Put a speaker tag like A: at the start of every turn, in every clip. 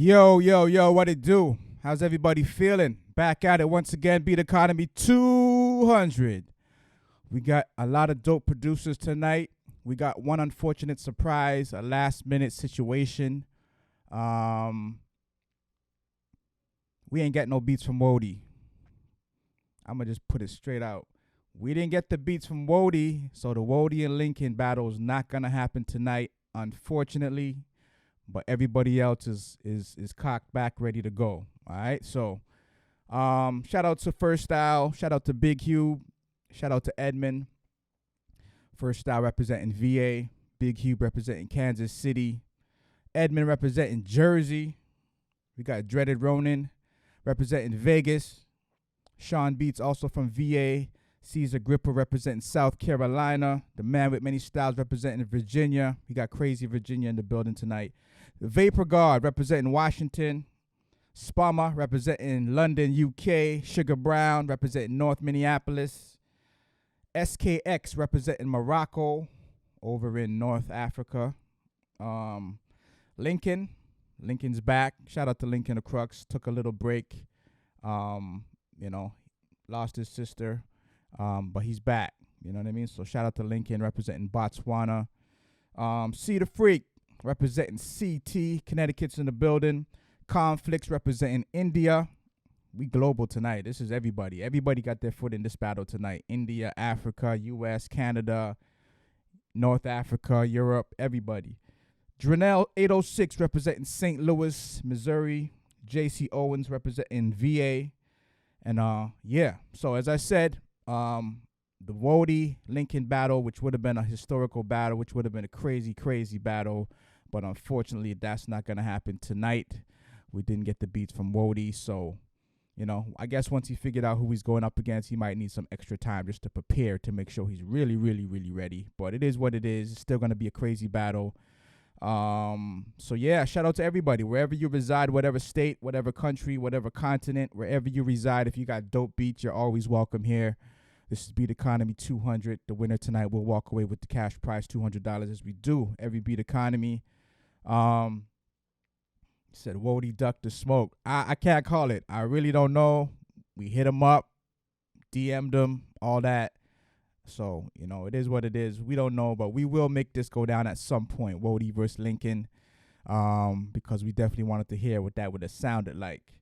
A: Yo, yo, yo, what it do? How's everybody feeling? Back at it once again, Beat Economy 200. We got a lot of dope producers tonight. We got one unfortunate surprise, a last minute situation. We ain't get no beats from Wody. I'm going to just put it straight out. We didn't get the beats from Wody, so the Wody and Lincoln battle is not going to happen tonight, unfortunately. But everybody else is cocked back, ready to go. All right. So, shout out to First Style. Shout out to Big Hugh. Shout out to Edmund. First Style representing VA. Big Hugh representing Kansas City. Edmund representing Jersey. We got Dreaded Ronin representing Vegas. Sean Beats also from VA. Caesar Gripper representing South Carolina. The man with many styles representing Virginia. We got Crazy Virginia in the building tonight. The Vapor Guard representing Washington. Spama representing London, UK. Sugar Brown representing North Minneapolis. SKX representing Morocco over in North Africa. Lincoln's back. Shout out to Lincoln the Crux. Took a little break. Lost his sister. But he's back. You know what I mean? So shout out to Lincoln representing Botswana. C the Freak representing CT. Connecticut's in the building. Conflicts representing India. We global tonight. This is everybody. Everybody got their foot in this battle tonight. India, Africa, US, Canada, North Africa, Europe, everybody. Drenell 806 representing St. Louis, Missouri. JC Owens representing VA. And so as I said, the Wody Lincoln battle, which would have been a historical battle, which would have been a crazy, crazy battle. But unfortunately, that's not going to happen tonight. We didn't get the beats from Wody. So, I guess once he figured out who he's going up against, he might need some extra time just to prepare to make sure he's really, really, really ready. But it is what it is. It's still going to be a crazy battle. Shout out to everybody. Wherever you reside, whatever state, whatever country, whatever continent, wherever you reside, if you got dope beats, you're always welcome here. This is Beat Economy 200. The winner tonight will walk away with the cash prize, $200, as we do every Beat Economy. Said Wody ducked the smoke. I can't call it. I really don't know. We hit him up, DM'd him, all that. So, it is what it is. We don't know, but we will make this go down at some point, Wody versus Lincoln, because we definitely wanted to hear what that would have sounded like.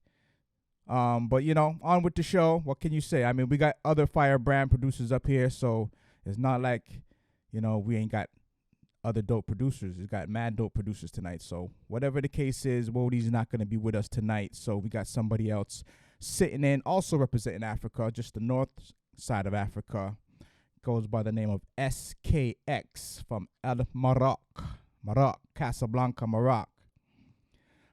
A: On with the show. What can you say? I mean, we got other Firebrand producers up here, so it's not like, we ain't got other dope producers. We've got mad dope producers tonight. So whatever the case is, Wody's not going to be with us tonight, so we got somebody else sitting in, also representing Africa, just the north side of Africa. Goes by the name of SKX from El Maroc, Casablanca, Maroc.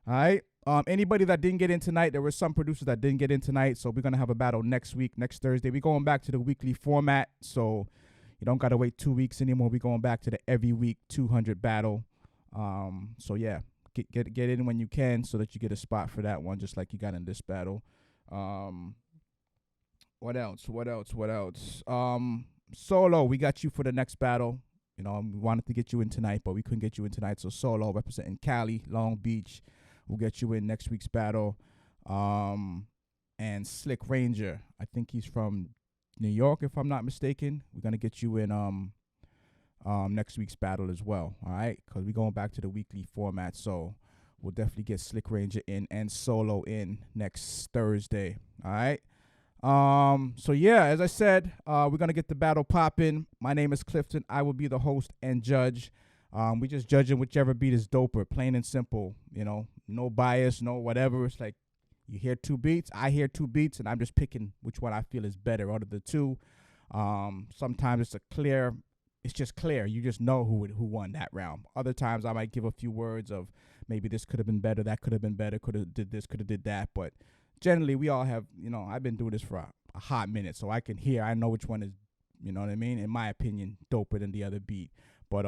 A: All right. Anybody that didn't get in tonight, there were some producers that didn't get in tonight, so we're going to have a battle next week, next Thursday. We're going back to the weekly format, so you don't got to wait 2 weeks anymore. We're going back to the every week 200 battle. Get in when you can so that you get a spot for that one, just like you got in this battle. What else? Solo, we got you for the next battle. We wanted to get you in tonight, but we couldn't get you in tonight. So Solo, representing Cali, Long Beach, we'll get you in next week's battle. And Slick Ranger, I think he's from New York, if I'm not mistaken. We're gonna get you in next week's battle as well. All right, because we're going back to the weekly format. So we'll definitely get Slick Ranger in and Solo in next Thursday. All right. As I said, we're going to get the battle popping. My name is Clifton. I will be the host and judge. We just judging whichever beat is doper, plain and simple, no bias, no whatever. It's like you hear two beats, I hear two beats, and I'm just picking which one I feel is better out of the two. Sometimes it's just clear. You just know who won that round. Other times I might give a few words of maybe this could have been better, that could have been better, could have did this, could have did that, but generally, we all have, I've been doing this for a hot minute, so I know which one is, in my opinion, doper than the other beat. But,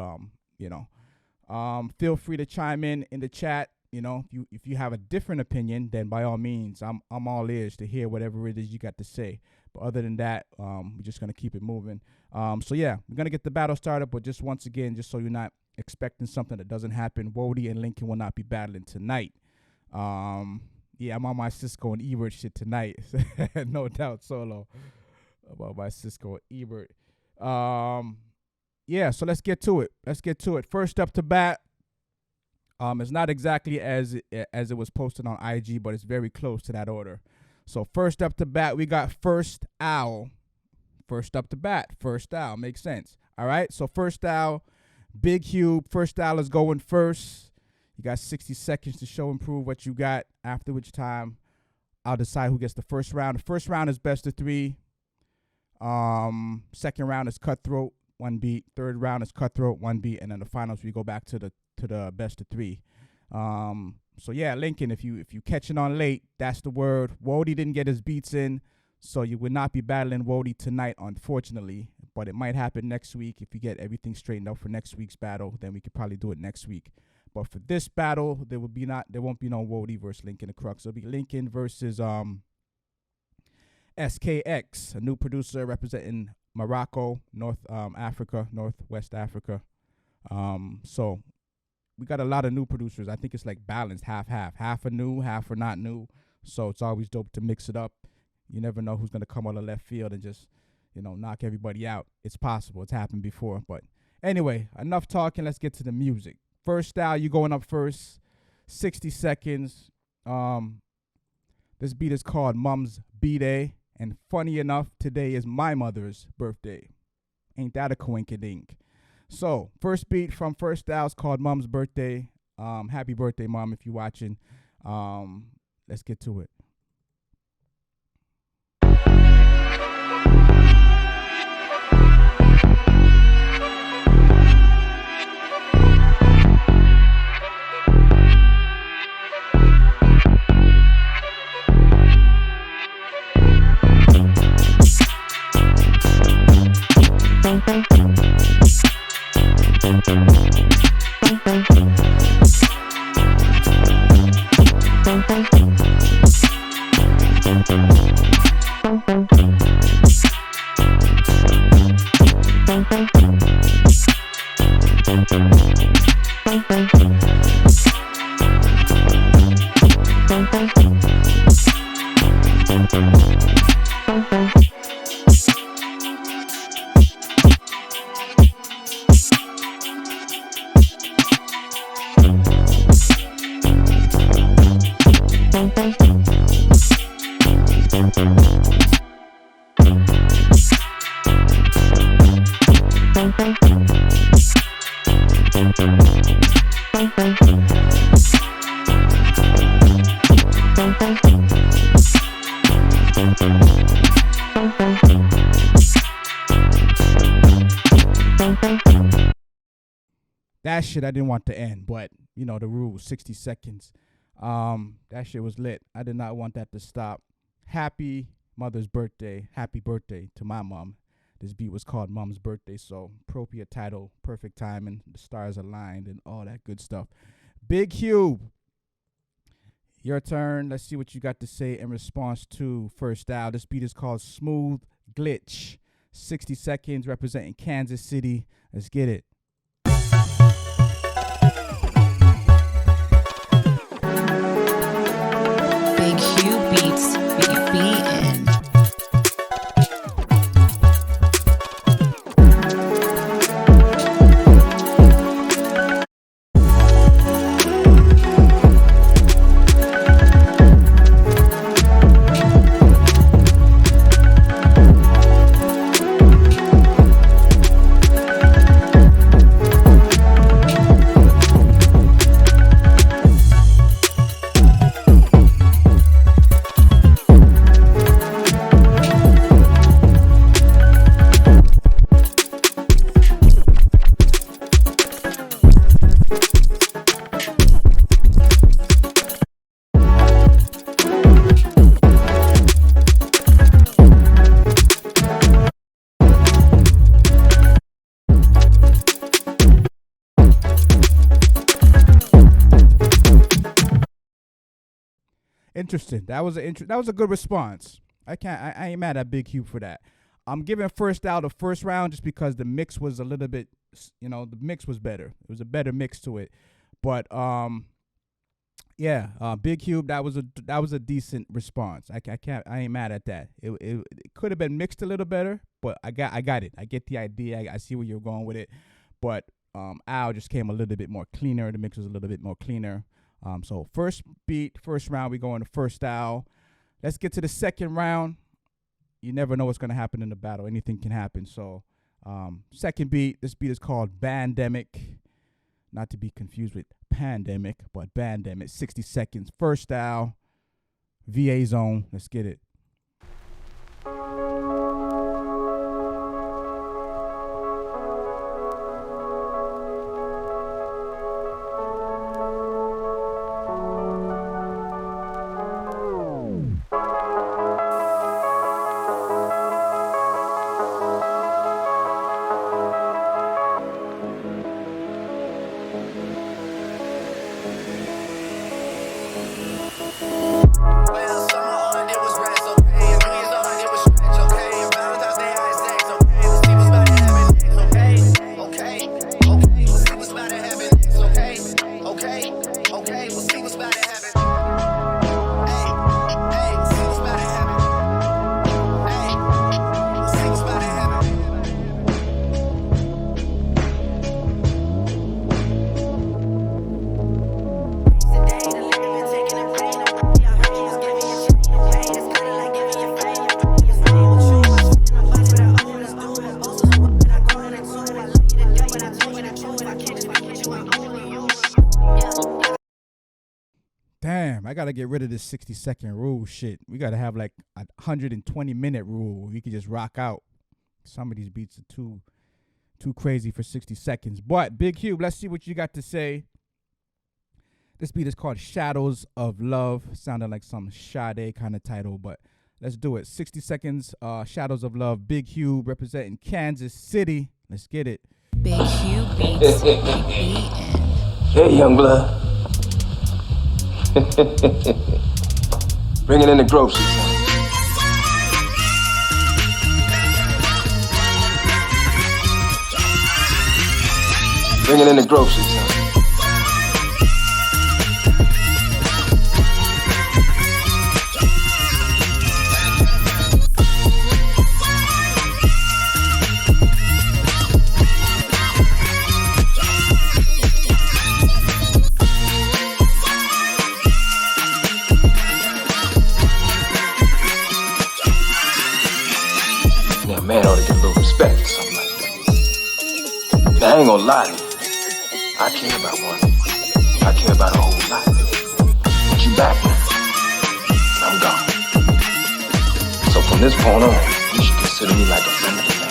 A: feel free to chime in the chat. If you have a different opinion, then by all means, I'm all ears to hear whatever it is you got to say. But other than that, we're just going to keep it moving. We're going to get the battle started, but just once again, just so you're not expecting something that doesn't happen, Wody and Lincoln will not be battling tonight. Yeah, I'm on my Cisco and Ebert shit tonight. No doubt solo about my Cisco and Ebert. Yeah, so let's get to it. First up to bat, it's not exactly as it was posted on IG, but it's very close to that order. So first up to bat, we got First Owl. First up to bat, First Owl. Makes sense. All right, so First Owl, Big Hube. First Owl is going first. You got 60 seconds to show and prove what you got, after which time I'll decide who gets the first round. The first round is best of 3. Second round is cutthroat, 1 beat. Third round is cutthroat, 1 beat. And then the finals, we go back to the best of 3. So yeah, Lincoln, if you catching on late, that's the word. Wody didn't get his beats in, so you would not be battling Wody tonight, unfortunately. But it might happen next week. If you get everything straightened out for next week's battle, then we could probably do it next week. But for this battle, there won't be no Wody versus Lincoln the Crux. It'll be Lincoln versus SKX, a new producer representing Morocco, Northwest Africa. So we got a lot of new producers. I think it's like balanced, half are new, half are not new. So it's always dope to mix it up. You never know who's gonna come out of left field and just, knock everybody out. It's possible. It's happened before. But anyway, enough talking. Let's get to the music. First Style, you going up first. 60 seconds. This beat is called Mom's B-Day. And funny enough, today is my mother's birthday. Ain't that a coinkydink? So, first beat from First Style is called Mom's Birthday. Happy birthday, Mom, if you're watching. Let's get to it. That shit I didn't want to end, but the rules, 60 seconds. That shit was lit. I did not want that to stop. Happy mother's birthday. Happy birthday to my mom. This beat was called Mom's Birthday, so appropriate title, perfect timing, the stars aligned, and all that good stuff. Big Hube, your turn. Let's see what you got to say in response to First Style. This beat is called Smooth Glitch. 60 seconds representing Kansas City. Let's get it.
B: Big Hube Beats, Big Beatin'.
A: Interesting. That was a good response. I ain't mad at Big Hube for that. I'm giving First Style the first round just because the mix was a little bit, the mix was better. It was a better mix to it. But Yeah, Big Cube. That was a decent response. I ain't mad at that. It could have been mixed a little better, but I got it. I get the idea. I see where you're going with it, but Al just came a little bit more cleaner. The mix was a little bit more cleaner. So first beat, first round, we go into first Al. Let's get to the second round. You never know what's gonna happen in the battle. Anything can happen. So second beat. This beat is called Bandemic. Not to be confused with pandemic, but Bandemic. 60 seconds. First style. VA zone. Let's get it.
C: Well, summer all I did was rest, okay? And New Year's all I did was stretch, okay? And Valentine's Day I had sex, okay? We'll see what's about to happen next, okay? We'll see what's about to happen next, okay? We'll see what's about to happen. Hey, we'll see what's about to happen. Hey, we'll see what's about to happen.
A: Damn, I gotta get rid of this 60-second rule shit. We gotta have like a 120-minute rule. We could just rock out. Some of these beats are too crazy for 60 seconds. But Big Cube, let's see what you got to say. This beat is called Shadows of Love. Sounded like some Sade kind of title, but let's do it. 60 seconds, Shadows of Love. Big Cube representing Kansas City. Let's get it.
B: Big Cube Beats. BBN.
D: Hey, young blood. Bringing in the groceries, son. Bringing in the groceries, son. Now, a man ought to get a little respect for something like that. Now, I ain't gonna lie to you. I care about one. I care about a whole lot. But you back now. And I'm gone. So from this point on, you should consider me like a friend of the family.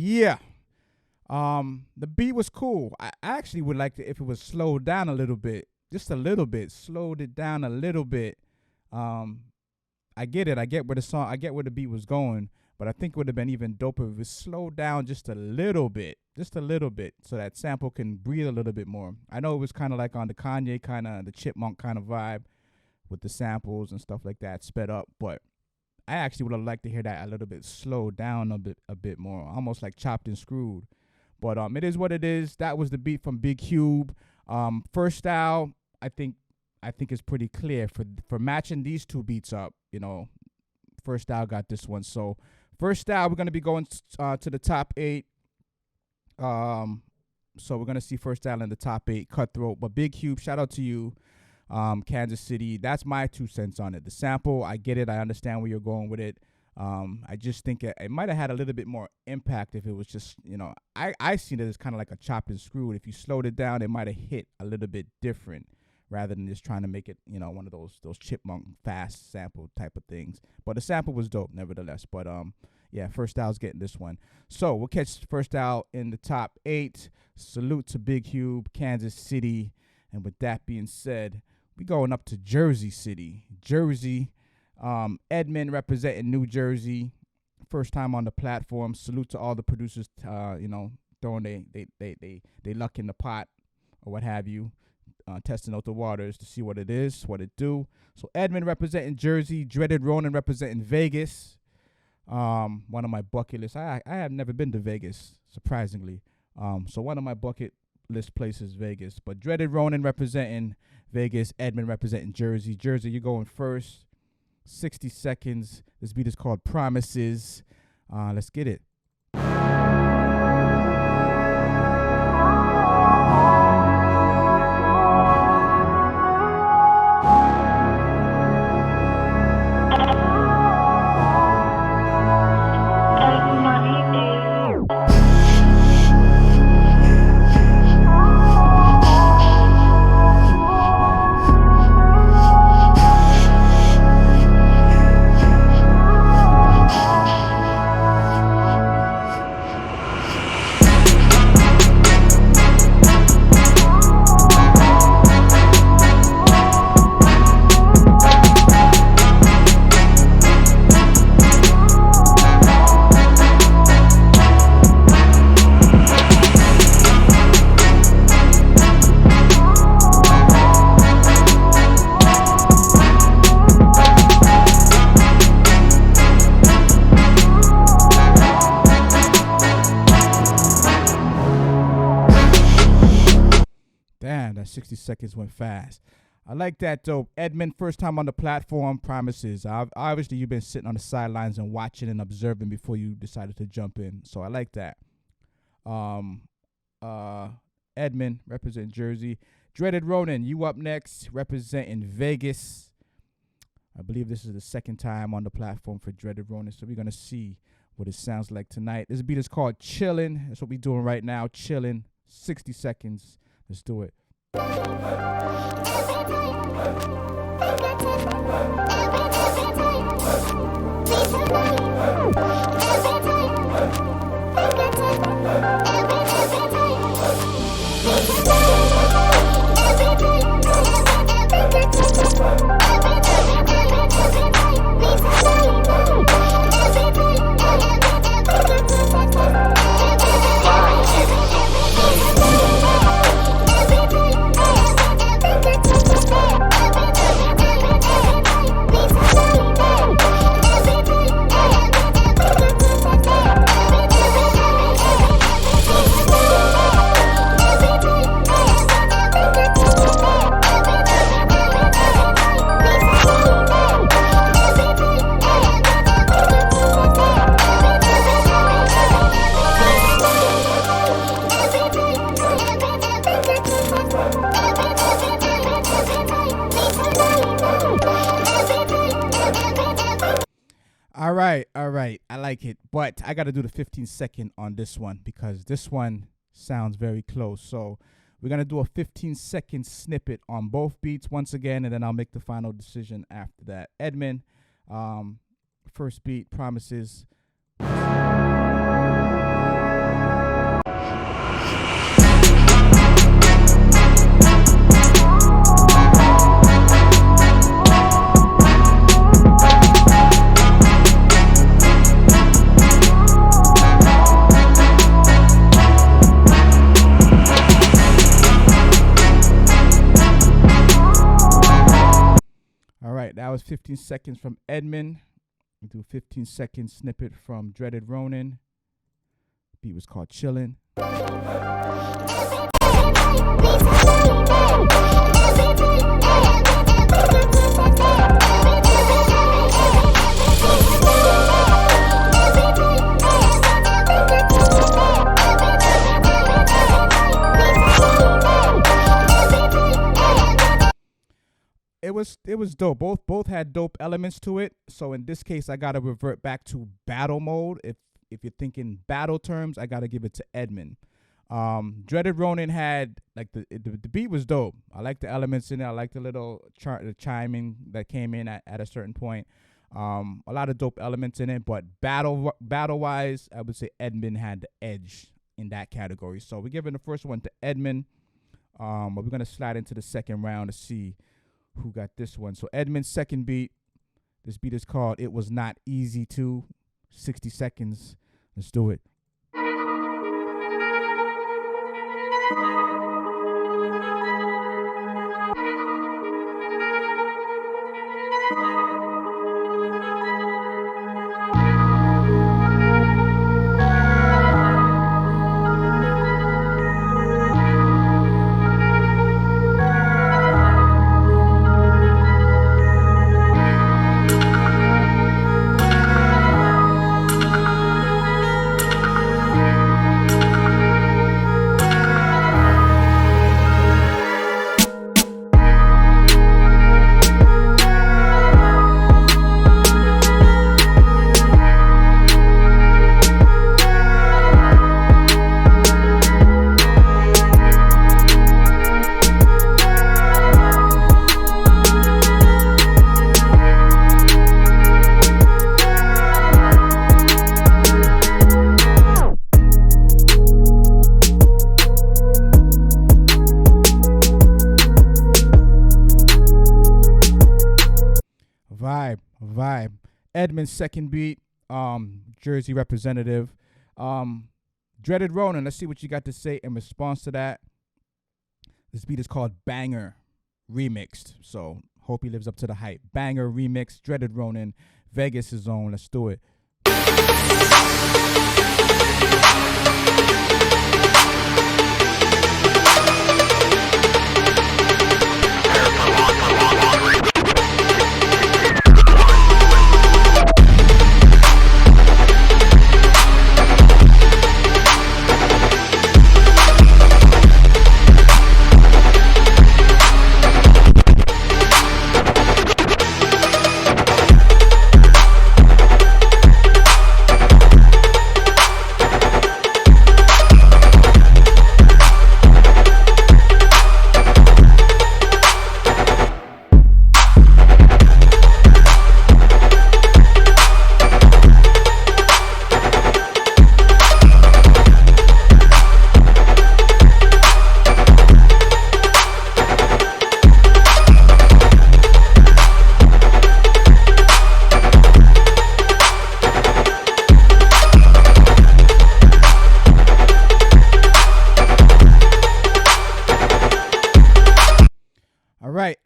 A: Yeah. The beat was cool. I actually would like to if it was slowed down a little bit, just a little bit, slowed it down a little bit. I get it. I get where the beat was going, but I think it would have been even doper if it was slowed down just a little bit, so that sample can breathe a little bit more. I know it was kind of like on the Kanye kind of, the Chipmunk kind of vibe with the samples and stuff like that sped up, but I actually would have liked to hear that a little bit slowed down a bit more, almost like chopped and screwed. But it is what it is. That was the beat from Big Cube. First style, I think is pretty clear for matching these two beats up. You know, First style got this one. So first style, we're gonna be going to the top 8. So we're gonna see First style in the top 8, Cutthroat. But Big Cube, shout out to you. Kansas City, that's my 2 cents on it. The sample, I get it. I understand where you're going with it. I just think it might have had a little bit more impact if it was just, I seen it as kind of like a chopped and screwed. If you slowed it down, it might have hit a little bit different rather than just trying to make it, one of those Chipmunk fast sample type of things. But the sample was dope nevertheless. But yeah, First Style's getting this one. So we'll catch First Style in the top 8. Salute to Big Cube, Kansas City. And with that being said, we going up to Jersey City. Jersey. Edmund representing New Jersey. First time on the platform. Salute to all the producers, throwing they luck in the pot or what have you, testing out the waters to see what it is, what it do. So Edmund representing Jersey, Dreaded Ronan representing Vegas. One of my bucket lists. I have never been to Vegas, surprisingly. So one of my bucket list places, Vegas. But Dreaded Ronan representing Vegas, Edmund representing Jersey. Jersey, you're going first. 60 seconds. This beat is called Promises. Let's get it. Damn, that 60 seconds went fast. I like that, though. Edmund, first time on the platform, Promises. Obviously, you've been sitting on the sidelines and watching and observing before you decided to jump in. So I like that. Edmund, representing Jersey. Dreaded Ronan, you up next, representing Vegas. I believe this is the second time on the platform for Dreaded Ronan, so we're going to see what it sounds like tonight. This beat is called Chillin'. That's what we're doing right now, Chillin'. 60 seconds. Let's do it. All right. I like it. But I got to do the 15-second on this one because this one sounds very close. So we're going to do a 15-second snippet on both beats once again, and then I'll make the final decision after that. Edmund, first beat, Promises. That was 15 seconds from Edmund. We do a 15-second snippet from Dreaded Ronan. Beat was called Chillin'. It was dope. Both had dope elements to it. So in this case, I gotta revert back to battle mode. If you're thinking battle terms, I gotta give it to Edmund. Dreaded Ronan had like the beat was dope. I like the elements in it. I like the little the chiming that came in at a certain point. A lot of dope elements in it. But battle wise, I would say Edmund had the edge in that category. So we're giving the first one to Edmund. But we're gonna slide into the second round to see who got this one. So Edmund's second beat. This beat is called It Was Not Easy To. 60 seconds. Let's do it. Vibe. Edmund's second beat, Jersey representative. Dreaded Ronan, let's see what you got to say in response to that. This beat is called Banger Remixed. So hope he lives up to the hype. Banger Remix, Dreaded Ronan, Vegas' own. Let's do it.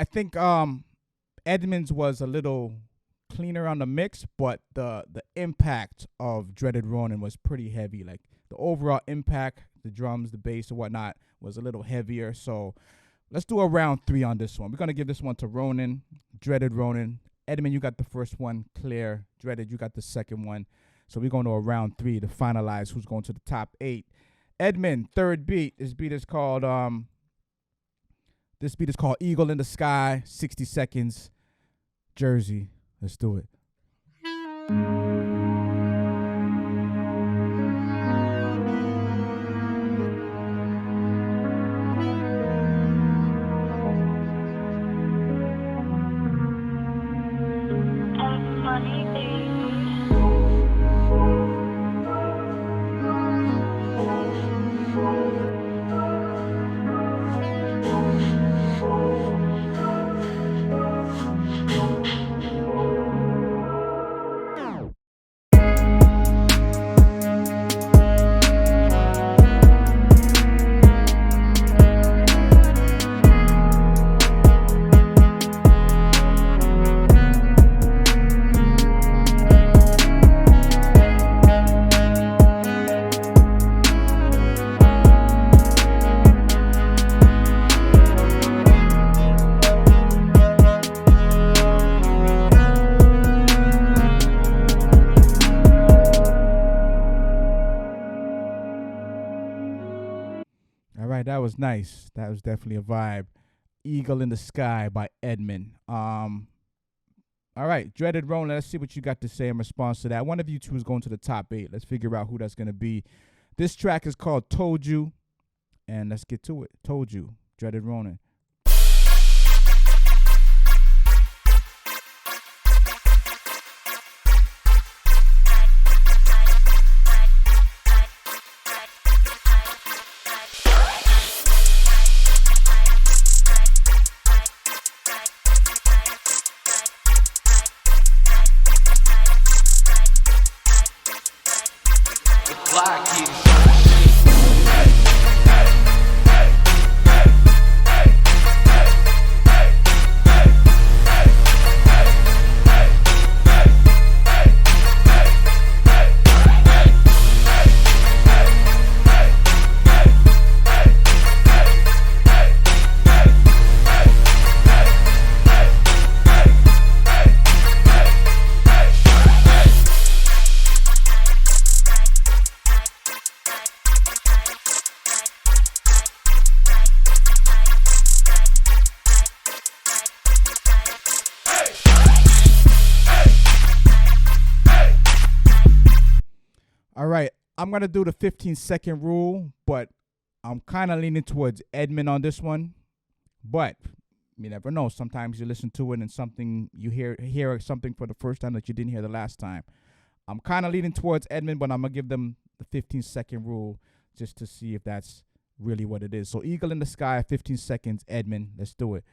A: I think Edmonds was a little cleaner on the mix, but the impact of Dreaded Ronan was pretty heavy. Like the overall impact, the drums, the bass, and whatnot was a little heavier. So let's do a round 3 on this one. We're gonna give this one to Ronan, Dreaded Ronan. Edmund, you got the first one. Claire, Dreaded, you got the second one. So we're going to a round 3 to finalize who's going to the top 8. Edmund, third beat. This beat is called Eagle in the Sky, 60 seconds, Jersey. Let's do it. That was nice. That was definitely a vibe. Eagle in the Sky by Edmund. All right, Dreaded Ronan, let's see what you got to say in response to that. One of you two is going to the top 8. Let's figure out who that's going to be. This track is called Told You, and let's get to it. Told You, Dreaded Ronan. I'm going to do the 15-second rule, but I'm kind of leaning towards Edmund on this one. But you never know. Sometimes you listen to it and something you hear something for the first time that you didn't hear the last time. I'm kind of leaning towards Edmund, but I'm going to give them the 15-second rule just to see if that's really what it is. So Eagle in the Sky, 15 seconds, Edmund. Let's do it.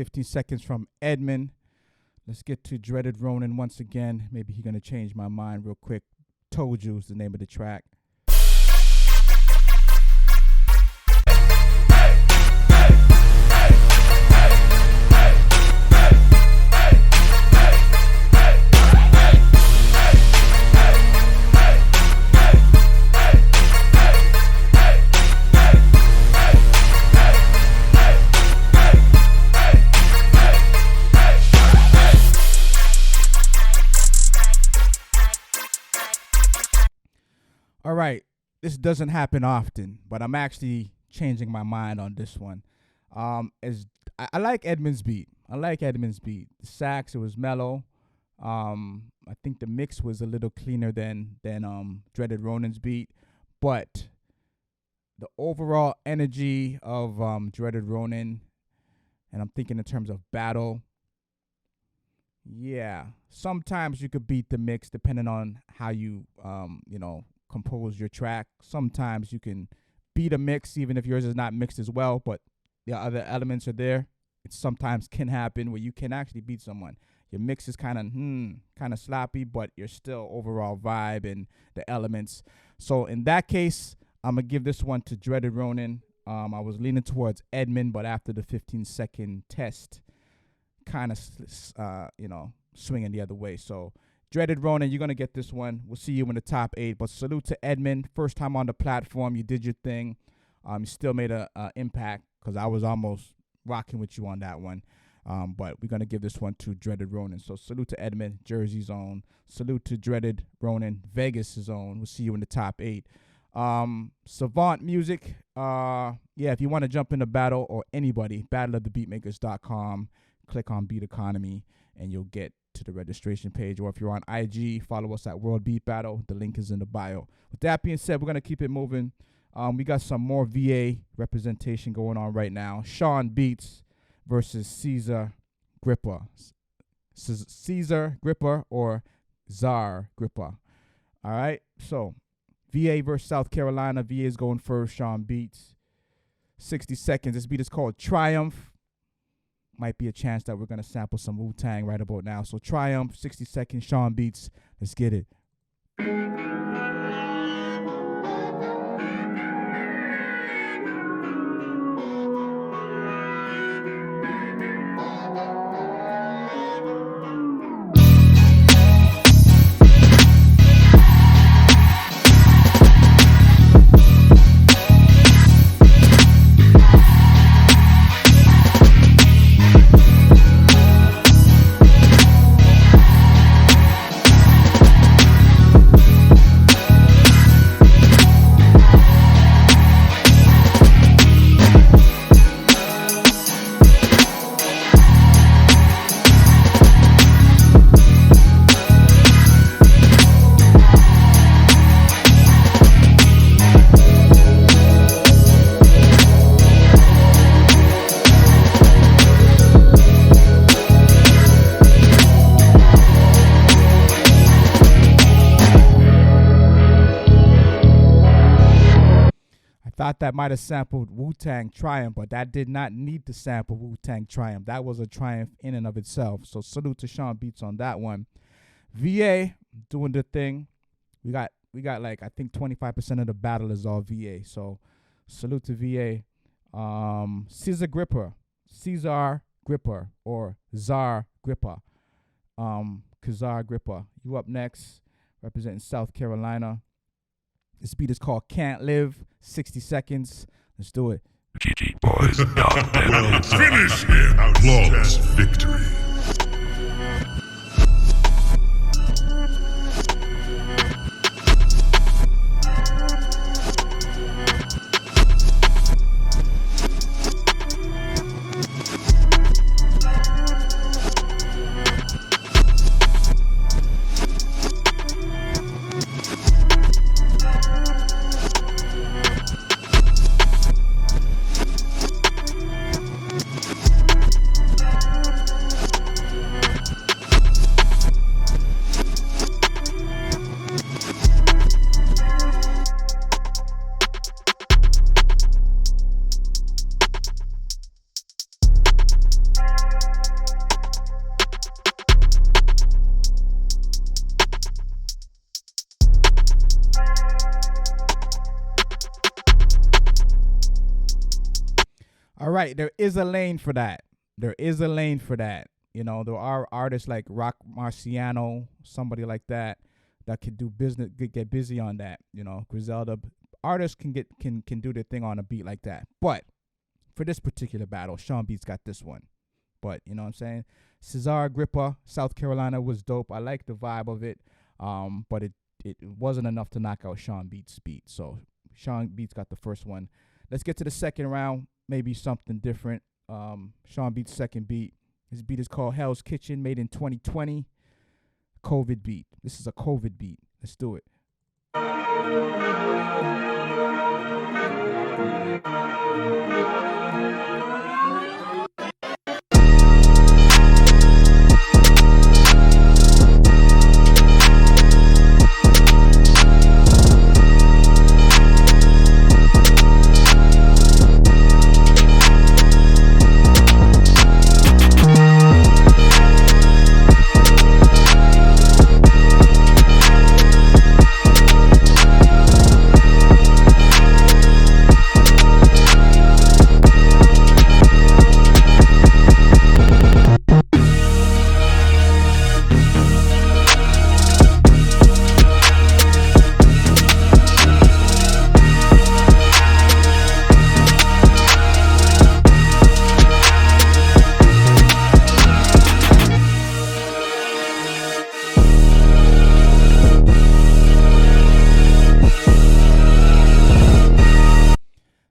A: 15 seconds from Edmund. Let's get to Dreaded Ronan once again. Maybe he's going to change my mind real quick. Told You is the name of the track. All right, this doesn't happen often, but I'm actually changing my mind on this one. I like Edmund's beat. The sax, it was mellow. I think the mix was a little cleaner than Dreaded Ronan's beat, but the overall energy of Dreaded Ronan, and I'm thinking in terms of battle. Yeah, sometimes you could beat the mix depending on how you compose your track. Sometimes you can beat a mix even if yours is not mixed as well, but the other elements are there. It sometimes can happen where you can actually beat someone. Your mix is kind of sloppy, but you're still overall vibe and the elements. So in that case, I'm gonna give this one to Dreaded Ronan. I was leaning towards Edmund, but after the 15-second test, kind of swinging the other way. So Dreaded Ronan, you're going to get this one. We'll see you in the top 8. But salute to Edmund. First time on the platform. You did your thing. You still made an impact because I was almost rocking with you on that one. But we're going to give this one to Dreaded Ronan. So salute to Edmund, Jersey's own. Salute to Dreaded Ronan, Vegas' own. We'll see you in the top 8. Savant Music. If you want to jump in a battle or anybody, battleofthebeatmakers.com. Click on Beat Economy and you'll get to the registration page. Or if you're on IG, follow us at World Beat Battle. The link is in the bio. With that being said, we're going to keep it moving. We got some more VA representation going on right now. Sean Beats versus Caesar Gripper. Caesar Gripper or Czar Gripper. All right. So VA versus South Carolina. VA is going first. Sean Beats. 60 seconds. This beat is called Triumph. Might be a chance that we're going to sample some Wu-Tang right about now. So Triumph, 60 seconds, Sean Beats. Let's get it. Thought that might have sampled Wu-Tang Triumph, but that did not need to sample Wu-Tang Triumph. That was a triumph in and of itself. So salute to Sean Beats on that one. VA doing the thing. We got like I think 25% of the battle is all VA. So salute to VA. Caesar Gripper or Czar Gripper. Kazar Gripper. You up next, representing South Carolina. This beat is called Can't Live. 60 seconds. Let's do it.
E: GG boys, well finish him. Flawless victory.
A: All right, there is a lane for that. There is a lane for that. You know, there are artists like Rock Marciano, somebody like that could do business, get busy on that. You know, Griselda artists can do their thing on a beat like that. But for this particular battle, Sean Beats got this one. But you know what I'm saying? Cesar Agrippa, South Carolina was dope. I like the vibe of it. But it wasn't enough to knock out Sean Beats' beat. So Sean Beats got the first one. Let's get to the second round. Maybe something different. Sean Beats' second beat. His beat is called Hell's Kitchen, made in 2020. COVID beat. This is a COVID beat. Let's do it.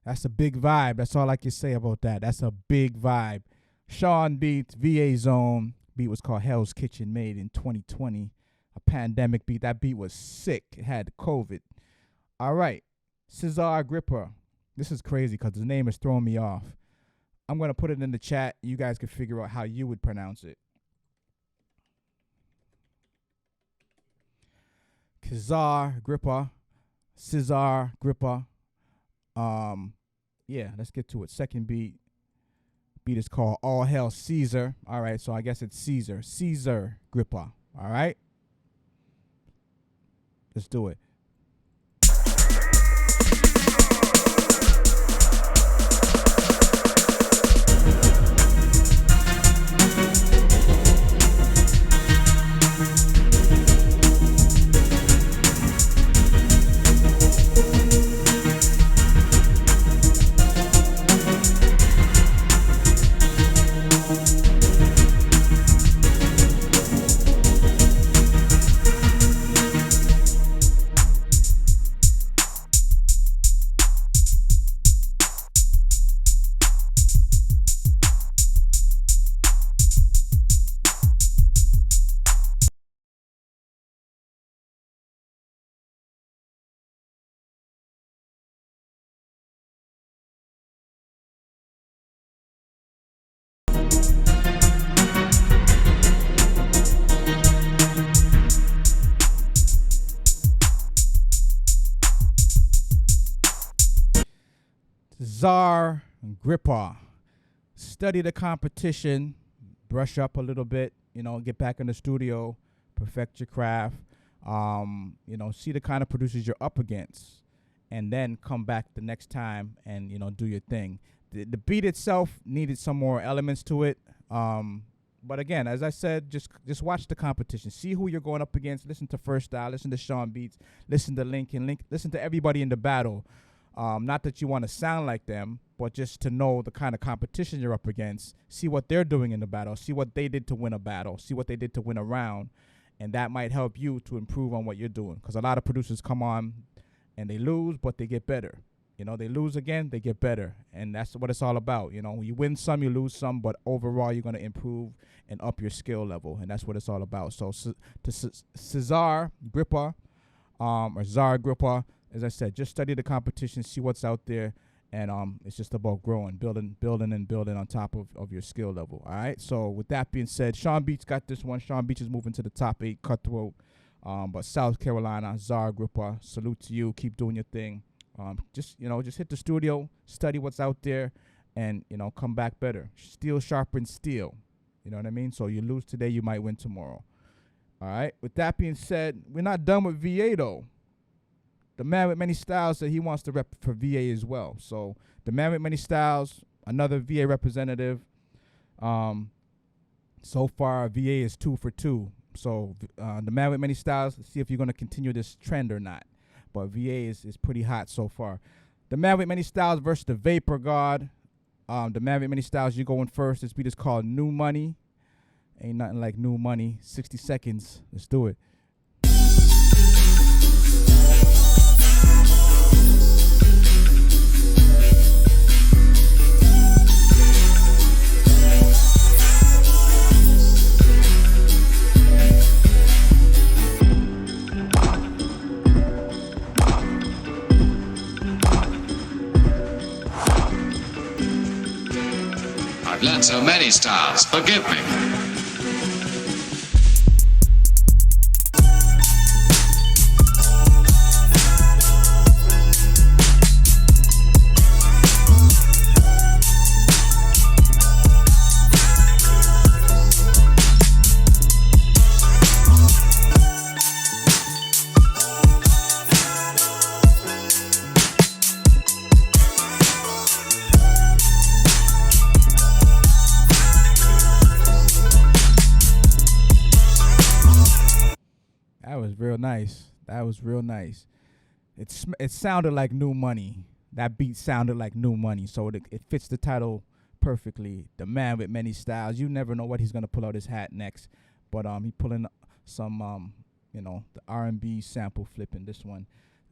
A: That's a big vibe. That's all I can say about that. That's a big vibe. Sean Beats, VA Zone. Beat was called Hell's Kitchen, made in 2020. A pandemic beat. That beat was sick. It had COVID. All right. Cesar Agrippa. This is crazy because his name is throwing me off. I'm going to put it in the chat. You guys can figure out how you would pronounce it. Cesar Agrippa. Cesar Agrippa. Yeah, let's get to it. Second beat. Beat is called All Hail Caesar. All right, so I guess it's Caesar. Cesar Agrippa. All right. Let's do it. Cesar Agrippa. Study the competition, brush up a little bit, you know, get back in the studio, perfect your craft, you know, see the kind of producers you're up against, and then come back the next time and, you know, do your thing. The beat itself needed some more elements to it. But again, as I said, just watch the competition. See who you're going up against. Listen to First Style. Listen to Sean Beats. Listen to Lincoln. Listen to everybody in the battle. Not that you want to sound like them, but just to know the kind of competition you're up against. See what they're doing in the battle. See what they did to win a battle. See what they did to win a round. And that might help you to improve on what you're doing. Because a lot of producers come on and they lose, but they get better. You know, they lose again, they get better. And that's what it's all about. You know, you win some, you lose some, but overall you're going to improve and up your skill level. And that's what it's all about. So to Cesar Agrippa, or Zar Agrippa, as I said, just study the competition, see what's out there, and it's just about growing, building on top of your skill level. All right. So with that being said, Sean Beats got this one. Sean Beats is moving to the top 8, Cutthroat. But South Carolina, Zar Agrippa, salute to you. Keep doing your thing. Just hit the studio, study what's out there, and come back better. Steel sharpens steel. You know what I mean? So you lose today, you might win tomorrow. All right. With that being said, we're not done with VA though. The man with many styles said he wants to rep for VA as well. So the man with many styles, another VA representative. So far, VA is 2 for 2. So the Man with Many Styles, let's see if you're going to continue this trend or not. But VA is pretty hot so far. The Man with Many Styles versus the Vapor God. The Man with Many Styles, you're going first. This beat is called New Money. Ain't nothing like new money. 60 seconds. Let's do it.
F: I've learned so many styles, forgive me.
A: That was real nice. It sounded like New Money. That beat sounded like New Money, so it fits the title perfectly. The Man with Many Styles. You never know what he's gonna pull out his hat next, but he pulling some the R&B sample flipping this one.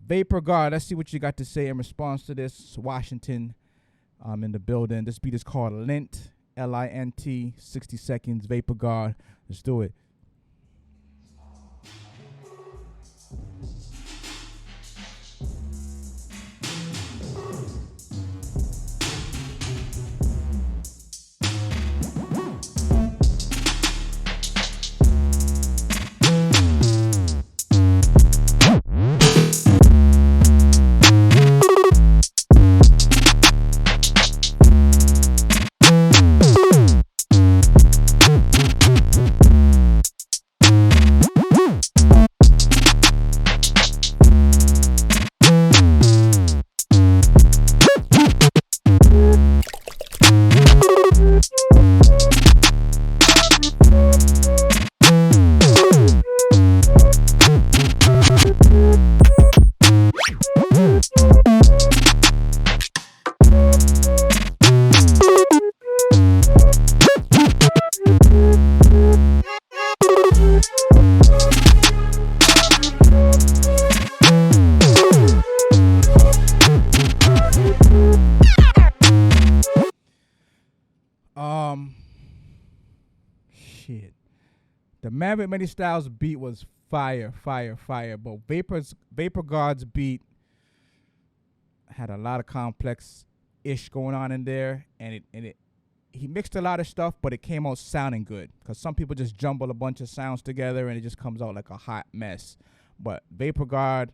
A: Vapor God. Let's see what you got to say in response to this. Washington, in the building. This beat is called Lint. Lint. 60 seconds. Vapor God. Let's do it. The Man with Many Styles beat was fire. But Vapor God's beat had a lot of complex-ish going on in there, and he mixed a lot of stuff, but it came out sounding good. Because some people just jumble a bunch of sounds together, and it just comes out like a hot mess. But Vapor God,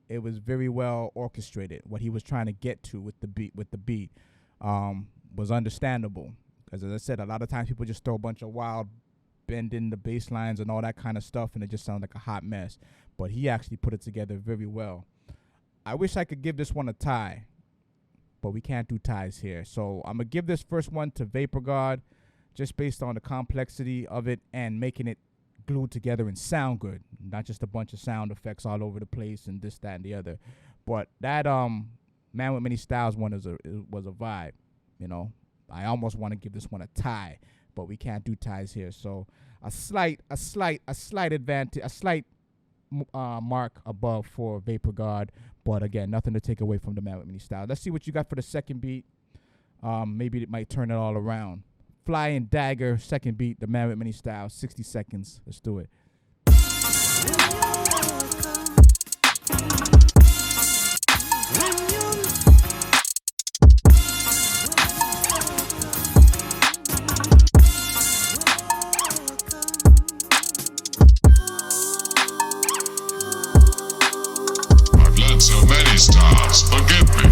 A: it was very well orchestrated. What he was trying to get to with the beat was understandable. Because as I said, a lot of times people just throw a bunch of wild bending the bass lines and all that kind of stuff, and it just sounds like a hot mess. But he actually put it together very well. I wish I could give this one a tie, but we can't do ties here. So I'm going to give this first one to Vapor God, just based on the complexity of it and making it glued together and sound good, not just a bunch of sound effects all over the place and this, that, and the other. But that Man with Many Styles one was a vibe, you know. I almost want to give this one a tie, but we can't do ties here. So a slight advantage, a slight mark above for Vapor God. But again, nothing to take away from the Man with Many Styles. Let's see what you got for the second beat. Maybe it might turn it all around. Flying Dagger, second beat, the Man with Many Styles, 60 seconds. Let's do it.
E: So many stars, forgive me.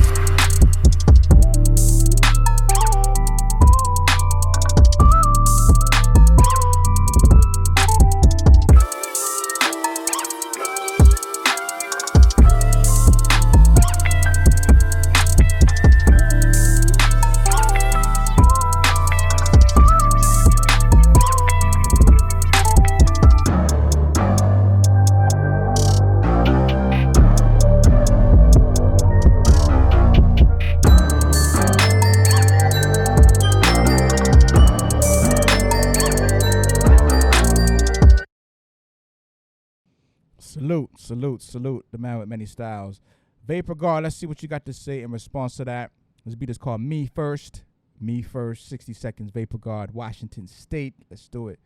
A: Salute the man with many styles. Vapor Guard, let's see what you got to say in response to that. This beat is called Me First. Me First, 60 seconds, Vapor Guard, Washington State. Let's do it.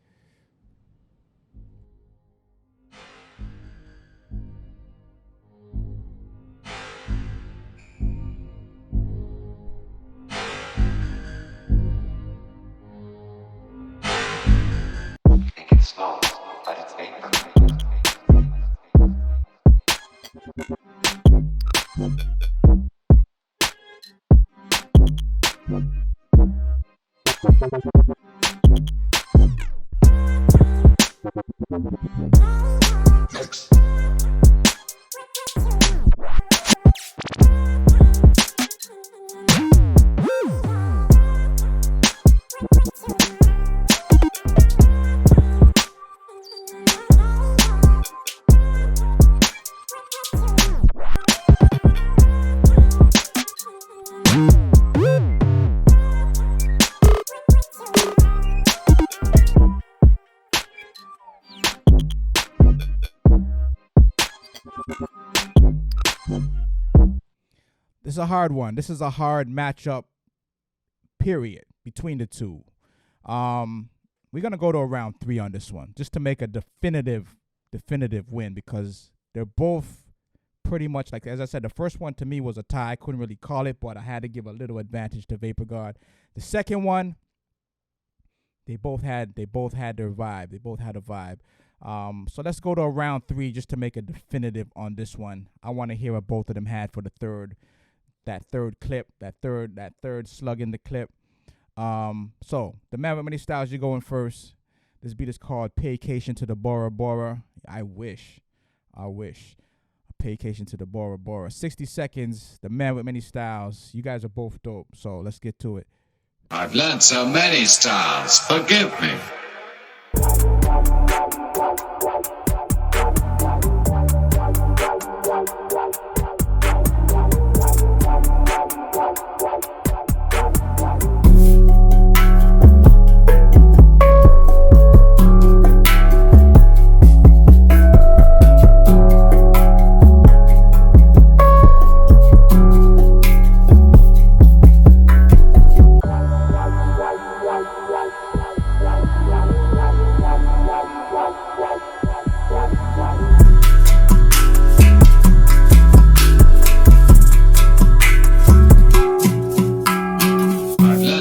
D: It's slow, but it's vapor.
A: This is a hard one. This is a hard matchup, period, between the two. We're going to go to a round 3 on this one, just to make a definitive win, because they're both pretty much like, as I said, the first one to me was a tie. I couldn't really call it, but I had to give a little advantage to Vapor Guard. The second one, they both had their vibe. They both had a vibe. So let's go to a round 3 just to make a definitive on this one. I want to hear what both of them had for the third clip, that third slug in the clip. So the man with many styles, you're going first. This beat is called Paycation to the Bora Bora. I wish. Paycation to the Bora Bora. 60 seconds, the man with many styles. You guys are both dope, so let's get to it.
F: I've learned so many styles. Forgive me.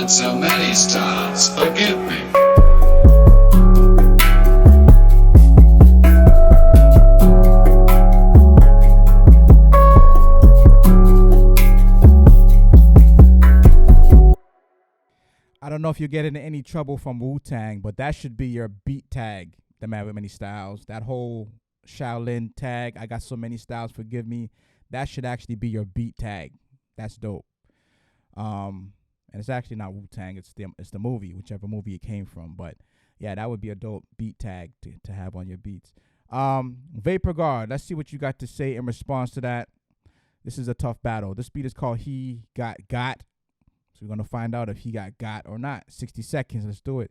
F: So many stars, forgive me.
A: I don't know if you're getting in any trouble from Wu-Tang, but that should be your beat tag, the man with many styles. That whole Shaolin tag, I got so many styles, forgive me. That should actually be your beat tag. That's dope. And it's actually not Wu-Tang, it's the movie, whichever movie it came from. But yeah, that would be a dope beat tag to have on your beats. Vapor Guard, let's see what you got to say in response to that. This is a tough battle. This beat is called He Got. So we're gonna find out if he got or not. 60 seconds, let's do it.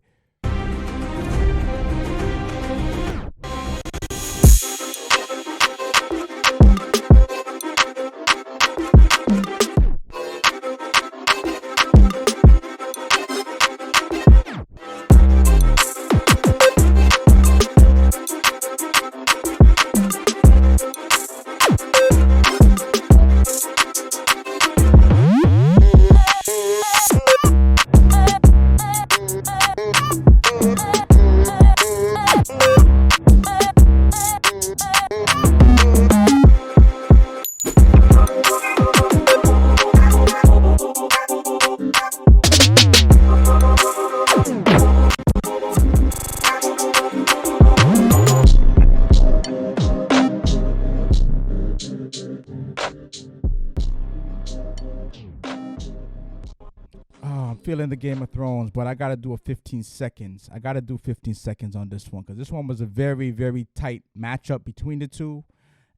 A: Feeling the Game of Thrones, but I gotta do a 15 seconds. I gotta do 15 seconds on this one because this one was a very, very tight matchup between the two,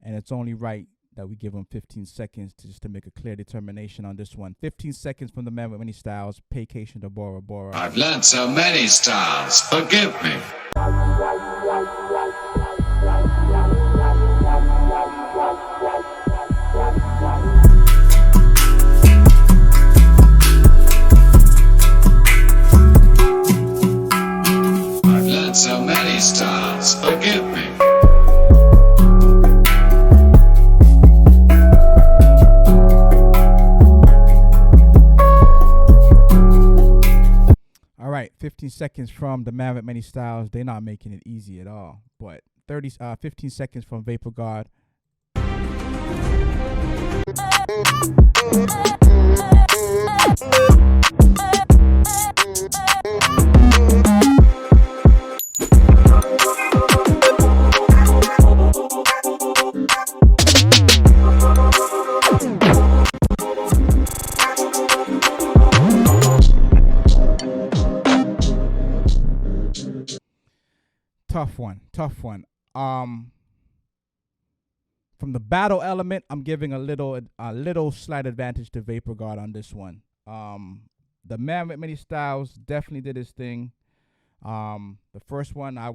A: and it's only right that we give them 15 seconds to make a clear determination on this one. 15 seconds from the man with many styles, Paycation to Bora Bora.
F: I've learned so many styles. Forgive me.
A: right, 15 seconds from the Man with Many Styles. They're not making it easy at all. But 15 seconds from Vapor God. Tough one. From the battle element, I'm giving a little slight advantage to Vapor God on this one. The Man with Many Styles definitely did his thing. The first one, I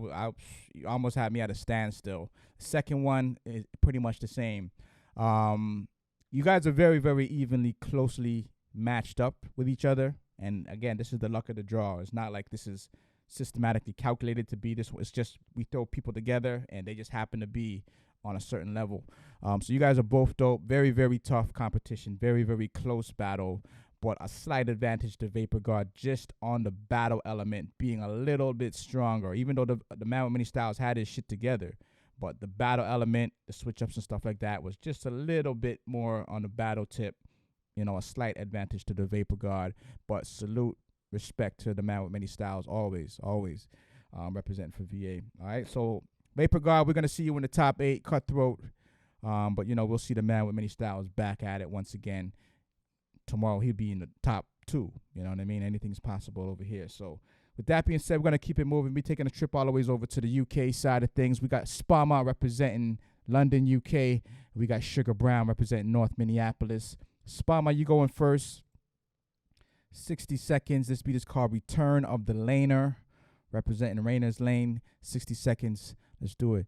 A: almost had me at a standstill. Second one is pretty much the same. You guys are very, very evenly, closely matched up with each other. And again, this is the luck of the draw. It's not like this is systematically calculated to be this. It's just we throw people together and they just happen to be on a certain level. So you guys are both dope. Very, very tough competition. Very, very close battle. But a slight advantage to Vapor God just on the battle element being a little bit stronger. Even though the Man with Many Styles had his shit together. But the battle element, the switch-ups and stuff like that was just a little bit more on the battle tip. You know, a slight advantage to the Vapor God. But salute, respect to the Man with Many Styles. Always representing for VA. All right, so Vapor God, we're going to see you in the top 8, Cutthroat. But, you know, we'll see the Man with Many Styles back at it once again. Tomorrow he'll be in the top 2. You know what I mean? Anything's possible over here. So with that being said, we're going to keep it moving. We're taking a trip all the way over to the UK side of things. We got Spama representing London, UK. We got Sugar Brown representing North Minneapolis. Spama, you going first. 60 seconds. This beat is called Return of the Laner, representing Rainer's Lane. 60 seconds. Let's do it.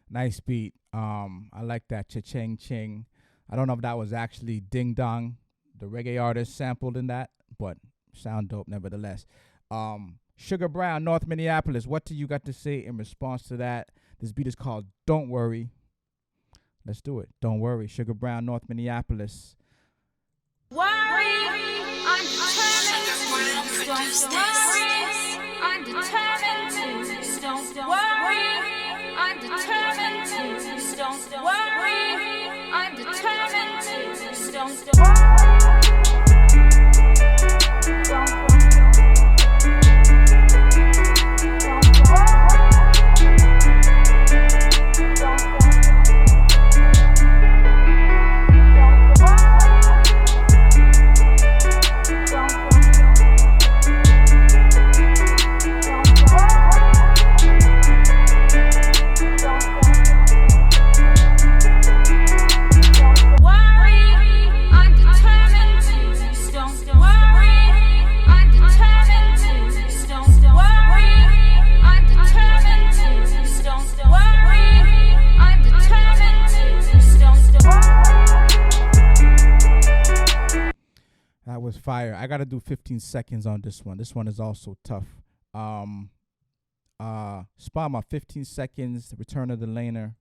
A: Nice beat. I like that cha-ching ching. I don't know if that was actually Ding Dong, the reggae artist, sampled in that, but sound dope nevertheless. Sugar Brown, North Minneapolis. What do you got to say in response to that? This beat is called Don't Worry. Let's do it. Don't worry. Sugar Brown, North Minneapolis.
G: Worry, I'm determined to. Don't worry, I'm determined to. Don't worry, I'm determined to. Don't worry, I'm determined to. Don't worry. That was fire. I gotta do 15 seconds on this one. This one is also tough. Spama, 15 seconds. Return of the Laner.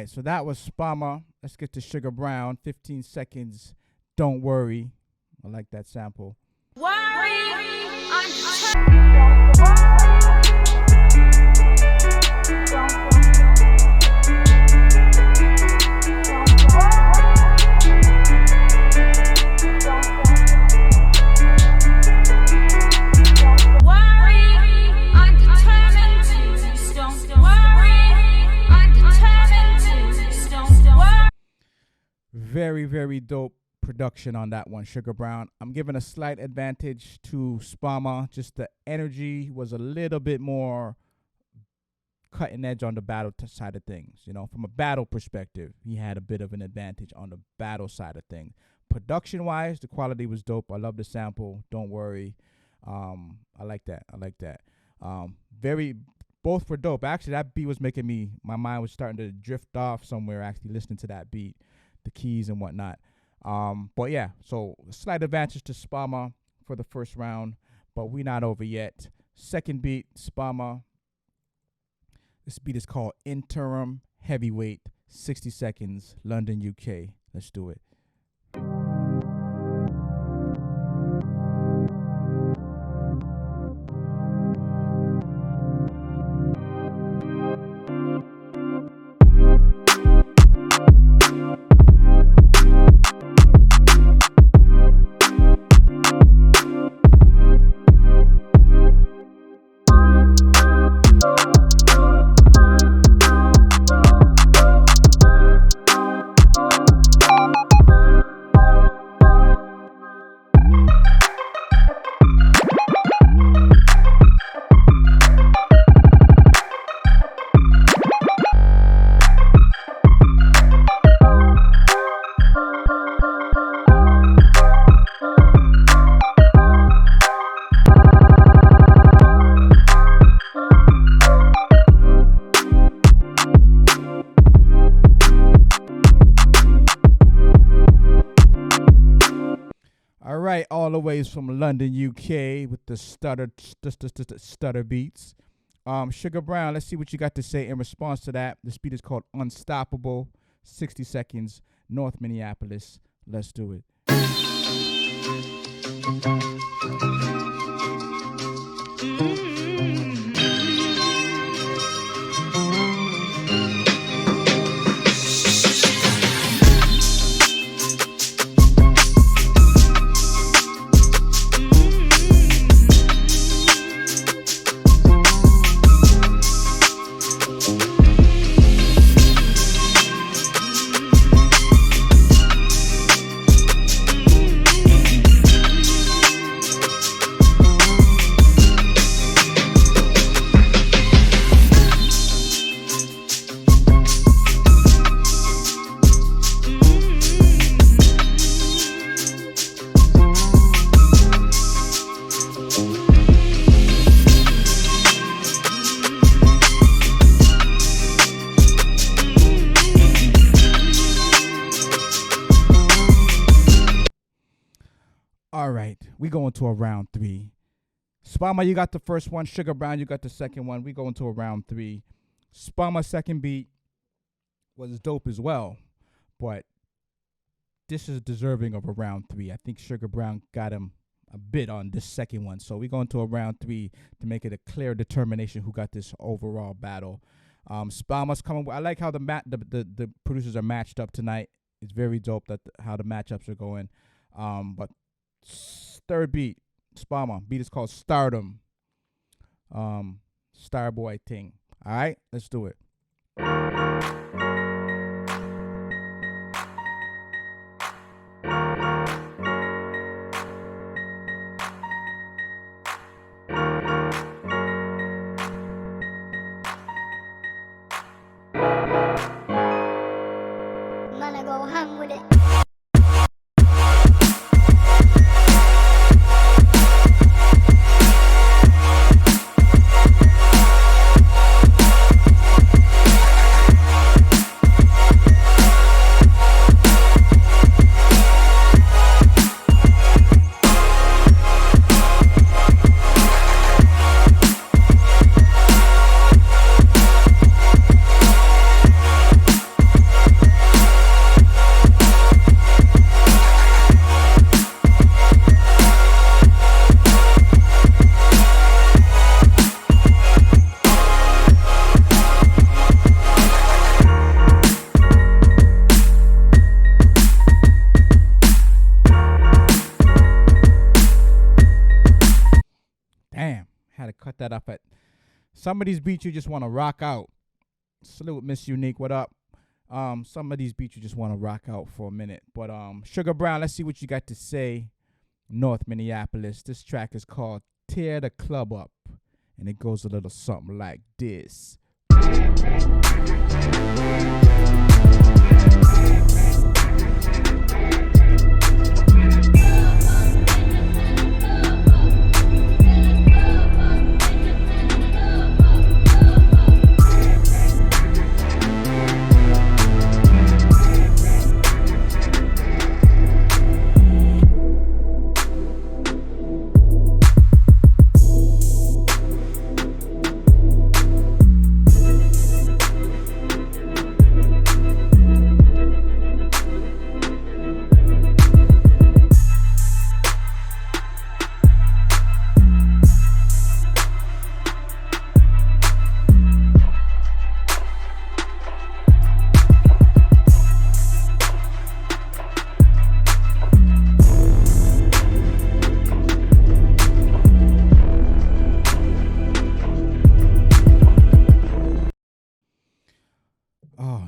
A: right, so that was Spama. Let's get to Sugar Brown. 15 seconds. Don't worry. I like that sample. Very, very dope production on that one, Sugar Brown. I'm giving a slight advantage to Spama. Just the energy was a little bit more cutting edge on the battle side of things. You know, from a battle perspective, he had a bit of an advantage on the battle side of things. Production-wise, the quality was dope. I love the sample. Don't worry. I like that. I like that. Both were dope. Actually, that beat was making me, my mind was starting to drift off somewhere actually listening to that beat, the keys and whatnot. But yeah, so slight advantage to Spama for the first round, but we not over yet. Second beat, Spama. This beat is called Interim Heavyweight, 60 seconds, London, UK. Let's do it. All the way from London, UK, with the stutter beats. Sugar Brown, let's see what you got to say in response to that. This beat is called Unstoppable, 60 seconds, North Minneapolis. Let's do it. All right, we go into a round three. Spama, you got the first one. Sugar Brown, you got the second one. We go into a round three. Spama's second beat was dope as well, but this is deserving of a round three. I think Sugar Brown got him a bit on this second one. So we go into a round three to make it a clear determination who got this overall battle. Spama's coming. I like how the producers are matched up tonight. It's very dope that how the matchups are going. But third beat, Spama. Beat is called Stardom. Starboy thing. All right, let's do it.
H: Gonna go hang with it.
A: Some of these beats you just want to rock out. Salute Miss Unique, what up? Some of these beats you just want to rock out for a minute. But Sugar Brown, let's see what you got to say. North Minneapolis. This track is called Tear the Club Up. And it goes a little something like this.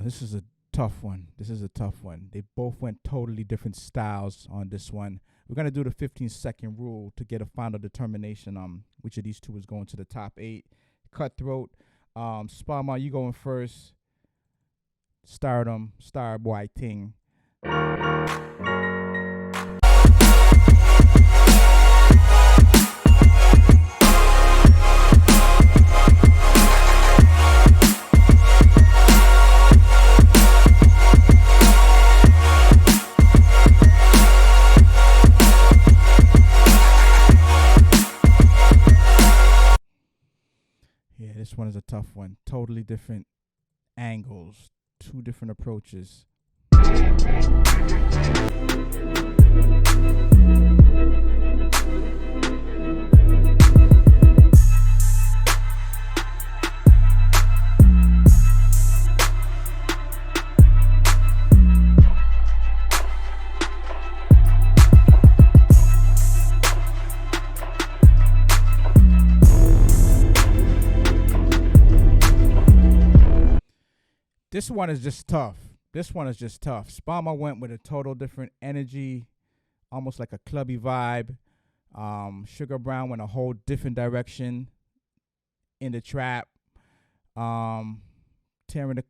A: This is a tough one. This is a tough one. They both went totally different styles on this one. We're going to do the 15-second rule to get a final determination on which of these two is going to the top 8. Cutthroat, Spama, you going first. Stardom, Starboy Ting. Yeah, this one is a tough one. Totally different angles, 2 different approaches. This one is just tough. This one is just tough. Spama went with a total different energy, almost like a clubby vibe. Sugar Brown went a whole different direction in the trap. Tearing the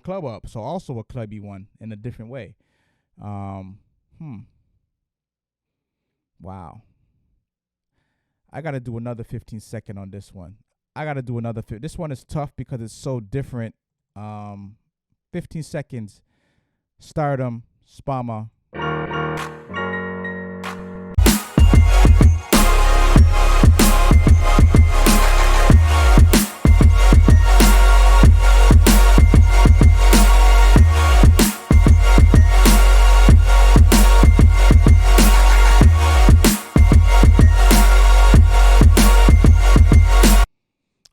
A: club up. So also a clubby one in a different way. Wow. I got to do another 15-second on this one. This one is tough because it's so different. 15 seconds. Stardom, Spama.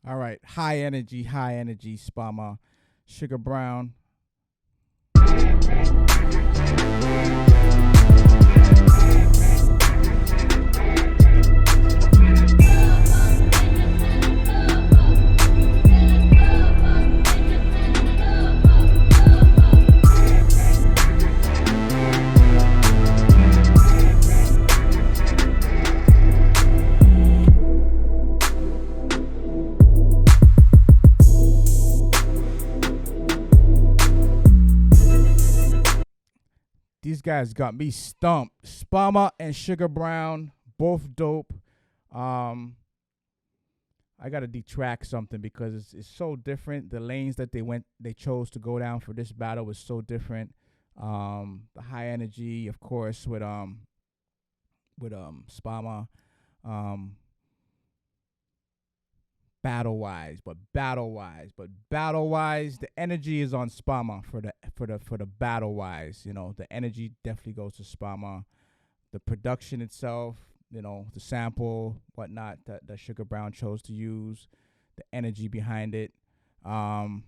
A: All right, high energy, Spama. Sugar Brown. These guys got me stumped. Spama and Sugar Brown, both dope. I gotta detract something because it's so different. The lanes that they chose to go down for this battle was so different. The high energy, of course, with Spama. Battle wise, the energy is on Spama for the battle wise. You know, the energy definitely goes to Spama. The production itself, you know, the sample, whatnot that Sugar Brown chose to use, the energy behind it. I'm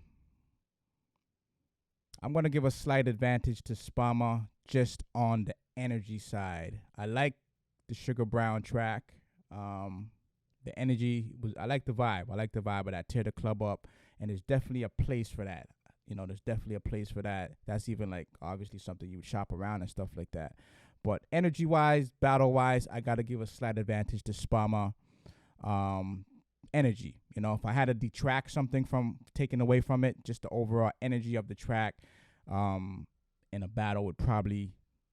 A: gonna give a slight advantage to Spama just on the energy side. I like the Sugar Brown track. The The energy was, I like the vibe. I like the vibe of that. Tear the club up. And there's definitely a place for that. You know, there's definitely a place for that. That's even like obviously something you would shop around and stuff like that. But energy wise, battle wise, I got to give a slight advantage to Spama. Energy, you know, if I had to detract something from taken away from it, just the overall energy of the track in a battle would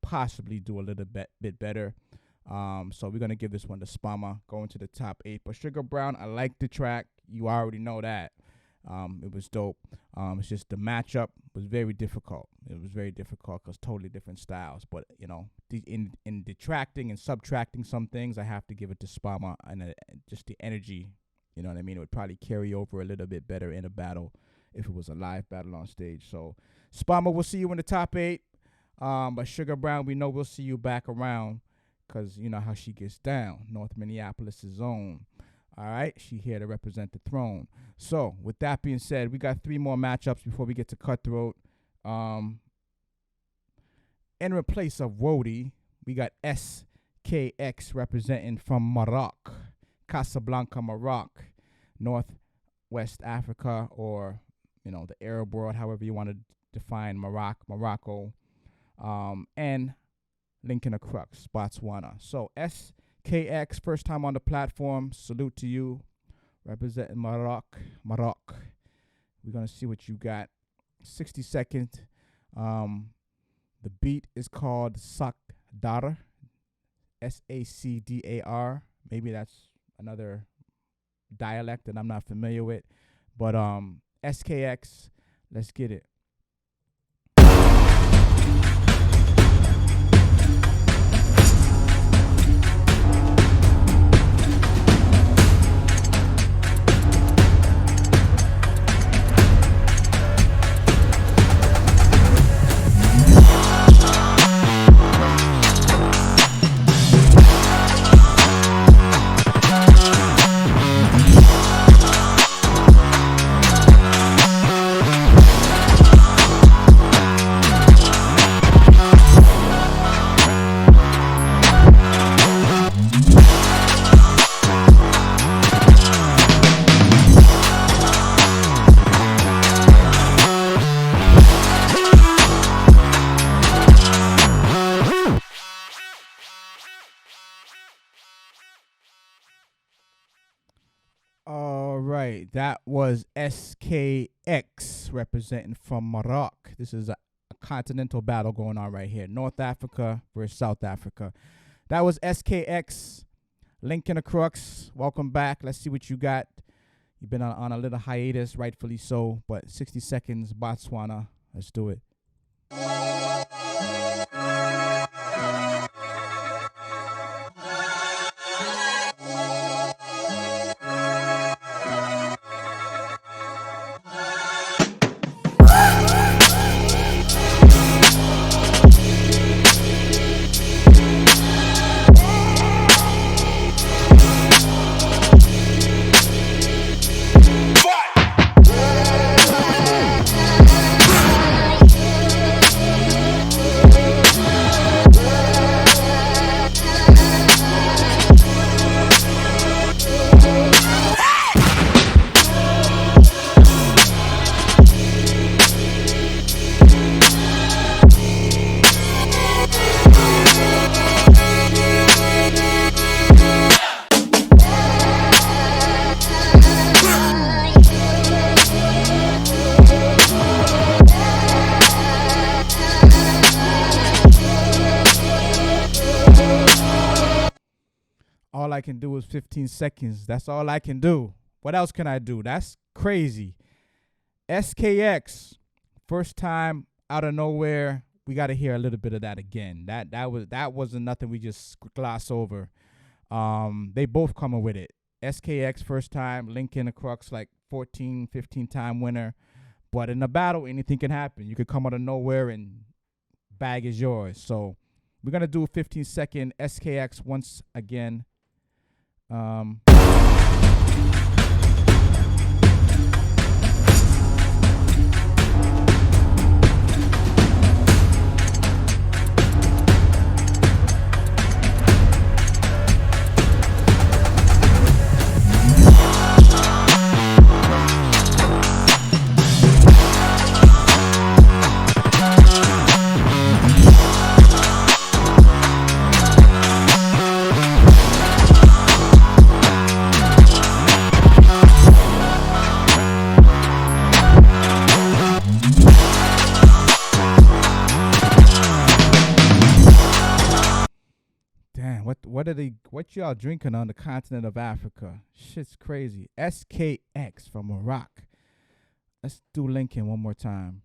A: possibly do a little bit better. So we're going to give this one to Spama, going to the top 8. But Sugar Brown, I like the track. You already know that. It was dope. It's just the matchup was very difficult. It was very difficult because totally different styles. But, you know, in detracting and subtracting some things, I have to give it to Spama. And just the energy, you know what I mean? It would probably carry over a little bit better in a battle if it was a live battle on stage. So, Spama, we'll see you in the top 8. But Sugar Brown, we know we'll see you back around because you know how she gets down. North Minneapolis' own. All right, she here to represent the throne. So, with that being said, we got 3 more matchups before we get to Cutthroat. In replace of Wody, we got SKX representing from Maroc, Casablanca, Maroc, Northwest Africa, or, you know, the Arab world, however you want to define Morocco, and Lincoln Crux, Botswana. So, KX, first time on the platform. Salute to you. Representing Maroc. We're going to see what you got. 60 seconds. The beat is called Sakdar. Sakdar. Maybe that's another dialect that I'm not familiar with. But SKX, let's get it. That was SKX representing from Maroc. This is a continental battle going on right here. North Africa versus South Africa. That was SKX. Lincoln Crux. Welcome back. Let's see what you got. You've been on a little hiatus, rightfully so. But 60 seconds, Botswana. Let's do it. All I can do is 15 seconds. That's all I can do. What else can I do? That's crazy. SKX, first time out of nowhere. We got to hear a little bit of that again. That wasn't nothing we just gloss over. They both coming with it. SKX first time, Lincoln Crux like 14, 15 time winner. But in a battle, anything can happen. You could come out of nowhere and bag is yours. So we're gonna do a 15-second SKX once again. What y'all drinking on the continent of Africa? Shit's crazy. SKX from Morocco. Let's do Lincoln one more time.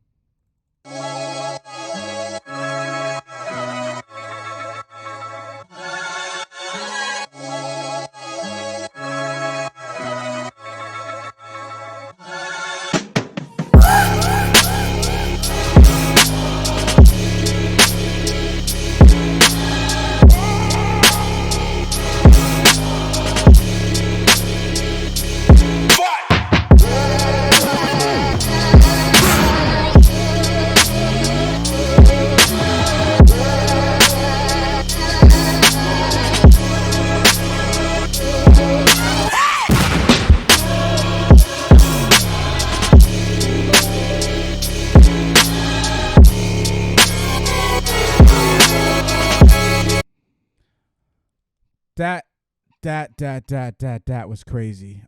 A: That was crazy.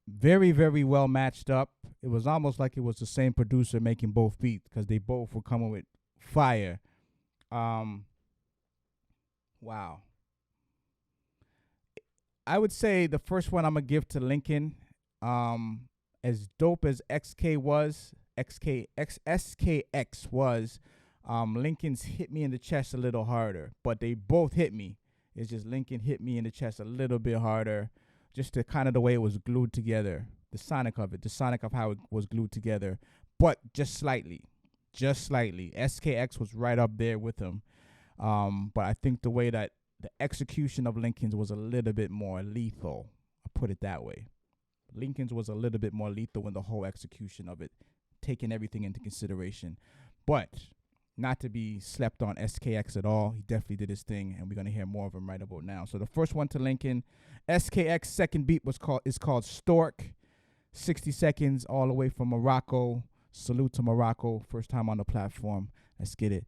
A: Very, very well matched up. It was almost like it was the same producer making both beats because they both were coming with fire. Wow. I would say the first one I'm gonna give to Lincoln. As dope as SKX was, Lincoln's hit me in the chest a little harder, but they both hit me. It's just Lincoln hit me in the chest a little bit harder, just the kind of the way it was glued together, the sonic of how it was glued together, but just slightly. SKX was right up there with him, but I think the way that the execution of Lincoln's was a little bit more lethal. I'll put it that way. Lincoln's was a little bit more lethal in the whole execution of it, taking everything into consideration, but not to be slept on SKX at all. He definitely did his thing, and we're gonna hear more of him right about now. So the first one to Lincoln, SKX second beat is called Stork. 60 seconds all the way from Morocco. Salute to Morocco. First time on the platform. Let's get it.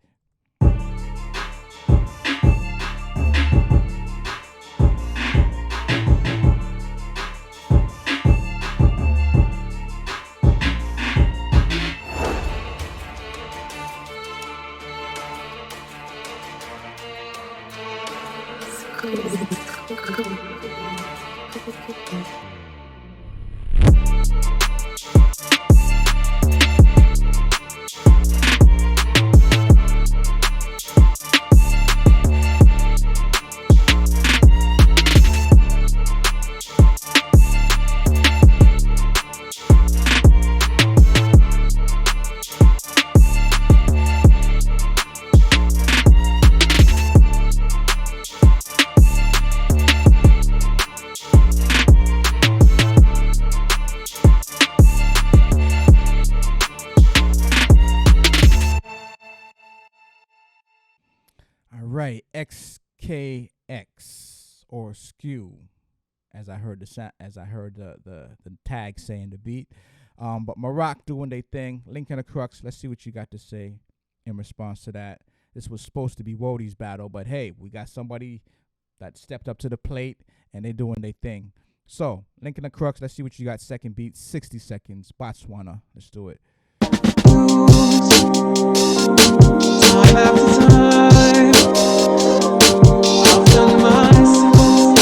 A: Right, XKX or Skew, as I heard the tag saying the beat. But Morocco doing their thing. Link and the Crux. Let's see what you got to say in response to that. This was supposed to be Wodie's battle, but hey, we got somebody that stepped up to the plate and they're doing their thing. So Link and the Crux. Let's see what you got. Second beat, 60 seconds. Botswana. Let's do it.
H: Time after time, I've done my sins,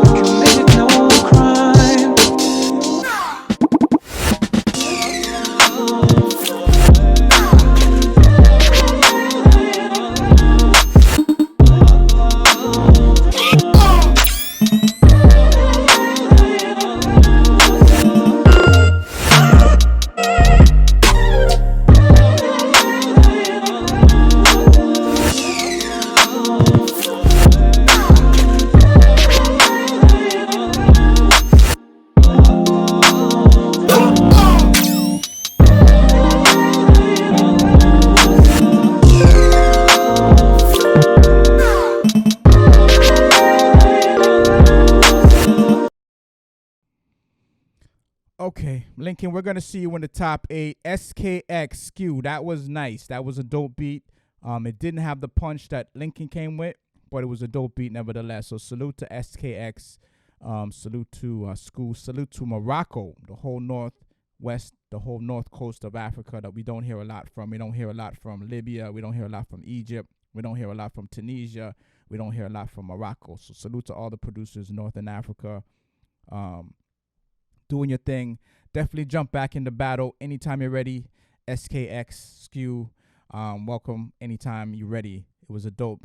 H: committed no crime.
A: Okay, Lincoln, we're gonna see you in the top 8. SKX Skew, that was nice. That was a dope beat. It didn't have the punch that Lincoln came with, but it was a dope beat nevertheless. So salute to SKX, salute to Skew, salute to Morocco, the whole northwest, the whole north coast of Africa that we don't hear a lot from. We don't hear a lot from Libya. We don't hear a lot from Egypt. We don't hear a lot from Tunisia. we don't hear a lot from Morocco. So salute to all the producers in Northern Africa, doing your thing. Definitely jump back in the battle anytime you're ready. SKX Skew, welcome anytime you're ready. It was a dope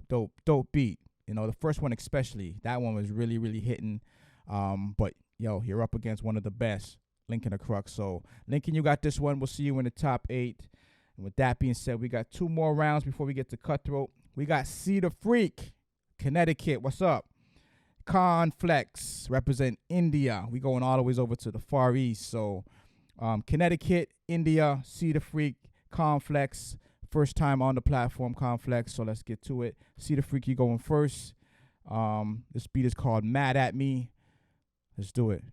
A: beat. You know, the first one especially, that one was really, really hitting. But yo, you're up against one of the best, Lincoln the Crux. So Lincoln, you got this one. We'll see you in the top 8. And with that being said, we got 2 more rounds before we get to Cutthroat. We got See the Freak, Connecticut. What's up? Conflex, represent India. We going all the way over to the Far East. So Connecticut, India, See the Freak, Conflex. First time on the platform, Conflex. So let's get to it. See the Freak, you going first. This beat is called Mad at Me. Let's do it.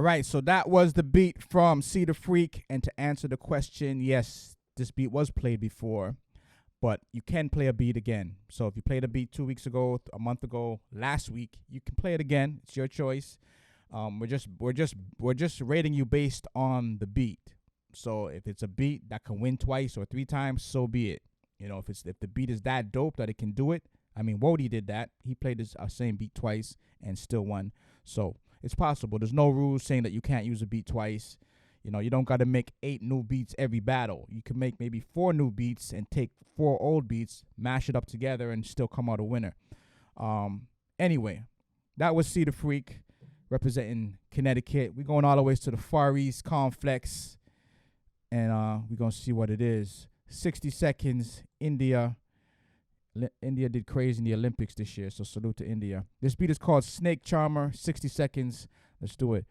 A: Right, so that was the beat from See the Freak. And to answer the question, yes, this beat was played before, but you can play a beat again. So if you played a beat 2 weeks ago, a month ago, last week, you can play it again. It's your choice. We're just rating you based on the beat. So if it's a beat that can win twice or 3 times, so be it. You know, if the beat is that dope that it can do it. I mean, Wody did that. He played this same beat twice and still won. So it's possible. There's no rules saying that you can't use a beat twice. You know, you don't got to make 8 new beats every battle. You can make maybe 4 new beats and take 4 old beats, mash it up together, and still come out a winner. Anyway, that was See the Freak representing Connecticut. We're going all the way to the Far East, Conflex, and we're going to see what it is. 60 seconds, India. India did crazy in the Olympics this year, so salute to India. This beat is called Snake Charmer, 60 seconds. Let's do it.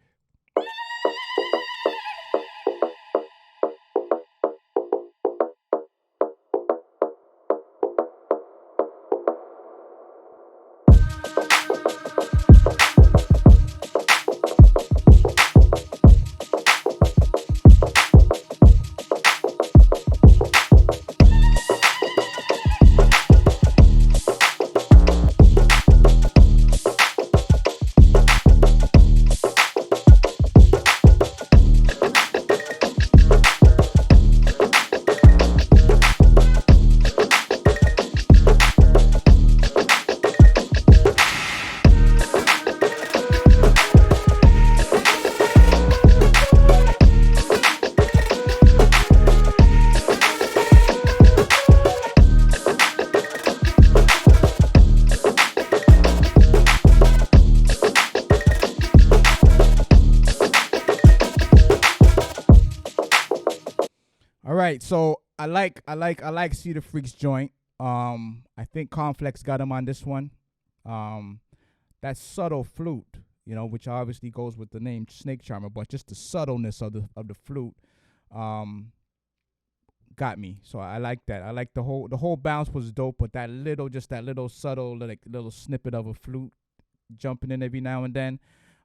A: Right, so I like See the Freak's joint. I think Conflex got him on this one. That subtle flute, you know, which obviously goes with the name Snake Charmer, but just the subtleness of the flute, got me. So I like that. I like the whole bounce was dope, but that little subtle little snippet of a flute jumping in every now and then.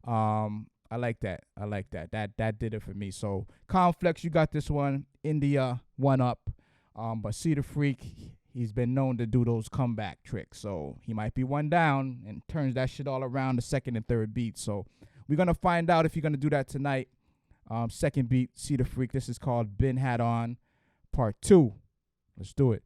A: I like that. That did it for me. So Conflex, you got this one. India, 1 up. But See the Freak, he's been known to do those comeback tricks. So he might be 1 down and turns that shit all around the second and third beat. So we're gonna find out if you're gonna do that tonight. Second beat, See the Freak. This is called Been Had On, Part 2. Let's do it.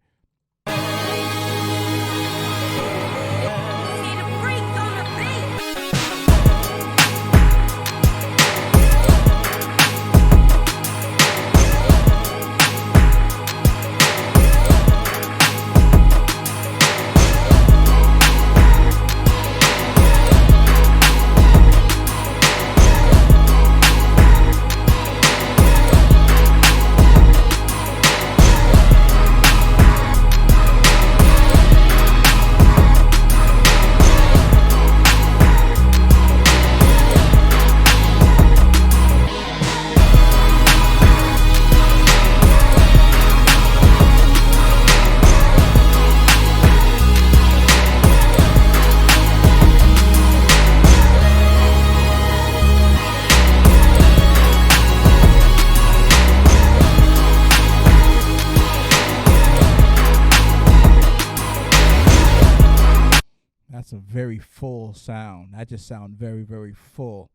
A: That's a very full sound. That just sound very, very full.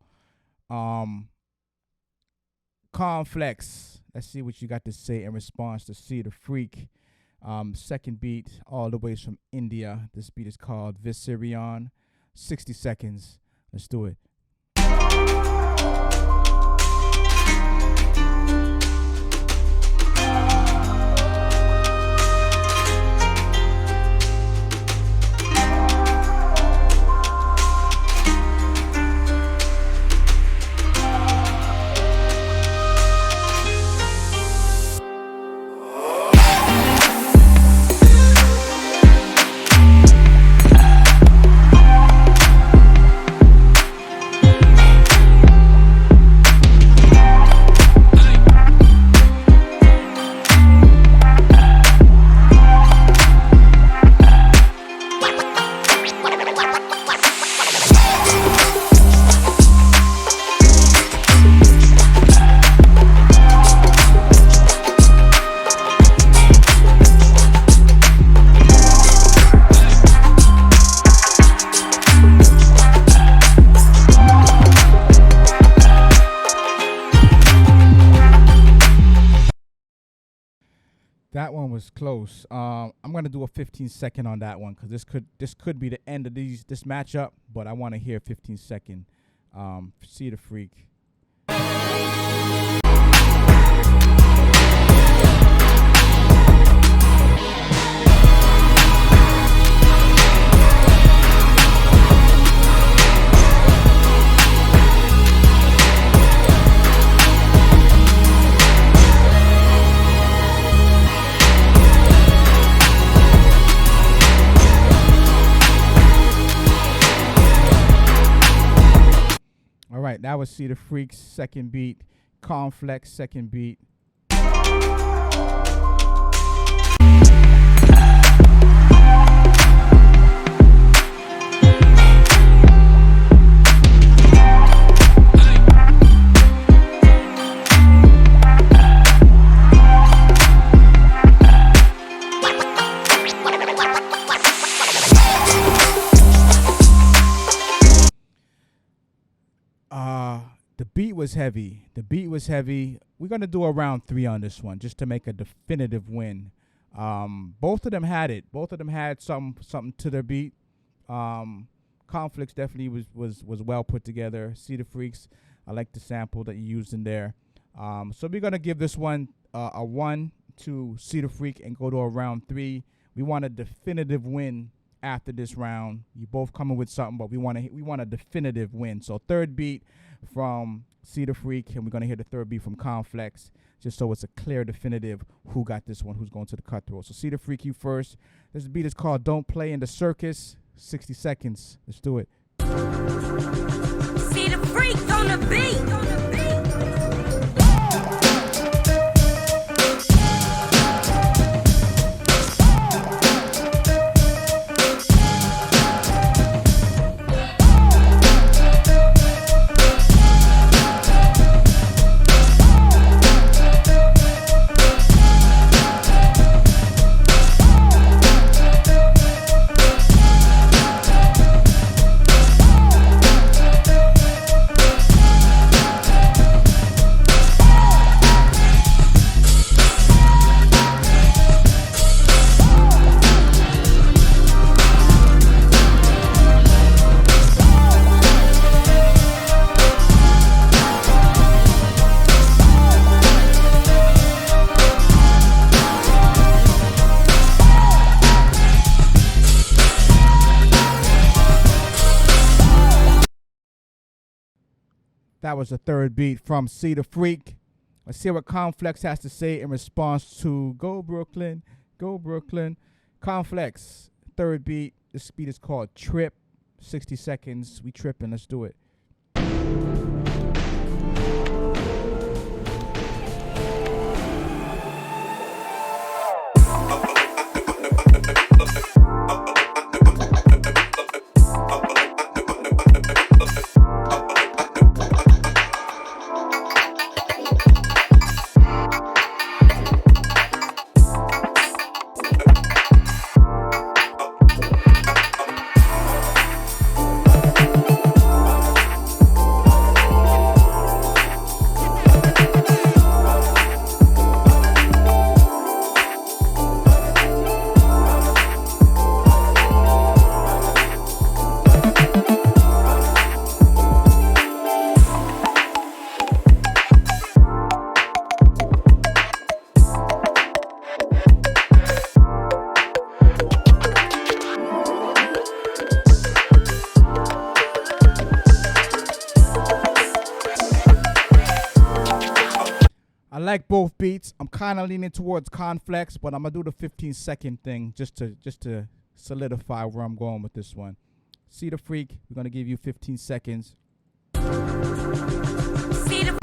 A: Conflex. Let's see what you got to say in response to See the Freak. Second beat, all the way from India. This beat is called Viserion. 60 seconds. Let's do it. That one was close. I'm gonna do a 15-second on that one because this could be the end of this matchup, but I want to hear 15-second. See the Freak. All right, that was See the Freak's second beat. Conflex second beat. The beat was heavy. We're going to do a round 3 on this one just to make a definitive win. Both of them had it. Both of them had something to their beat. Conflicts definitely was well put together. See the Freaks, I like the sample that you used in there. So we're going to give this one a 1 to See the Freak and go to a round 3. We want a definitive win after this round. You both coming with something, but we want a definitive win. So third beat from See the Freak, and we're going to hear the third beat from Conflex, just so it's a clear, definitive who got this one, who's going to the cutthroat. So See the Freak, you first. This beat is called Don't Play in the Circus. 60 seconds. Let's do it.
I: See the Freak on the beat.
A: That was the third beat from See the Freak. Let's see what Conflex has to say in response to Go Brooklyn, Go Brooklyn. Conflex, third beat. This beat is called Trip. 60 seconds. We tripping. Let's do it. like both beats. I'm kind of leaning towards Conflex, but I'm gonna do the 15-second thing just to solidify where I'm going with this one. See the Freak. We're gonna give you 15 seconds.
I: See the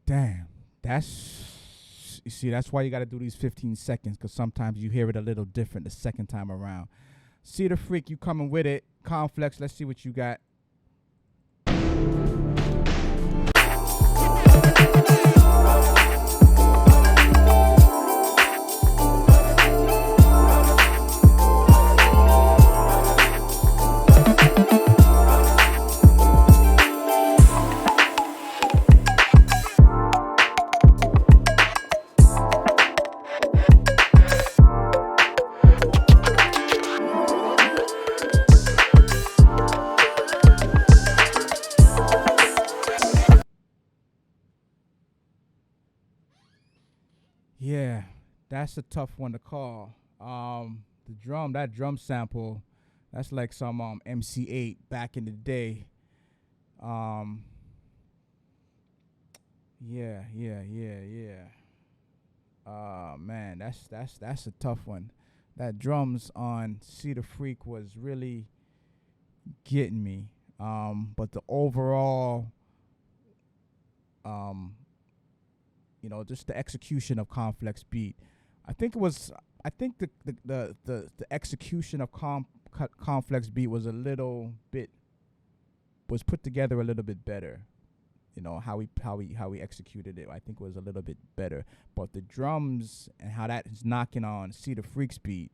A: Damn, you see, that's why you got to do these 15 seconds, because sometimes you hear it a little different the second time around. See the Freak, you coming with it. Conflex, let's see what you got. Yeah, that's a tough one to call. That drum sample, that's like some MC8 back in the day. Yeah. Man, that's a tough one. That drums on See the Freak was really getting me. But the overall, just the execution of Conflex beat. I think the execution of Conflex beat was put together a little bit better. How we executed it, I think was a little bit better. But the drums and how that is knocking on See the Freak's beat.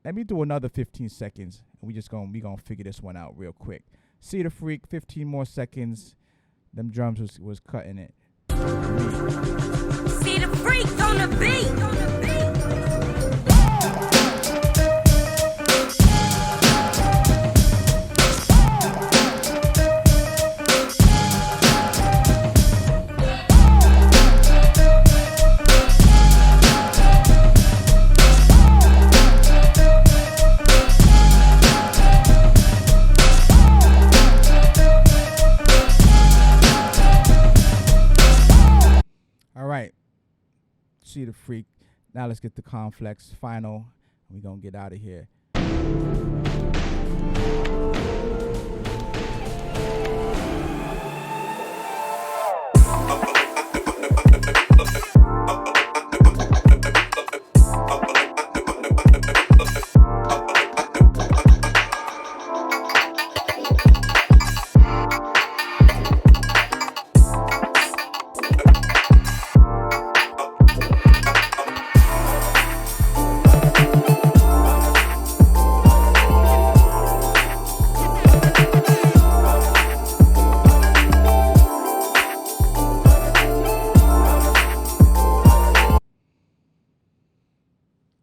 A: Let me do another 15 seconds, and we gonna figure this one out real quick. See the Freak, 15 more seconds. Them drums was cutting it.
I: See the Freak on the beat.
A: All right. See the Freak. Now let's get the Conflex final. We're going to get out of here.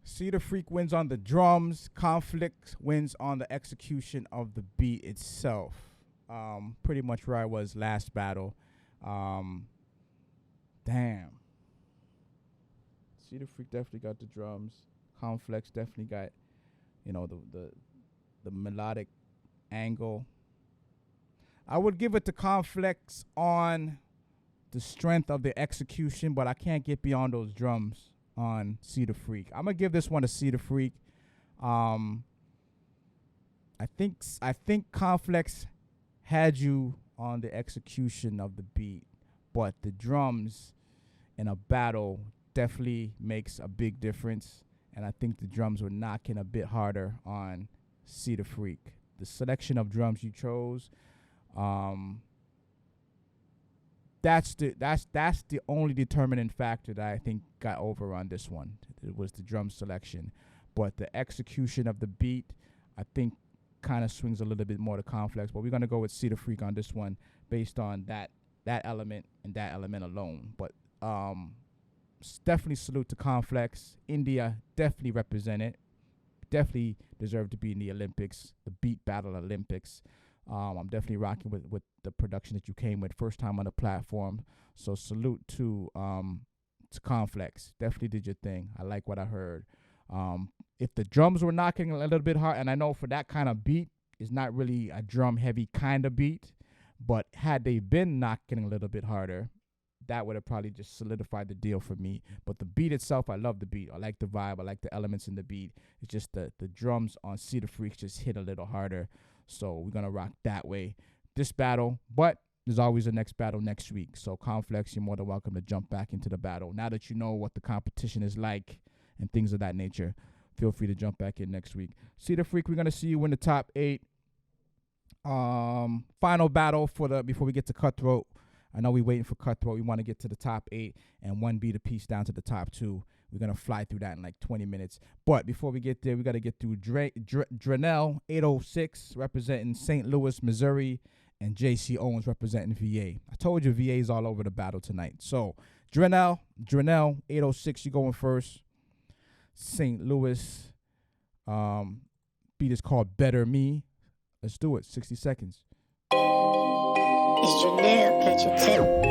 A: See the Freak wins on the drums. Conflict wins on the execution of the beat itself. Pretty much where I was last battle. Damn. See the Freak definitely got the drums. Conflex definitely got, the melodic angle. I would give it to Conflex on the strength of the execution, but I can't get beyond those drums on See the Freak. I'm gonna give this one to See the Freak. I think Conflex had you on the execution of the beat, but the drums in a battle definitely makes a big difference, and I think the drums were knocking a bit harder on See the Freak. The selection of drums you chose, that's the only determining factor that I think got over on this one. It was the drum selection. but the execution of the beat, I think, kind of swings a little bit more to Complex. But we're gonna go with Cedar Freak on this one, based on that element and that element alone. But definitely salute to Complex. India definitely represented. Definitely deserve to be in the Olympics, the Beat Battle Olympics. I'm definitely rocking with the production that you came with first time on the platform. So salute to Complex. Definitely did your thing. I like what I heard. If the drums were knocking a little bit hard, and I know for that kind of beat, it's not really a drum heavy kind of beat, but had they been knocking a little bit harder, that would have probably just solidified the deal for me. But the beat itself, I love the beat. I like the vibe. I like the elements in the beat. It's just the drums on Cedar Freaks just hit a little harder. So we're going to rock that way this battle. But there's always a next battle next week. So Complex, you're more than welcome to jump back into the battle. Now that you know what the competition is like and things of that nature, feel free to jump back in next week. Cedar Freak, we're going to see you in the top 8. Final battle before we get to Cutthroat. I know we're waiting for Cutthroat. We want to get to the top 8 and one beat apiece down to the top 2. We're going to fly through that in like 20 minutes. But before we get there, we got to get through Drenell 806 representing St. Louis, Missouri, and JC Owens representing VA. I told you VA's all over the battle tonight. So Drenell 806, you going first. St. Louis, beat is called Better Me. Let's do it. 60 seconds.
J: It's Janelle, can't you tell?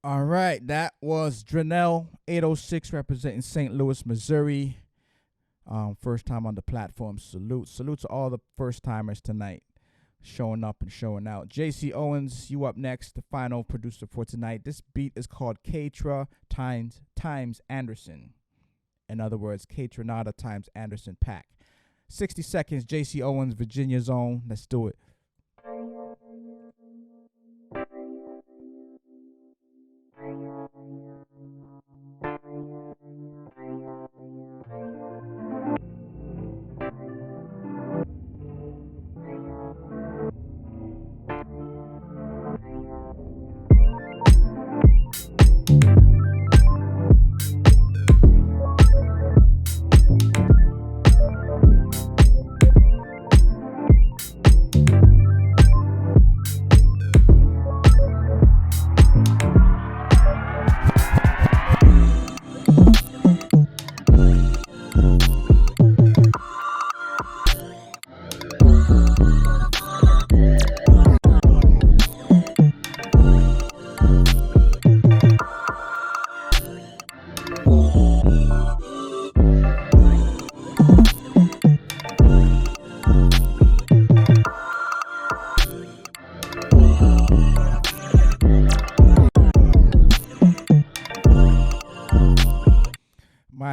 A: All right, that was Drenell 806 representing St. Louis, Missouri. First time on the platform. Salute to all the first timers tonight, showing up and showing out. JC Owens, you up next, the final producer for tonight. This beat is called Katra times Anderson. In other words, Katranada times Anderson Paak. 60 seconds, JC Owens, Virginia Zone. Let's do it.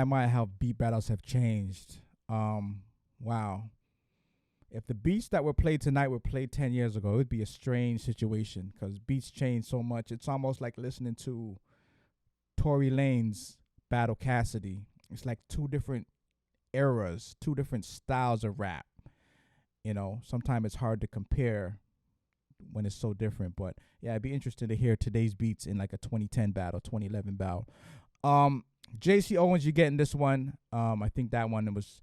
A: My, how beat battles have changed. Wow. If the beats that were played tonight were played 10 years ago, it would be a strange situation because beats change so much. It's almost like listening to Tory Lanez Battle Cassidy. It's like two different eras, two different styles of rap. You know, sometimes it's hard to compare when it's so different. But yeah, it'd be interesting to hear today's beats in like a 2010 battle, 2011 battle. JC Owens, you're getting this one. I think that one was,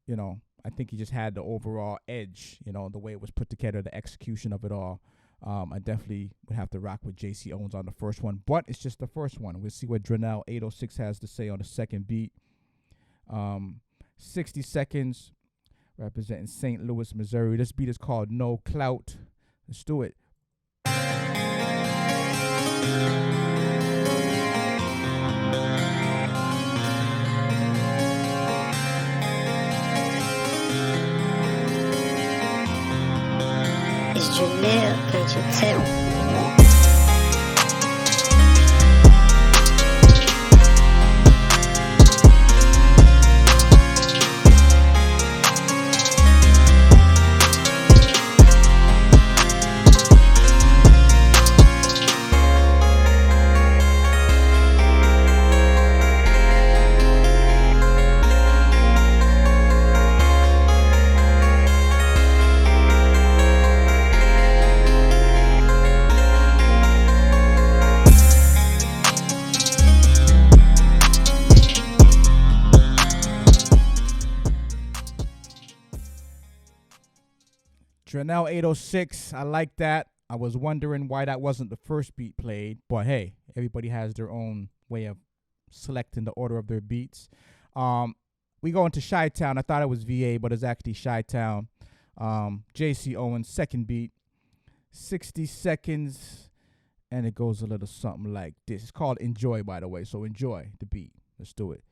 A: you know, I think he just had the overall edge, you know, the way it was put together, the execution of it all. I definitely would have to rock with JC Owens on the first one, but it's just the first one. We'll see what Drenell 806 has to say on the second beat. 60 seconds. representing St. Louis, Missouri. This beat is called No Clout. Let's do it.
J: It's Janelle, can't you tell?
A: Drenell 806, I like that. I was wondering why that wasn't the first beat played, but hey, everybody has their own way of selecting the order of their beats. We go into Chi-Town. I thought it was VA, but it's actually Chi-Town. JC Owens, second beat, 60 seconds, and it goes a little something like this. It's called Enjoy, by the way, so enjoy the beat. Let's do it.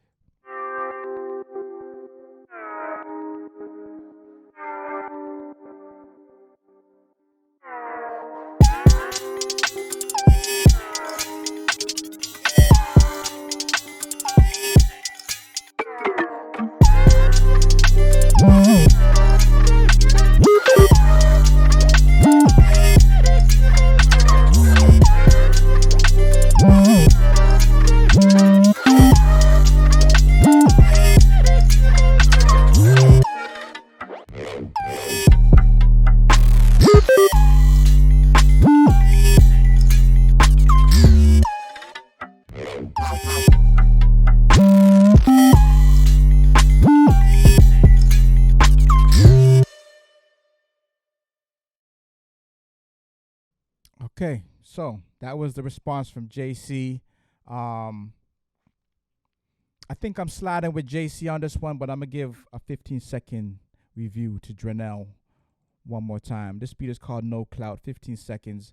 A: Okay, so that was the response from JC. I think I'm sliding with JC on this one, but I'm going to give a 15-second review to Drenell one more time. This beat is called No Clout, 15 seconds.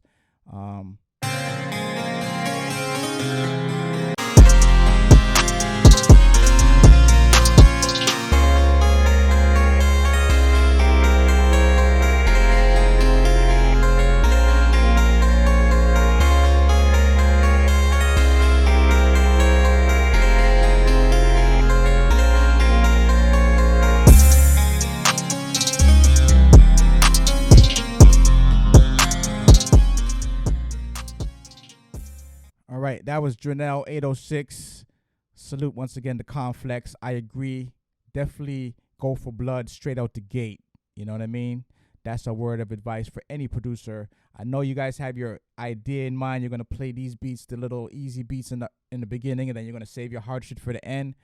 A: All right, that was Drenell 806. Salute once again to Conflex. I agree. Definitely go for blood straight out the gate. You know what I mean? That's a word of advice for any producer. I know you guys have your idea in mind. You're gonna play these beats, the little easy beats in the beginning, and then you're gonna save your hard shit for the end.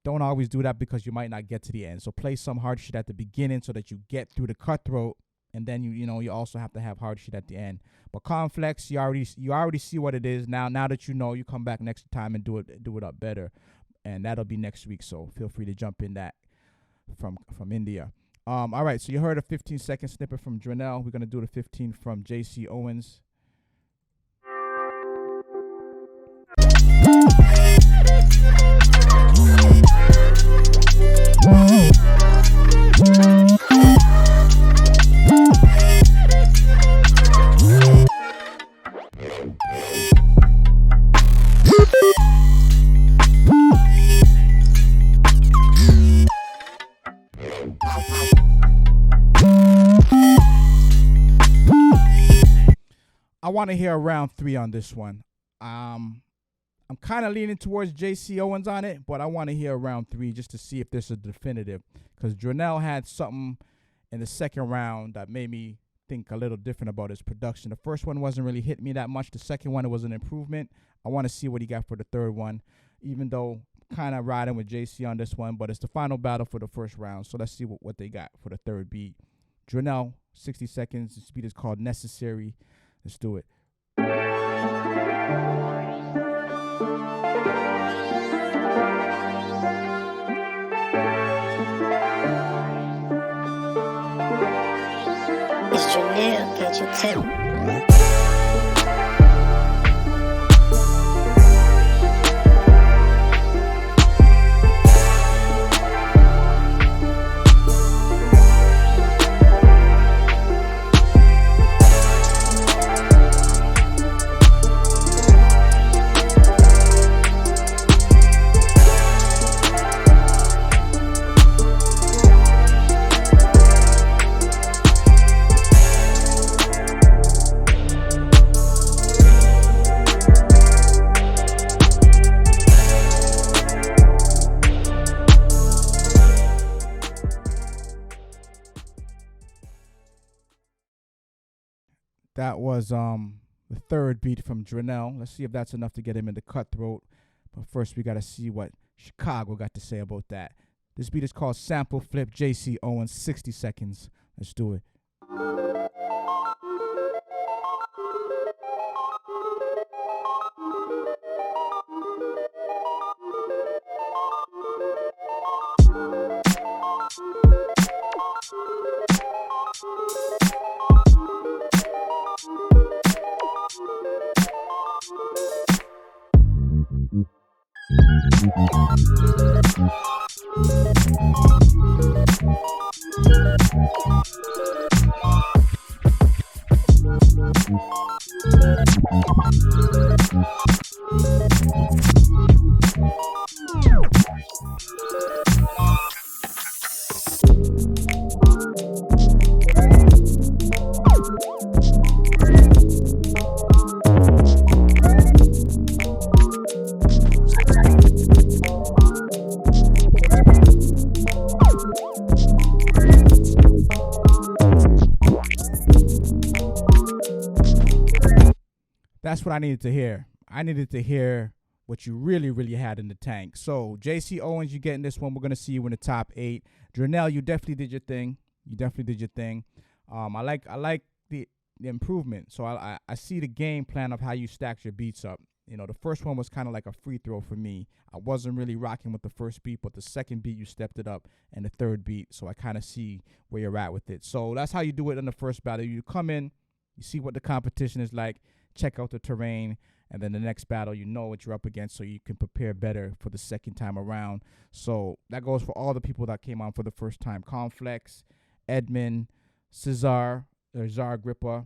A: Don't always do that because you might not get to the end. So play some hard shit at the beginning so that you get through the cutthroat. And then you also have to have hard shit at the end. But Conflex, you already see what it is now. Now that you know, you come back next time and do it up better, and that'll be next week. So feel free to jump in that from India. All right, so you heard a 15-second snippet from Drenell. We're gonna do the 15 from JC Owens. I want to hear round 3 on this one. I'm kind of leaning towards JC Owens on it, but I want to hear round 3 just to see if there's a definitive. Because Drenell had something in the second round that made me think a little different about his production. The first one wasn't really hitting me that much. The second one, it was an improvement. I want to see what he got for the third one, even though kind of riding with JC on this one, but it's the final battle for the first round. So let's see what they got for the third beat. Drenell, 60 seconds. This beat is called Necessary. Let's do it.
J: Real digital.
A: That was the third beat from Drenell. Let's see if that's enough to get him into Cutthroat. But first, we got to see what Chicago got to say about that. This beat is called Sample Flip, JC Owens, 60 seconds. Let's do it. That's what I needed to hear. I needed to hear what you really, really had in the tank. So, JC Owens, you getting this one. We're going to see you in the top 8. Drenell, you definitely did your thing. I like the improvement. So, I see the game plan of how you stacked your beats up. You know, the first one was kind of like a free throw for me. I wasn't really rocking with the first beat, but the second beat, you stepped it up, and the third beat. So, I kind of see where you're at with it. So, that's how you do it in the first battle. You come in, you see what the competition is like, check out the terrain, and then the next battle, you know what you're up against, so you can prepare better for the second time around. So that goes for all the people that came on for the first time. Conflex, Edmund, Czar Grippa,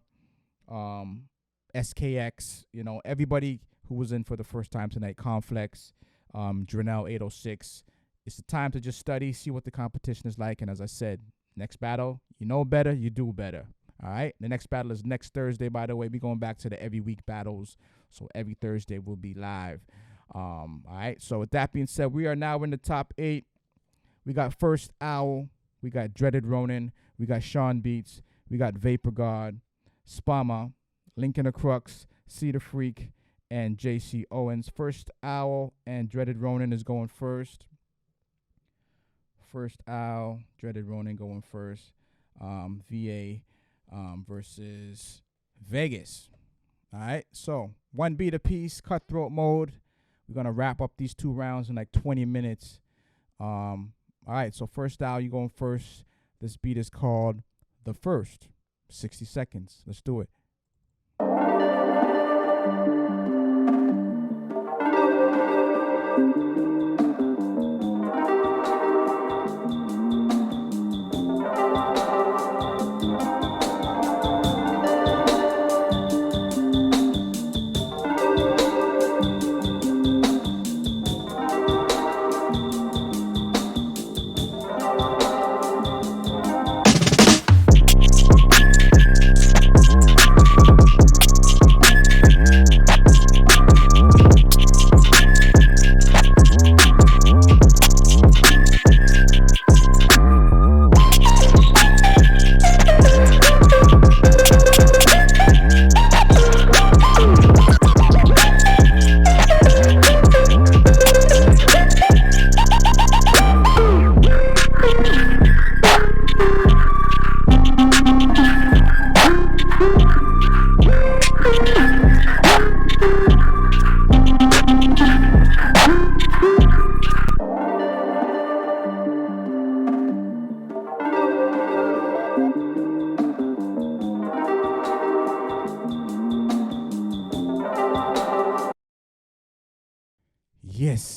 A: SKX, you know, everybody who was in for the first time tonight. Conflex, Drenell 806. It's the time to just study, see what the competition is like, and as I said, next battle, you know better, you do better. All right. The next battle is next Thursday, by the way. We're going back to the every week battles. So every Thursday we'll be live. All right. So with that being said, we are now in the top 8. We got First Owl. We got Dreaded Ronin. We got Sean Beats. We got Vapor God, Spama, Lincoln the Crux, Cedar Freak, and JC Owens. First Owl and Dreaded Ronin is going first. First Owl, Dreaded Ronin going first. VA versus Vegas. All right, so one beat apiece, cutthroat mode. We're gonna wrap up these 2 rounds in like 20 minutes. All right, so First Owl, you going first. This beat is called The First. 60 seconds. Let's do it.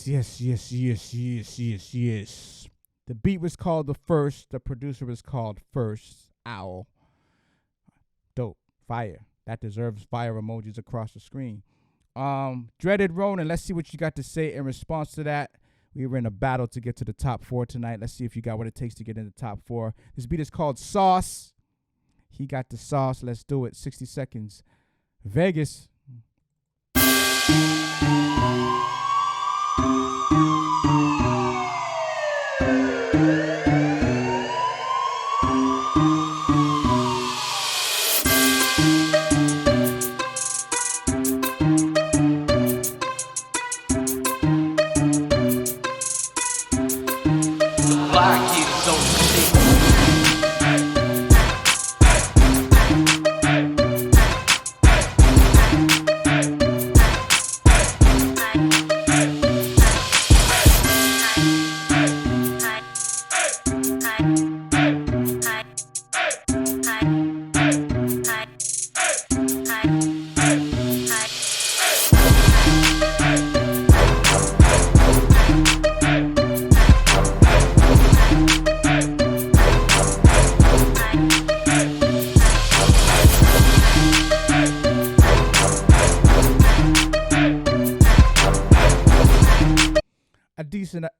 A: Yes. The beat was called The First. The producer was called First Owl. Dope. Fire. That deserves fire emojis across the screen. Dreaded Ronan, let's see what you got to say in response to that. We were in a battle to get to the top 4 tonight. Let's see if you got what it takes to get in the top 4. This beat is called Sauce. He got the sauce. Let's do it. 60 seconds. Vegas.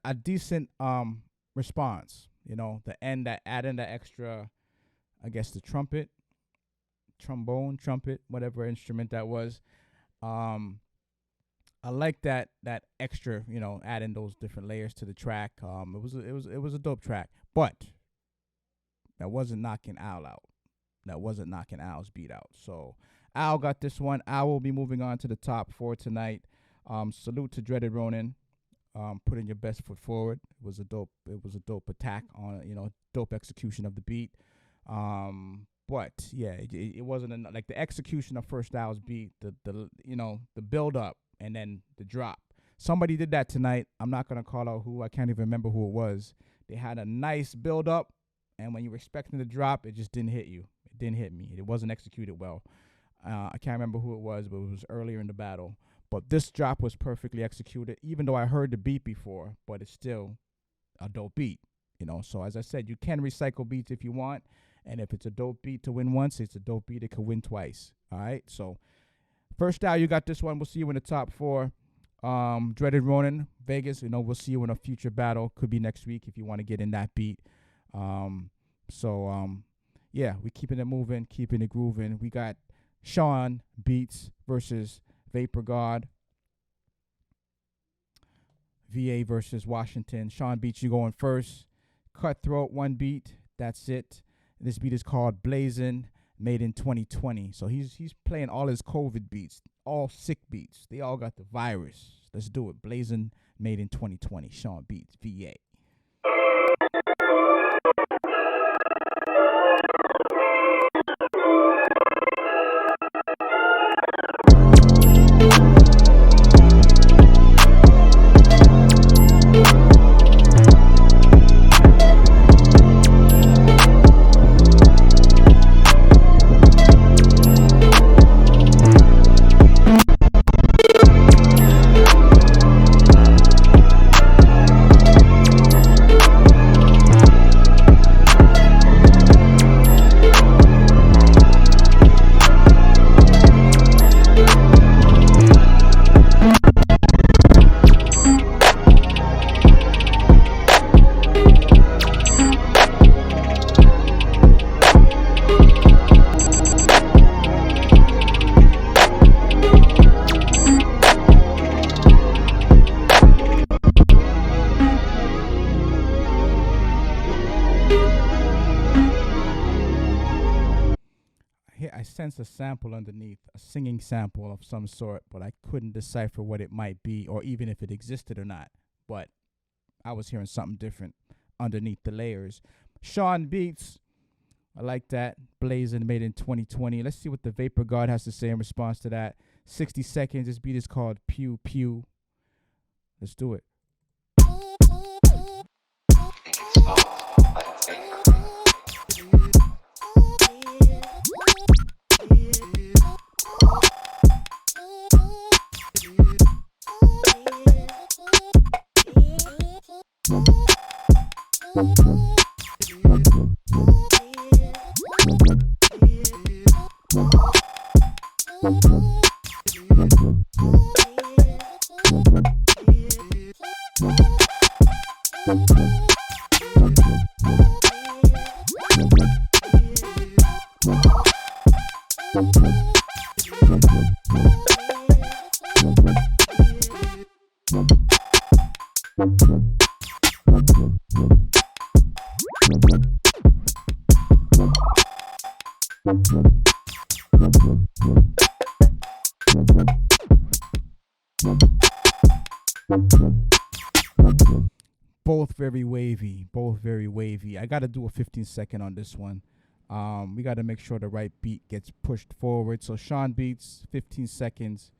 A: A decent response, you know, the end that add in the extra, I guess the trumpet, whatever instrument that was. I like that extra, you know, adding those different layers to the track. It was a dope track, but that wasn't knocking Al out. That wasn't knocking Al's beat out. So Al got this one. Al will be moving on to the top 4 tonight. Salute to Dreaded Ronan. Putting your best foot forward. It was a dope attack on, you know, dope execution of the beat. But yeah, it wasn't like the execution of First Owl's beat, the you know, the build up and then the drop. Somebody did that tonight. I'm not gonna call out who. I can't even remember who it was. They had a nice build up, and when you were expecting the drop, it just didn't hit you. It didn't hit me. It wasn't executed well. I can't remember who it was, but it was earlier in the battle. But this drop was perfectly executed, even though I heard the beat before, but it's still a dope beat, you know. So as I said, you can recycle beats if you want, and if it's a dope beat to win once, it's a dope beat that can win twice. All right, so First Out, you got this one. We'll see you in the top 4. Dreaded Ronan, Vegas, you know, we'll see you in a future battle. Could be next week if you want to get in that beat. Yeah, we keeping it moving, keeping it grooving. We got Sean Beats versus Vapor God. VA versus Washington. Sean Beats, you going first. Cutthroat, 1 beat. That's it. This beat is called Blazin', made in 2020. So he's playing all his COVID beats, all sick beats. They all got the virus. Let's do it. Blazin', made in 2020. Sean Beats, VA. I sense a sample underneath, a singing sample of some sort, but I couldn't decipher what it might be or even if it existed or not. But I was hearing something different underneath the layers. Sean Beats, I like that. Blazin', made in 2020. Let's see what the Vapor God has to say in response to that. 60 seconds. This beat is called Pew Pew. Let's do it. Both very wavy. Both very wavy. I got to do a 15-second on this one. We got to make sure the right beat gets pushed forward. So Sean Beats, 15 seconds.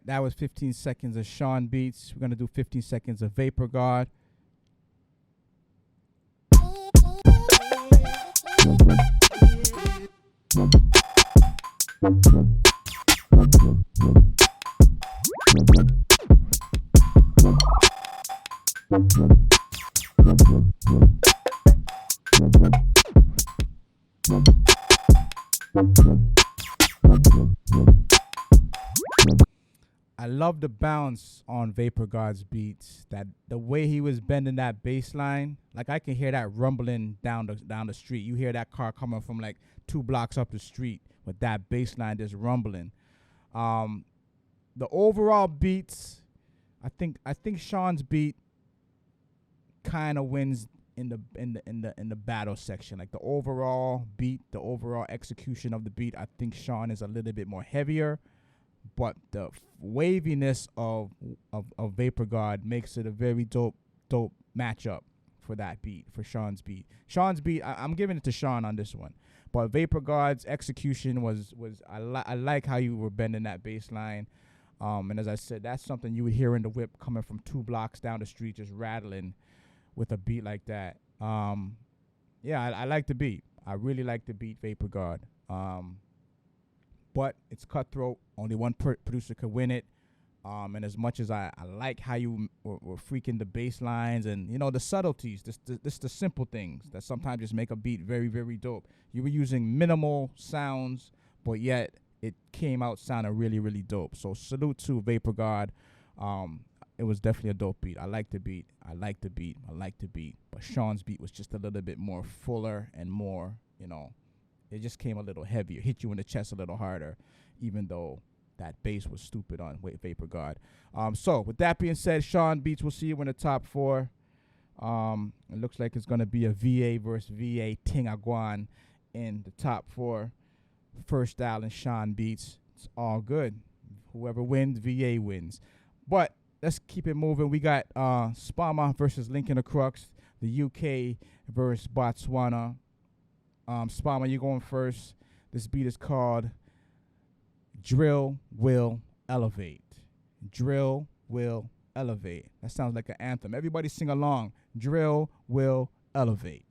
A: That was 15 seconds of Sean Beats. We're going to do 15 seconds of Vapor God. I love the bounce on Vapor God's beats. That the way he was bending that bass line, like I can hear that rumbling down the street. You hear that car coming from like 2 blocks up the street with that bass line just rumbling. The overall beats, I think Sean's beat kind of wins in the battle section. Like the overall beat, the overall execution of the beat, I think Sean is a little bit more heavier. But the waviness of Vapor God makes it a very dope matchup for that beat, for Sean's beat. Sean's beat, I'm giving it to Sean on this one. But Vapor God's execution was I like how you were bending that bass line. And as I said, that's something you would hear in the whip coming from 2 blocks down the street, just rattling with a beat like that. Yeah, I like the beat. I really like the beat, Vapor God. But it's cutthroat. Only one producer could win it. And as much as I like how you were freaking the bass lines and, you know, the subtleties, this the simple things that sometimes just make a beat very, very dope. You were using minimal sounds, but yet it came out sounding really, really dope. So salute to Vapor God. It was definitely a dope beat. I like the beat. But Sean's beat was just a little bit more fuller and more, you know, it just came a little heavier, hit you in the chest a little harder, even though that bass was stupid on Vapor God. So with that being said, Sean Beats, we'll see you in the top 4. It looks like it's going to be a VA versus VA Ting Aguan in the top 4. First style and Sean Beats. It's all good. Whoever wins, VA wins. But let's keep it moving. We got Spama versus Lincoln the Crux, the UK versus Botswana. Spama, you're going first. This beat is called Drill Will Elevate. Drill Will Elevate. That sounds like an anthem. Everybody sing along. Drill Will Elevate.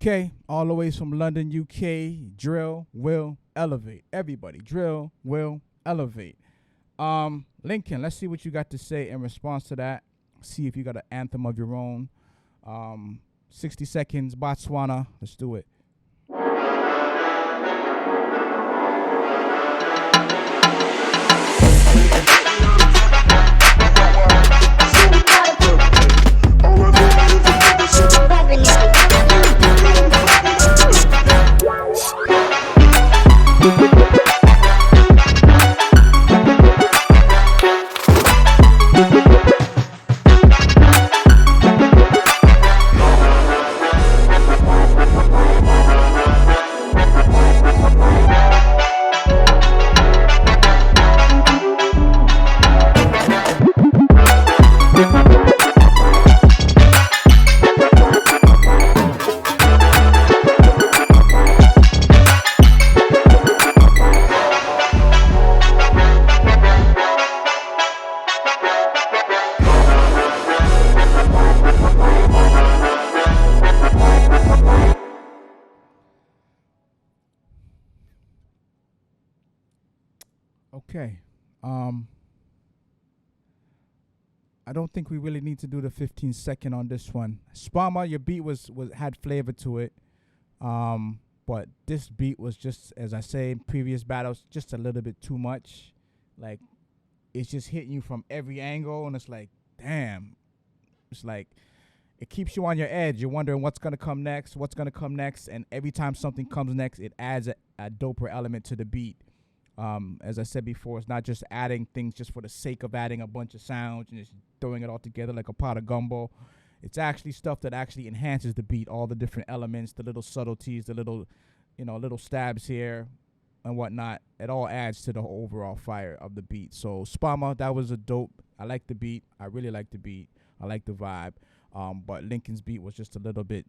A: UK, all the way from London, UK. Drill will elevate. Everybody, drill will elevate. Lincoln, let's see what you got to say in response to that. See if you got an anthem of your own. 60 seconds, Botswana. Let's do it. Okay. I don't think we really need to do the 15-second on this one. Spama, your beat was had flavor to it. But this beat was just, as I say in previous battles, just a little bit too much. Like, it's just hitting you from every angle, and it's like, damn. It's like, it keeps you on your edge. You're wondering what's going to come next, and every time something comes next, it adds a doper element to the beat. As I said before, it's not just adding things just for the sake of adding a bunch of sounds and just throwing it all together like a pot of gumbo. It's actually stuff that actually enhances the beat, all the different elements, the little subtleties, the little, little stabs here and whatnot. It all adds to the overall fire of the beat. So Spama, that was a dope. I like the beat. I really like the beat. I like the vibe. But Lincoln's beat was just a little bit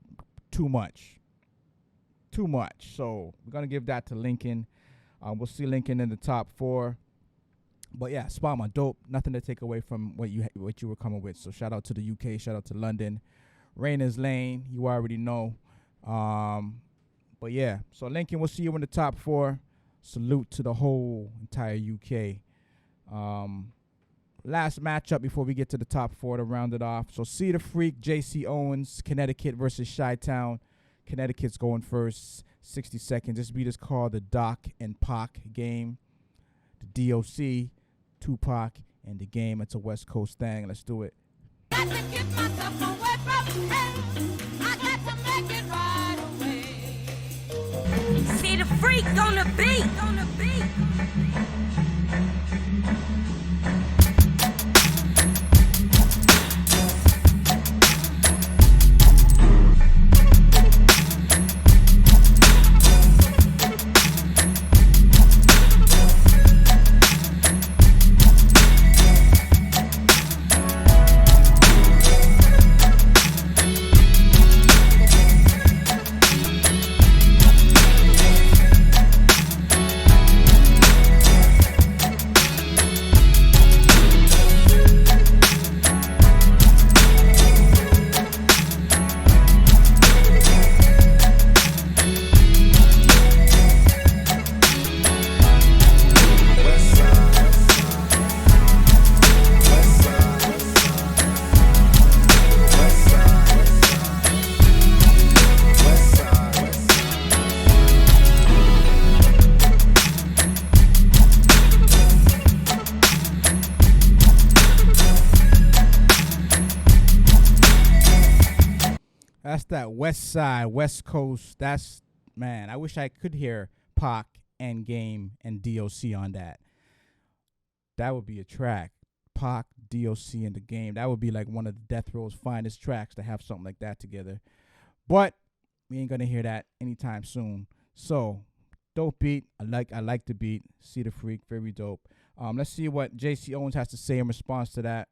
A: too much. Too much. So we're going to give that to Lincoln. We'll see Lincoln in the top 4. But yeah, Spama, dope. Nothing to take away from what you were coming with. So shout out to the UK. Shout out to London. Rainer's Lane, you already know. But yeah, so Lincoln, we'll see you in the top 4. Salute to the whole entire UK. Last matchup before we get to the top 4 to round it off. So See the Freak, JC Owens, Connecticut versus Chi-Town. Connecticut's going first. 60 seconds. This beat is called the Doc and Pac game. The DOC, Tupac, and the game. It's a West Coast thing. Let's do it.
I: Got to get myself away from him. I got to make it right away. See the freak on the beat.
A: That's that West Side, West Coast. That's, man, I wish I could hear Pac and Game and DOC on that. That would be a track. Pac, DOC, and the Game. That would be like one of the Death Row's finest tracks to have something like that together. But we ain't gonna hear that anytime soon. So, dope beat. I like the beat. See the Freak, very dope. Let's see what JC Owens has to say in response to that.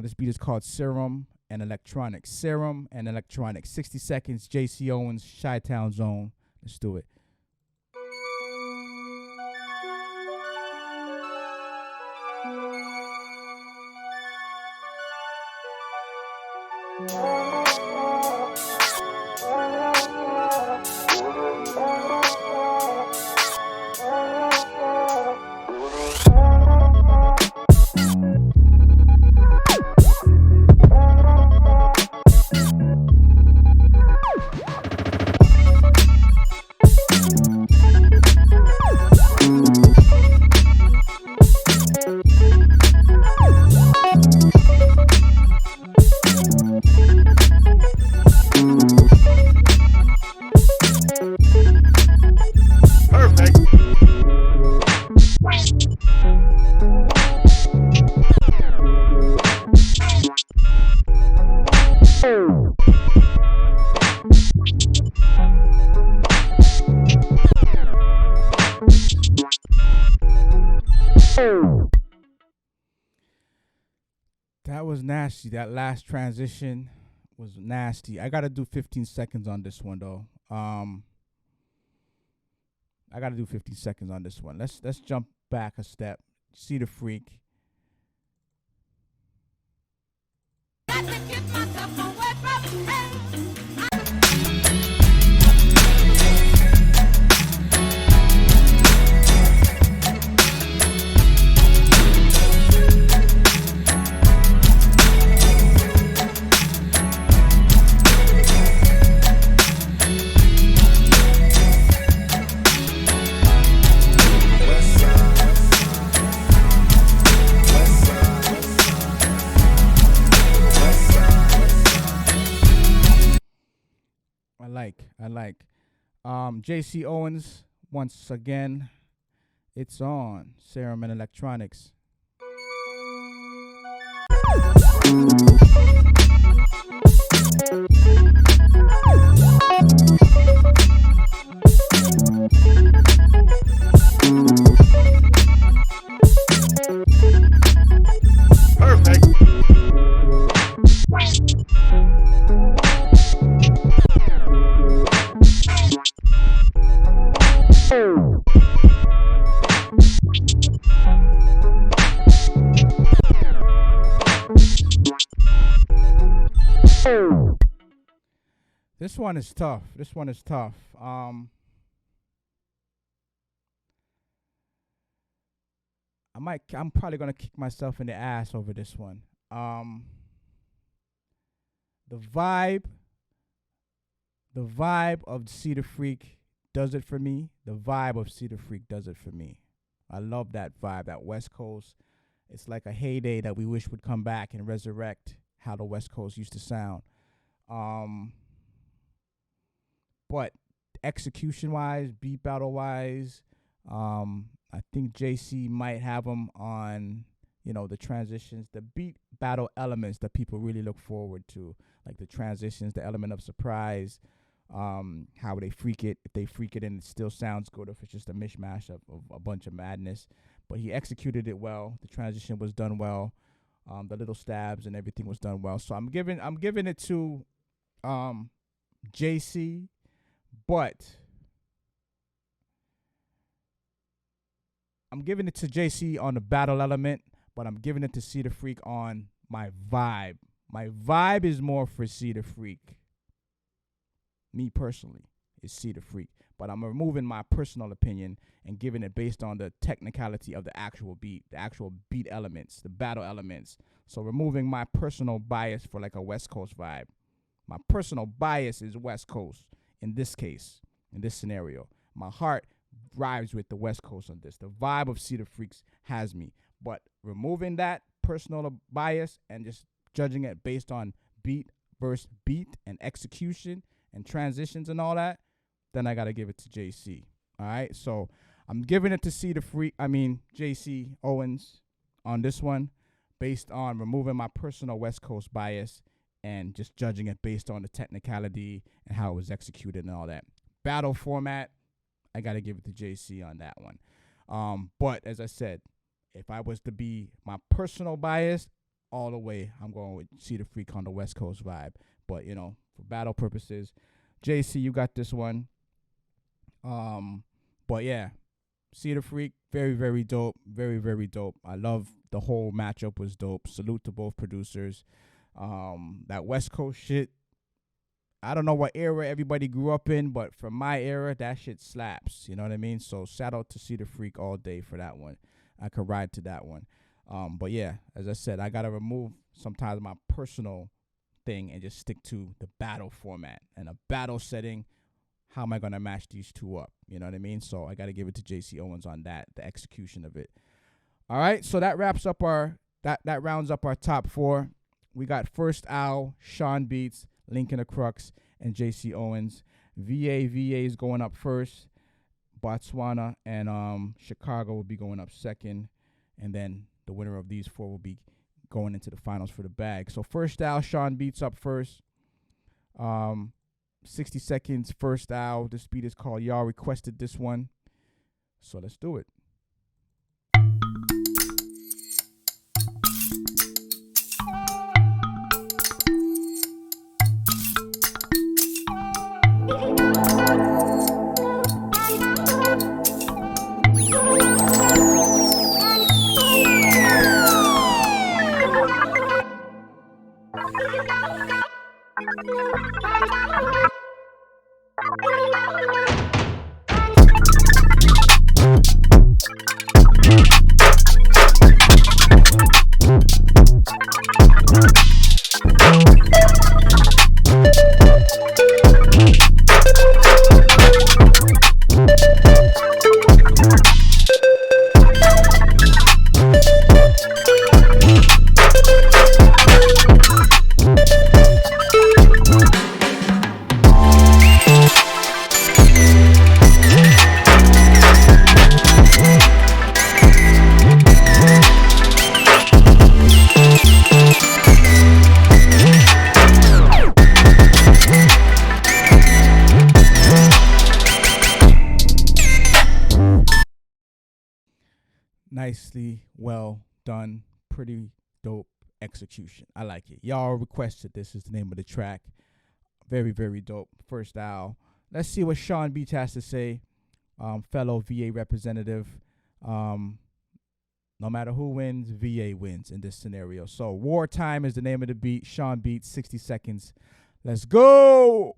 A: This beat is called Serum and Electronics. Serum and Electronics. 60 seconds. JC Owens, Chi-Town Zone. Let's do it. That was nasty. That last transition was nasty. I gotta do 15 seconds on this one though. I gotta do 15 seconds on this one. Let's jump back a step. See the freak.
I: Got to keep myself away from hell.
A: I like. JC Owens, once again, it's on Serum and Electronics.
E: Perfect.
A: This one is tough. I'm probably gonna kick myself in the ass over this one. The vibe of Cedar Freak does it for me. The vibe of Cedar Freak does it for me. I love that vibe, that West Coast. It's like a heyday that we wish would come back and resurrect how the West Coast used to sound. But execution-wise, beat battle-wise, I think JC might have them on, the transitions, the beat battle elements that people really look forward to, like the transitions, the element of surprise, how they freak it. If they freak it and it still sounds good, if it's just a mishmash of a bunch of madness. But he executed it well. The transition was done well. The little stabs and everything was done well. So I'm giving it to JC, but I'm giving it to JC on the battle element, but I'm giving it to Cedar Freak on my vibe. My vibe is more for Cedar Freak. Me personally is Cedar Freak, but I'm removing my personal opinion and giving it based on the technicality of the actual beat elements, the battle elements. So removing my personal bias for like a West Coast vibe. My personal bias is West Coast in this case, in this scenario. My heart rides with the West Coast on this. The vibe of Cedar Freaks has me. But removing that personal bias and just judging it based on beat versus beat and execution and transitions and all that, then I got to give it to JC. All right? So I'm giving it to JC Owens on this one based on removing my personal West Coast bias and just judging it based on the technicality and how it was executed and all that. Battle format, I got to give it to JC on that one. But as I said, if I was to be my personal bias, all the way, I'm going with Cedar Freak on the West Coast vibe. But, for battle purposes, JC, you got this one. But yeah, Cedar Freak, very, very dope. Very, very dope. I love the whole matchup was dope. Salute to both producers. That West Coast shit, I don't know what era everybody grew up in, but from my era, that shit slaps. You know what I mean? So shout out to Cedar Freak all day for that one. I could ride to that one. But yeah, as I said, I got to remove sometimes my personal thing and just stick to the battle format and a battle setting. How am I going to match these two up? You know what I mean? So I got to give it to JC Owens on that, the execution of it. All right, so that wraps up that rounds up our top four. We got First Owl, Sean Beats, Lincoln the Crux, and JC Owens. VA is going up first. Botswana and Chicago will be going up second. And then the winner of these four will be going into the finals for the bag. So First Owl, Sean Beats up first. 60 seconds, First Owl. This beat is called Y'all Requested This One. So let's do it. nicely well done, pretty dope execution. I like it. Y'all requested this is the name of the track. Very, very dope. First Owl. Let's see what Sean Beach has to say. Fellow VA representative. No matter who wins, VA wins in this scenario. So Wartime is the name of the beat. Sean Beats, 60 seconds. Let's go.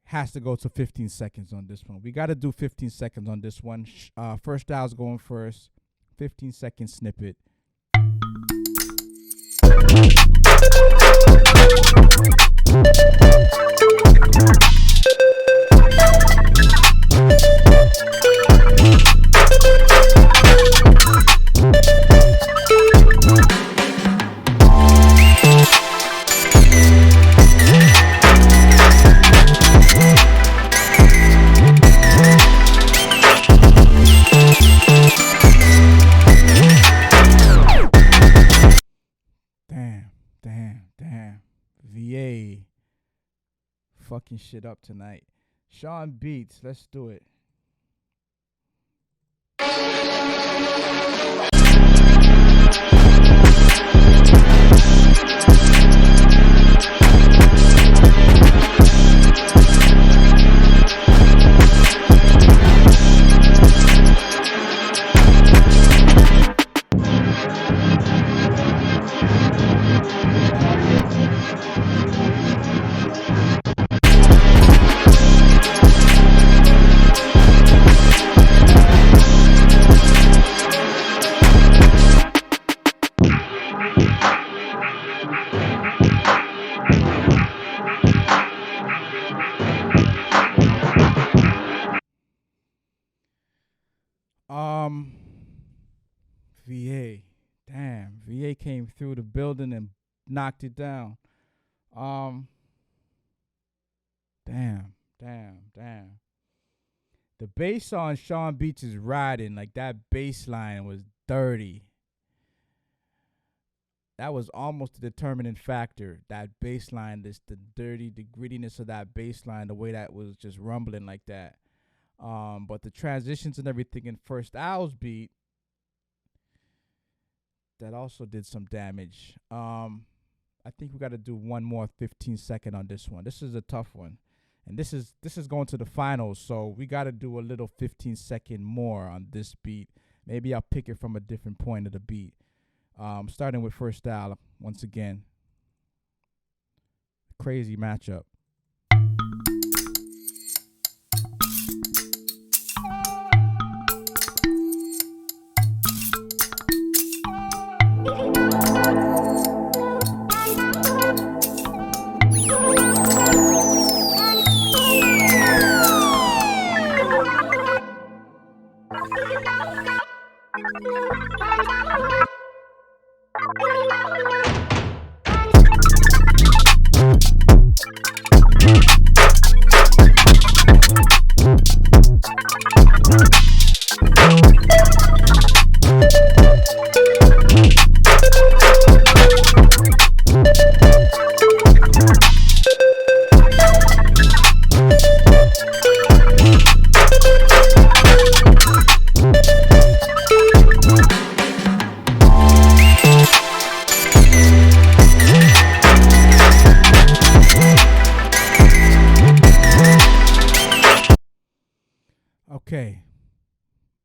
A: Has to go to 15 seconds on this one. We got to do 15 seconds on this one. First Styles going first. 15-second snippet. Damn. VA fucking shit up tonight. Sean Beats, let's do it. VA. Damn. VA came through the building and knocked it down. Damn. The bass on Sean Beats is riding. Like, that bass line was dirty. That was almost the determining factor. That bass line, the dirty, the grittiness of that bass line, the way that was just rumbling like that. But the transitions and everything in First Owl's beat, that also did some damage. I think we got to do one more 15-second on this one. This is a tough one. And this is going to the finals, so we got to do a little 15-second more on this beat. Maybe I'll pick it from a different point of the beat. Starting with First Owl, once again. Crazy matchup.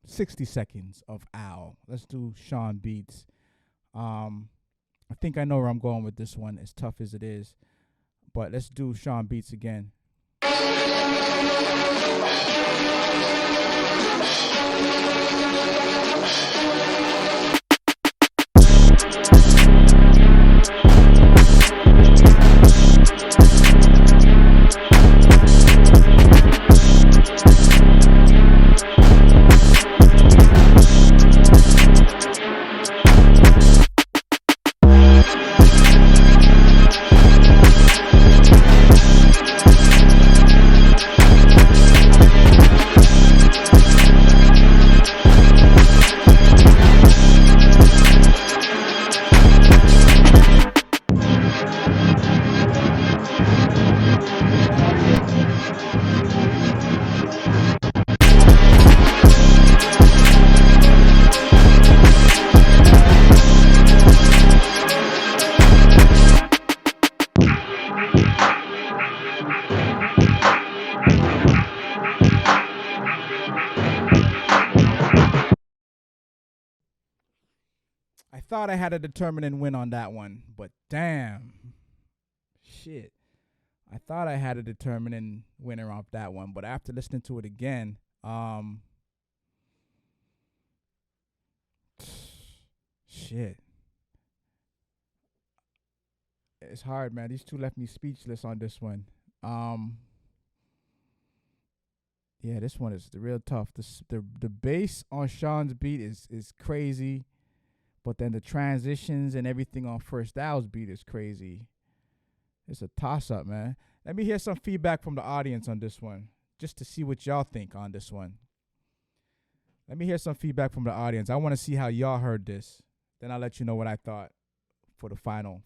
A: 60 seconds of Owl. Let's do Sean Beats. I think I know where I'm going with this one, as tough as it is. But let's do Sean Beats again. I thought I had a determinant win on that one, but damn. Shit. I thought I had a determinant winner off that one, but after listening to it again, shit. It's hard, man. These two left me speechless on this one. Yeah, this one is real tough. The bass on Sean's beat is crazy. But then the transitions and everything on First Owl's beat is crazy. It's a toss-up, man. Let me hear some feedback from the audience on this one, just to see what y'all think on this one. Let me hear some feedback from the audience. I want to see how y'all heard this. Then I'll let you know what I thought for the final.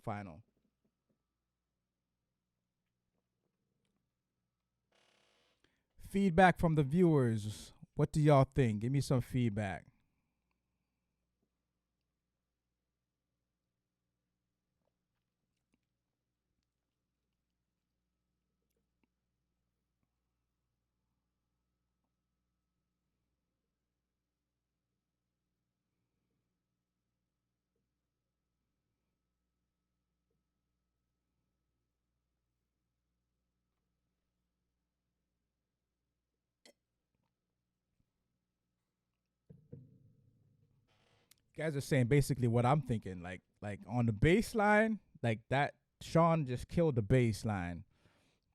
A: Feedback from the viewers. What do y'all think? Give me some feedback. Guys are saying basically what I'm thinking. Like on the bass line, like that, Sean just killed the bass line.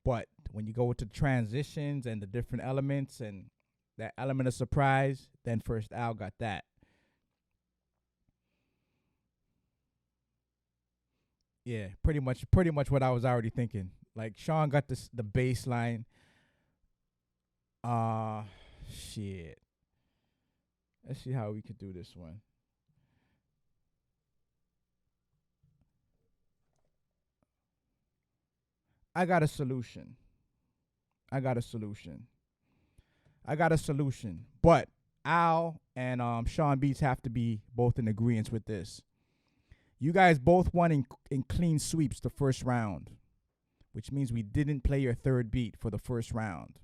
A: But when you go to transitions and the different elements and that element of surprise, then First Owl got that. Yeah, pretty much what I was already thinking. Like Sean got the bass line. Shit. Let's see how we could do this one. I got a solution. But Al and Sean Beats have to be both in agreement with this. You guys both won in clean sweeps the first round, which means we didn't play your third beat for the first round.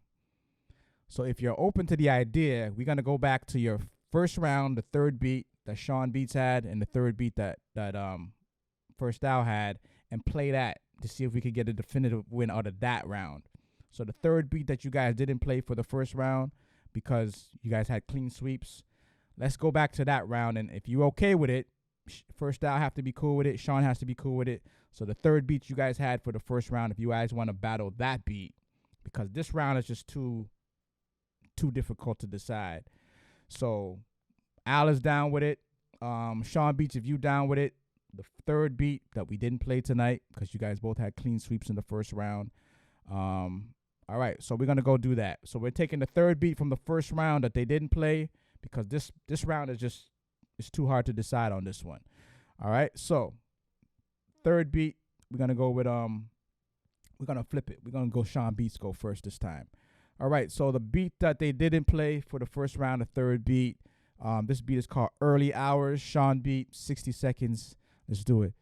A: So if you're open to the idea, we're going to go back to your first round, the third beat that Sean Beats had, and the third beat that First Owl had, and play that to see if we could get a definitive win out of that round. So the third beat that you guys didn't play for the first round because you guys had clean sweeps, let's go back to that round. And if you're okay with it, First Owl have to be cool with it. Sean has to be cool with it. So the third beat you guys had for the first round, if you guys want to battle that beat, because this round is just too difficult to decide. So Al is down with it. Sean Beats, if you down with it, the third beat that we didn't play tonight because you guys both had clean sweeps in the first round. All right, so we're gonna go do that. So we're taking the third beat from the first round that they didn't play because this round is just, it's too hard to decide on this one. All right, so third beat, we're gonna go with we're gonna flip it. We're gonna go Sean Beats go first this time. All right, so the beat that they didn't play for the first round, the third beat, this beat is called Early Hours. Sean Beat, 60 seconds. Let's do it.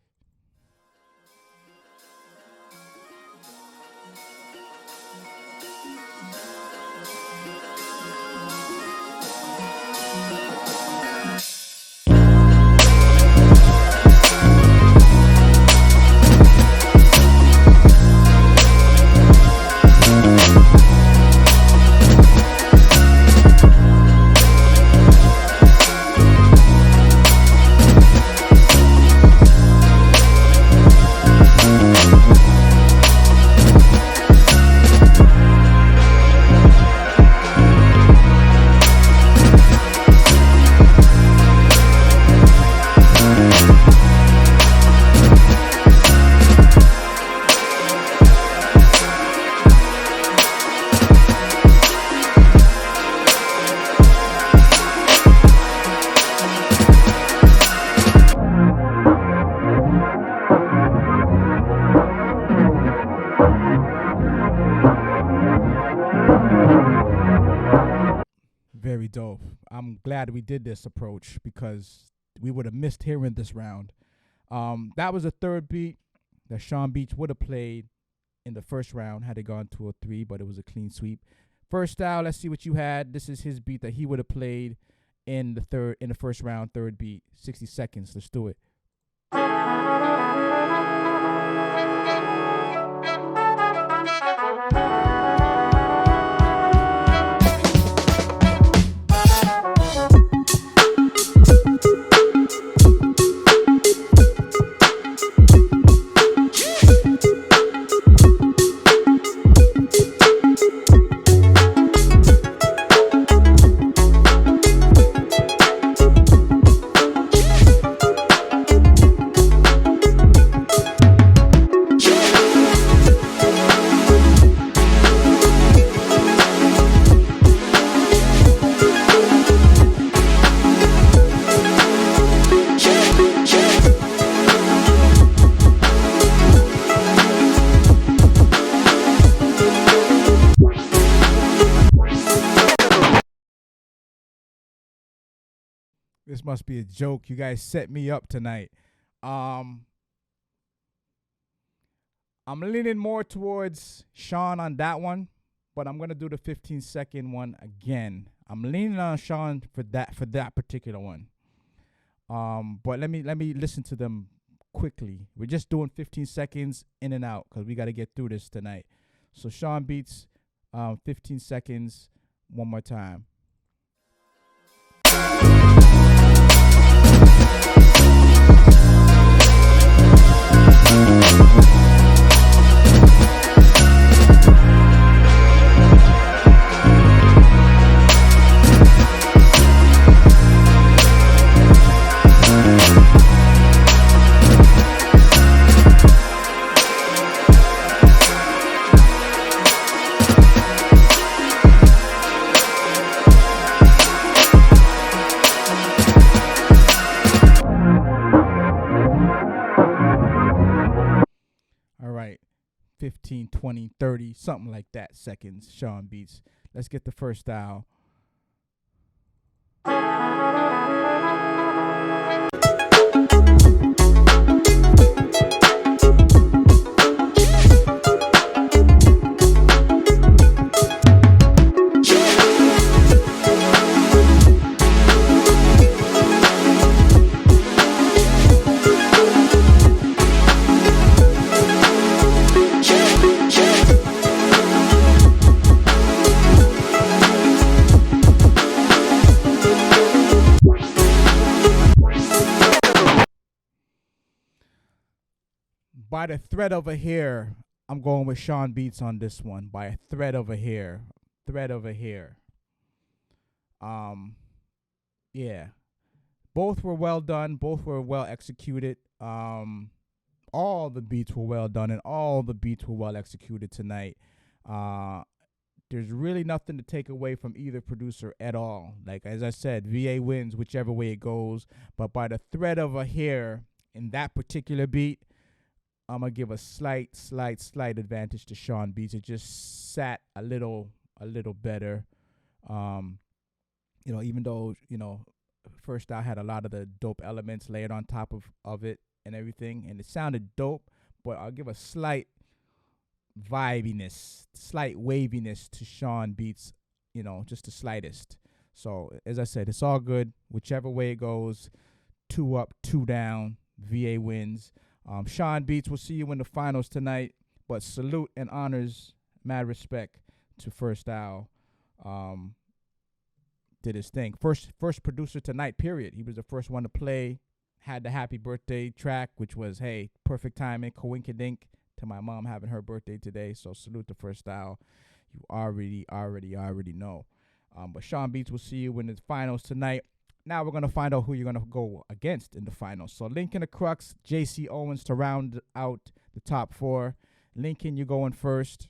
A: So I'm glad we did this approach because we would have missed hearing this round. That was a third beat that Sean Beats would have played in the first round had it gone 2-3, but it was a clean sweep. First style, let's see what you had. This is his beat that he would have played in the first round, third beat, 60 seconds. Let's do it. This must be a joke. You guys set me up tonight. I'm leaning more towards Sean on that one, but I'm gonna do the 15-second one again. I'm leaning on Sean for that particular one. But let me listen to them quickly. We're just doing 15 seconds in and out because we got to get through this tonight. So Sean Beats, 15 seconds, one more time. All right, 15, 20, 30, something like that seconds, Sean Beats. Let's get the first style. By the thread of a hair, I'm going with Sean Beats on this one. By a thread of a hair. Thread of a hair. Yeah. Both were well done. Both were well executed. All the beats were well done and all the beats were well executed tonight. There's really nothing to take away from either producer at all. Like, as I said, VA wins whichever way it goes. But by the thread of a hair in that particular beat, I'm going to give a slight advantage to Sean Beats. It just sat a little better. Even though, first I had a lot of the dope elements layered on top of it and everything, and it sounded dope, but I'll give a slight vibiness, slight waviness to Sean Beats, just the slightest. So, as I said, it's all good. Whichever way it goes, 2 up, 2 down, VA wins. Sean Beats, we'll see you in the finals tonight. But salute and honors, mad respect to First Style. Did his thing. First producer tonight, period. He was the first one to play. Had the happy birthday track, which was, hey, perfect timing, coinkydink to my mom having her birthday today. So salute to First Style. You already know. But Sean Beats, we'll see you in the finals tonight. Now we're going to find out who you're going to go against in the finals. So Lincoln the Crux, JC Owens to round out the top 4. Lincoln, you're going first.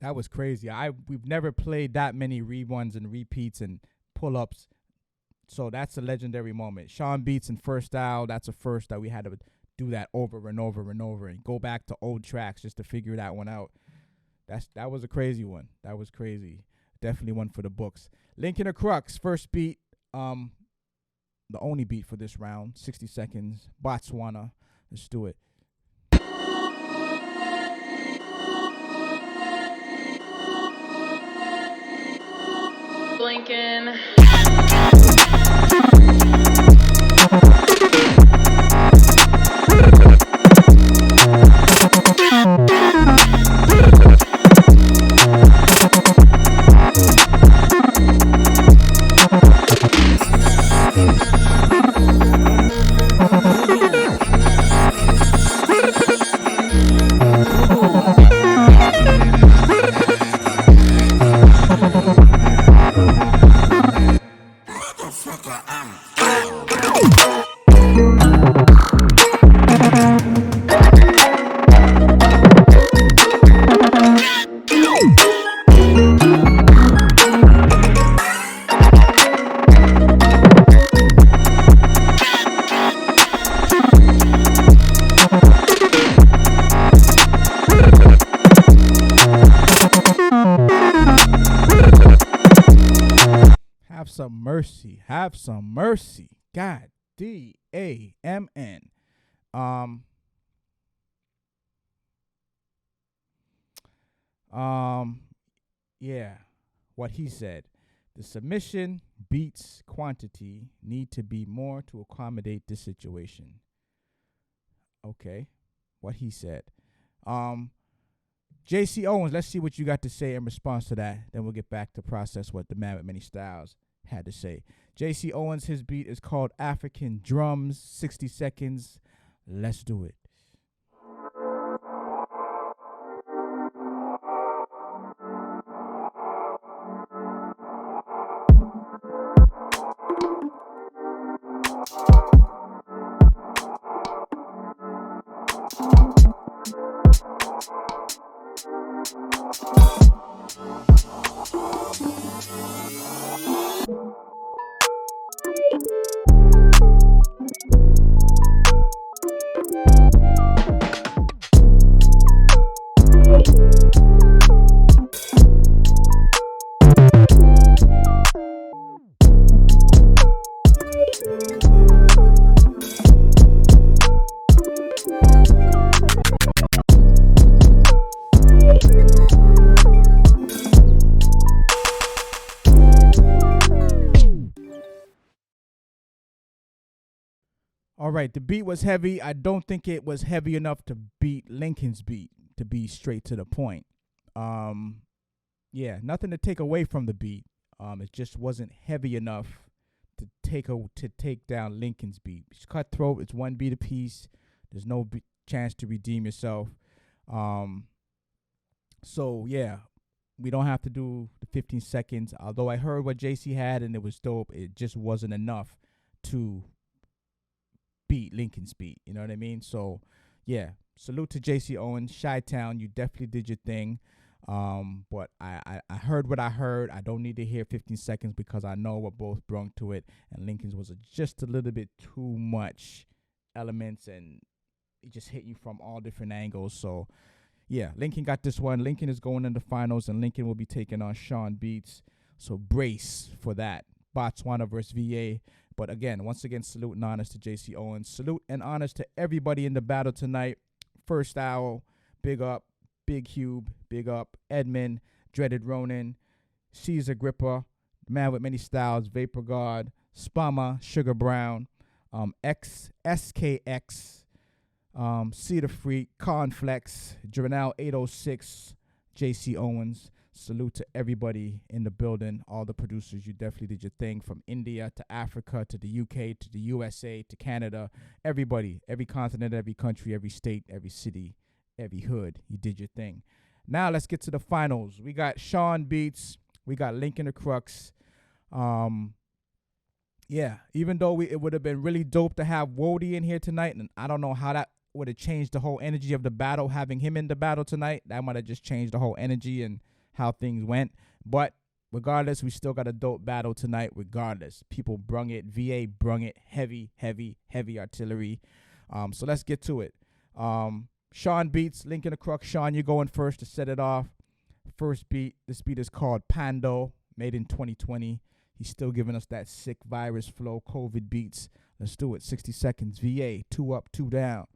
A: That was crazy. We've never played that many reruns and repeats and pull-ups. So that's a legendary moment. Sean Beats and First Style, that's a first that we had to do that over and over and over and go back to old tracks just to figure that one out. That was a crazy one. That was crazy. Definitely one for the books. Lincoln or Crux, first beat, the only beat for this round, 60 seconds, Botswana. Let's do it.
K: Lincoln.
A: Have some mercy. God D-A-M-N. Yeah. What he said. The submission beats quantity need to be more to accommodate this situation. Okay. What he said. JC Owens, let's see what you got to say in response to that. Then we'll get back to process what the man with many styles had to say. JC Owens, his beat is called African Drums, 60 seconds. Let's do it. All right, the beat was heavy. I don't think it was heavy enough to beat Lincoln's beat, to be straight to the point. Yeah, nothing to take away from the beat. It just wasn't heavy enough to take down Lincoln's beat. It's cutthroat. It's one beat apiece. There's no chance to redeem yourself. So yeah, we don't have to do the 15 seconds. Although I heard what JC had and it was dope, it just wasn't enough to beat Lincoln's beat. You know what I mean? So yeah, salute to JC Owens, Chi-Town. You definitely did your thing. But I heard what I heard. I don't need to hear 15 seconds because I know what both brung to it. And Lincoln's was just a little bit too much elements and it just hit you from all different angles. So yeah, Lincoln got this one. Lincoln is going in the finals and Lincoln will be taking on Sean Beats. So brace for that. Botswana versus VA. But again, once again, salute and honors to JC Owens. Salute and honors to everybody in the battle tonight. First Owl, big up. Big Cube, big up. Edmund, Dreaded Ronin, Caesar Gripper, Man with Many Styles, Vapor God, Spama, Sugar Brown, SKX, Cedar Freak, Conflex, Journal 806, JC Owens. Salute to everybody in the building, all the producers. You definitely did your thing from India to Africa to the UK to the USA to Canada. Everybody, every continent, every country, every state, every city, every hood. You did your thing. Now let's get to the finals. We got Sean Beats. We got Lincoln the Crux. Yeah, even though it would have been really dope to have Wody in here tonight, and I don't know how that would have changed the whole energy of the battle, having him in the battle tonight. That might have just changed the whole energy and how things went. But regardless, we still got a dope battle tonight regardless. People brung it. VA brung it. Heavy, heavy, heavy artillery. So let's get to it. Sean Beats, Lincoln the Crux. Sean, you're going first to set it off. first beat. This beat is called Pando, made in 2020. He's still giving us that sick virus flow, COVID beats. Let's do it. 60 seconds. VA, 2 up, 2 down.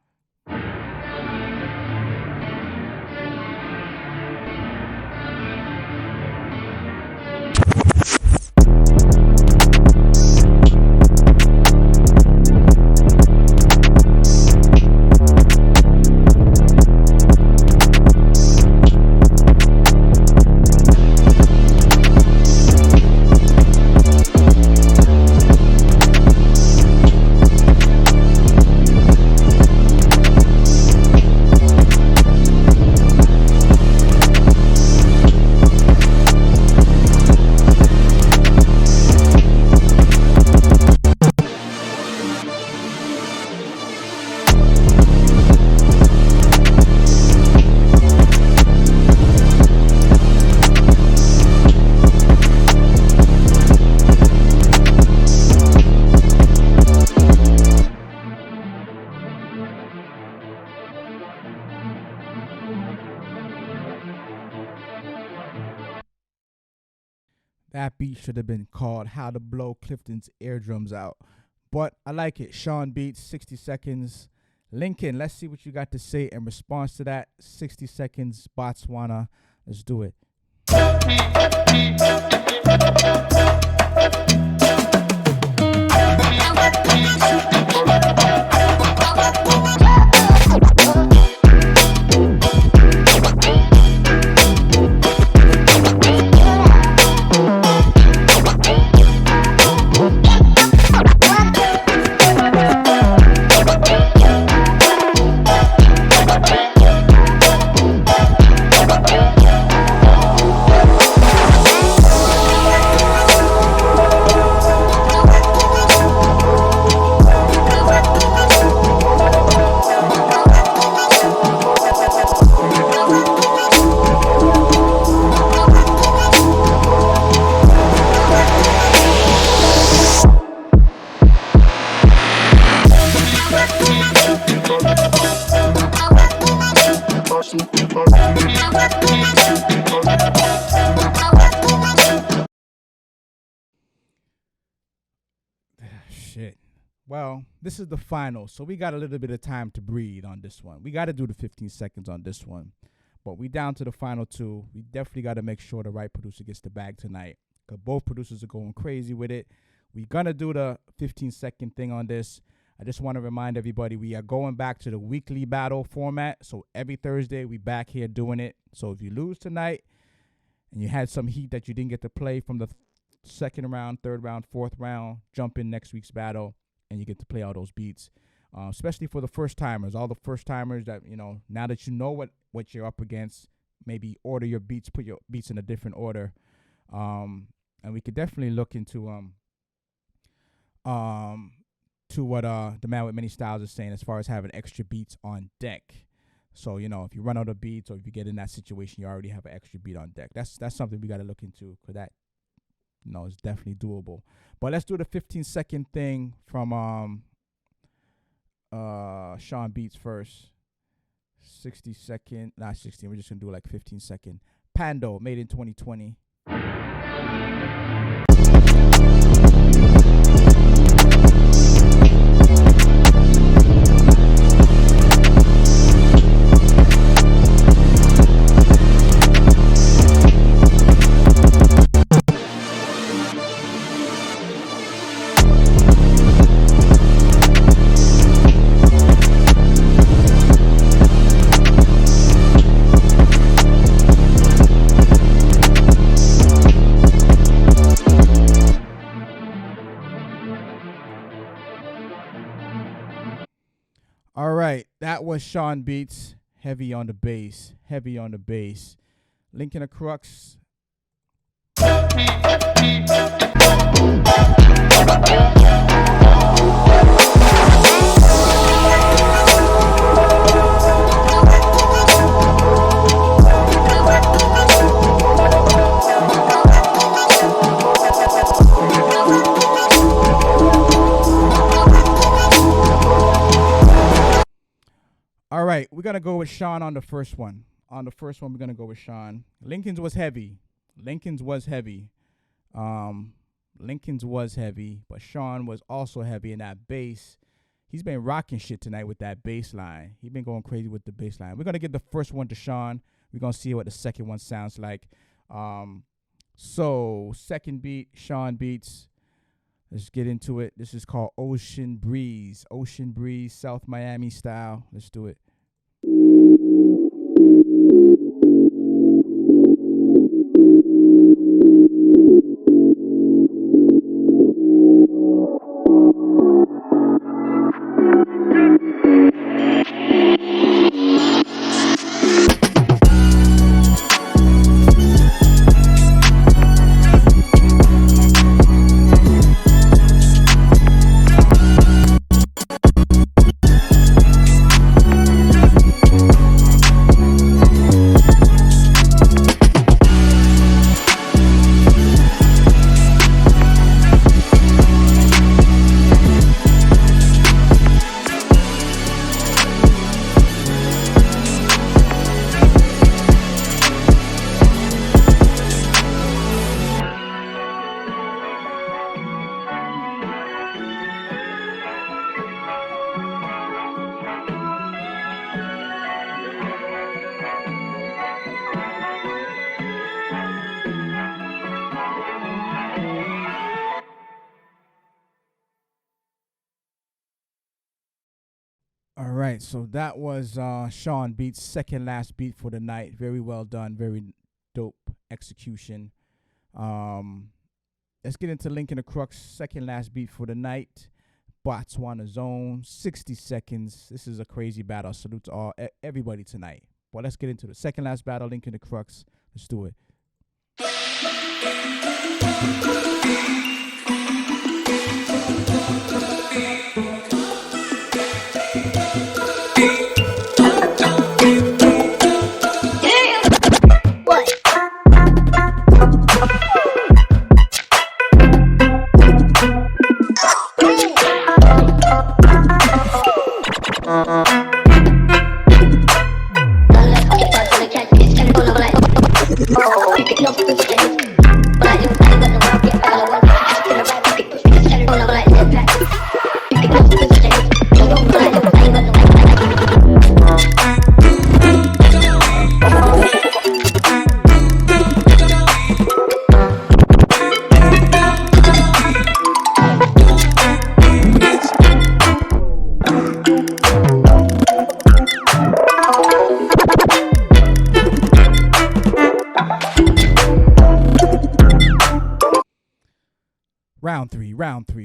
A: That beat should have been called How to Blow Clifton's Eardrums Out. But I like it. Sean Beats, 60 seconds. Lincoln, let's see what you got to say in response to that. 60 seconds, Botswana. Let's do it. Shit. Well, this is the final, so we got a little bit of time to breathe on this one. We got to do the 15 seconds on this one, but we down to the final two. We definitely got to make sure the right producer gets the bag tonight, because both producers are going crazy with it. We're going to do the 15-second thing on this. I just want to remind everybody we are going back to the weekly battle format, so every Thursday we back here doing it. So if you lose tonight and you had some heat that you didn't get to play from the second round, third round, fourth round, jump in next week's battle and you get to play all those beats, especially for the first timers, all the first timers that, you know, now that you know what you're up against, maybe order your beats, put your beats in a different order. And we could definitely look into what the man with many styles is saying as far as having extra beats on deck. So, you know, if you run out of beats or if you get in that situation, you already have an extra beat on deck. That's something we got to look into, because that, you know, is definitely doable. But let's do the 15-second thing from Sean Beats first. 60 second, not 60. We're just gonna do like 15 second. Pando, made in 2020. All right, that was Sean Beats. Heavy on the bass. Heavy on the bass. Lincoln Crux. All right, we're going to go with Sean on the first one. on the first one, we're gonna go with Sean. Lincoln's was heavy. Lincoln's was heavy, but Sean was also heavy in that bass. He's been rocking shit tonight with that bass line. He's been going crazy with the bass line. We're gonna give the first one to Sean. We're gonna see what the second one sounds like. So second beat, Sean beats. Let's get into it. This is called Ocean Breeze. Ocean Breeze, South Miami style. Let's do it. All right, so that was Sean Beats' second last beat for the night. Very well done, very dope execution. Let's get into Lincoln the Crux, second last beat for the night. Botswana Zone, 60 seconds. This is a crazy battle. Salute to all everybody tonight. But let's get into the second last battle, Lincoln the Crux. Let's do it.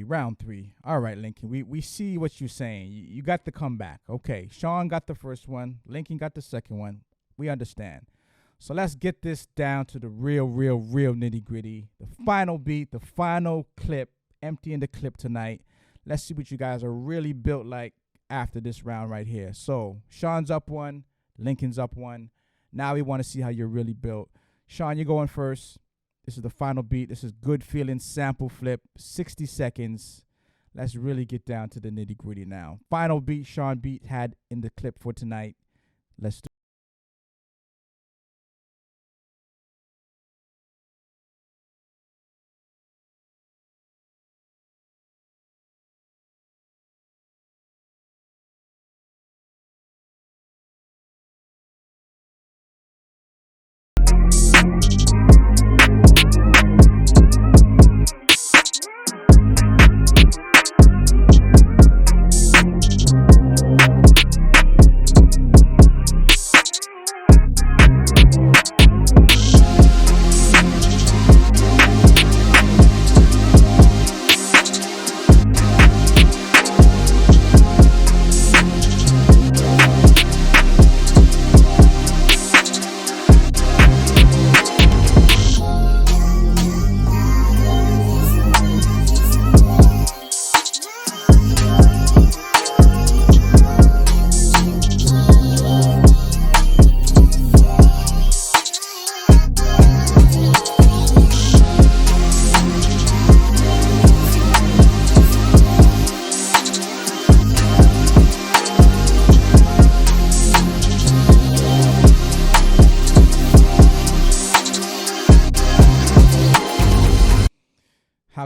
A: Round three. All right, Lincoln, we see what you're saying. You got the comeback. Okay, Sean got the first one. Lincoln got the second one. We understand. So let's get this down to the real nitty gritty. The final beat, the final clip, emptying the clip tonight. Let's see what you guys are really built like after this round right here. So Sean's up one, Lincoln's up one. Now we want to see how you're really built. Sean, you're going first. This is the final beat. This is Good Feeling Sample Flip, 60 seconds. Let's really get down to the nitty gritty now. Final beat Sean Beat had in the clip for tonight. Let's do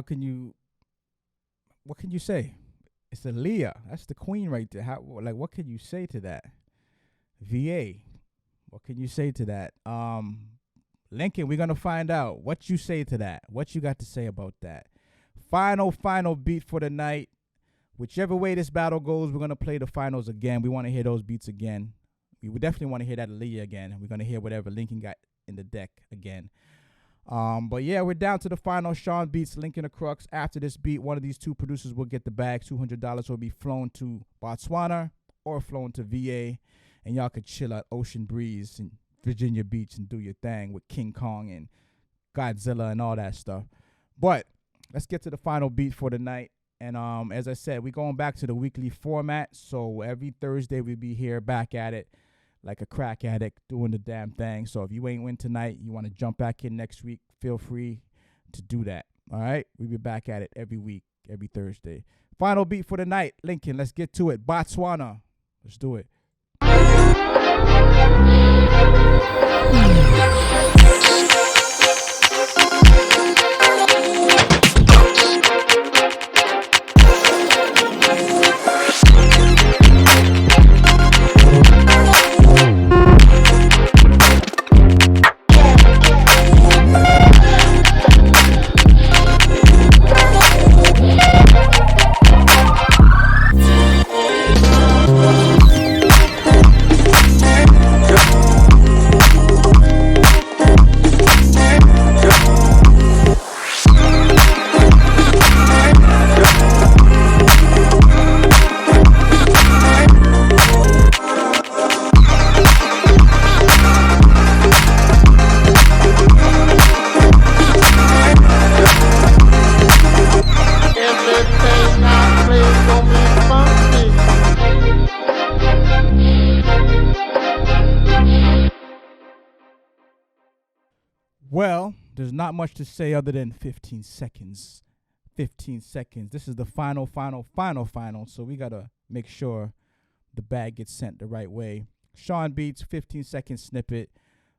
A: can you? What can you say? It's Aaliyah. That's the queen right there. What can you say to that? VA. What can you say to that? Lincoln, we're gonna find out what you say to that. What you got to say about that? Final beat for the night. Whichever way this battle goes, we're gonna play the finals again. We want to hear those beats again. We would definitely want to hear that Aaliyah again. We're gonna hear whatever Lincoln got in the deck again. But yeah, we're down to the final. Sean beats Lincoln the Crux. After this beat, one of these two producers will get the bag. $200 will be flown to Botswana or flown to VA, and y'all could chill at Ocean Breeze and Virginia Beach and do your thing with King Kong and Godzilla and all that stuff. But let's get to the final beat for the night. And as I said, we're going back to the weekly format. So every Thursday we'll be here back at it like a crack addict doing the damn thing. So if you ain't win tonight, you want to jump back in next week, feel free to do that. All right? We'll be back at it every week, every Thursday. Final beat for the night. Lincoln, let's get to it. Botswana. Let's do it. Well, there's not much to say other than 15 seconds. 15 seconds. This is the final. So we got to make sure the bag gets sent the right way. Sean beats 15-second snippet.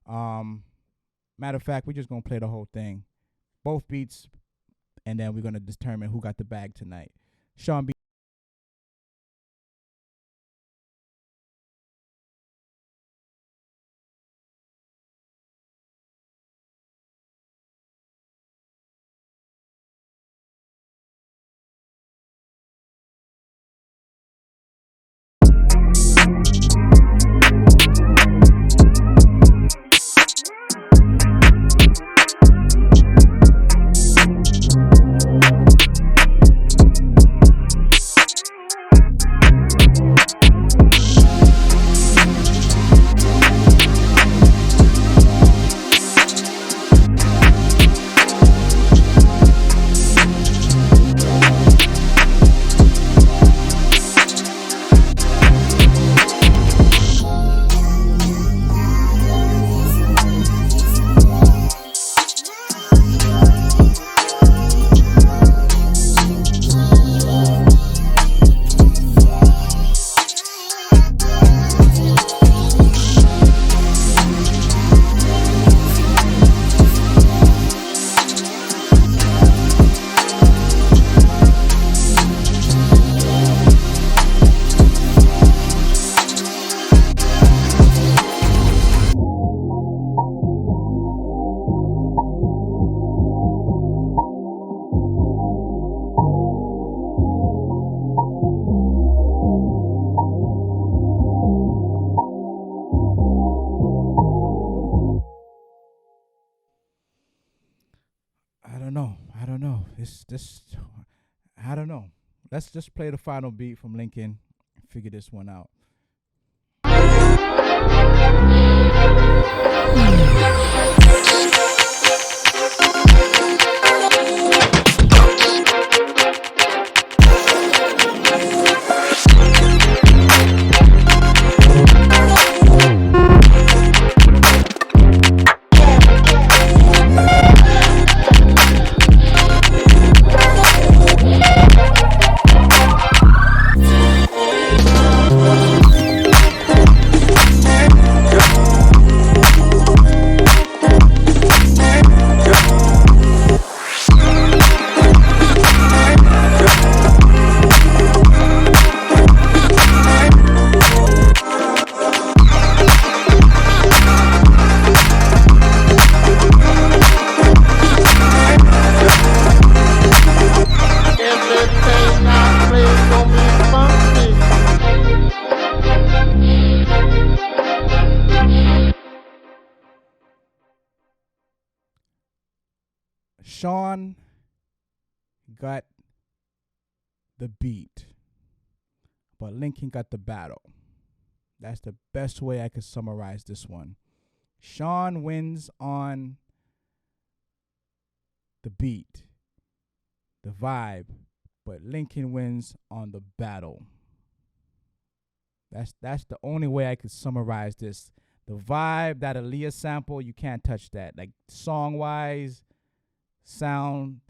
A: Matter of fact, we're just going to play the whole thing. Both beats, and then we're going to determine who got the bag tonight. Sean beats. I don't know. Let's just play the final beat from Lincoln and figure this one out. Sean got the beat, but Lincoln got the battle. That's the best way I could summarize this one. Sean wins on the beat, the vibe, but Lincoln wins on the battle. That's the only way I could summarize this. The vibe, that Aaliyah sample, you can't touch that. Like song-wise, sound,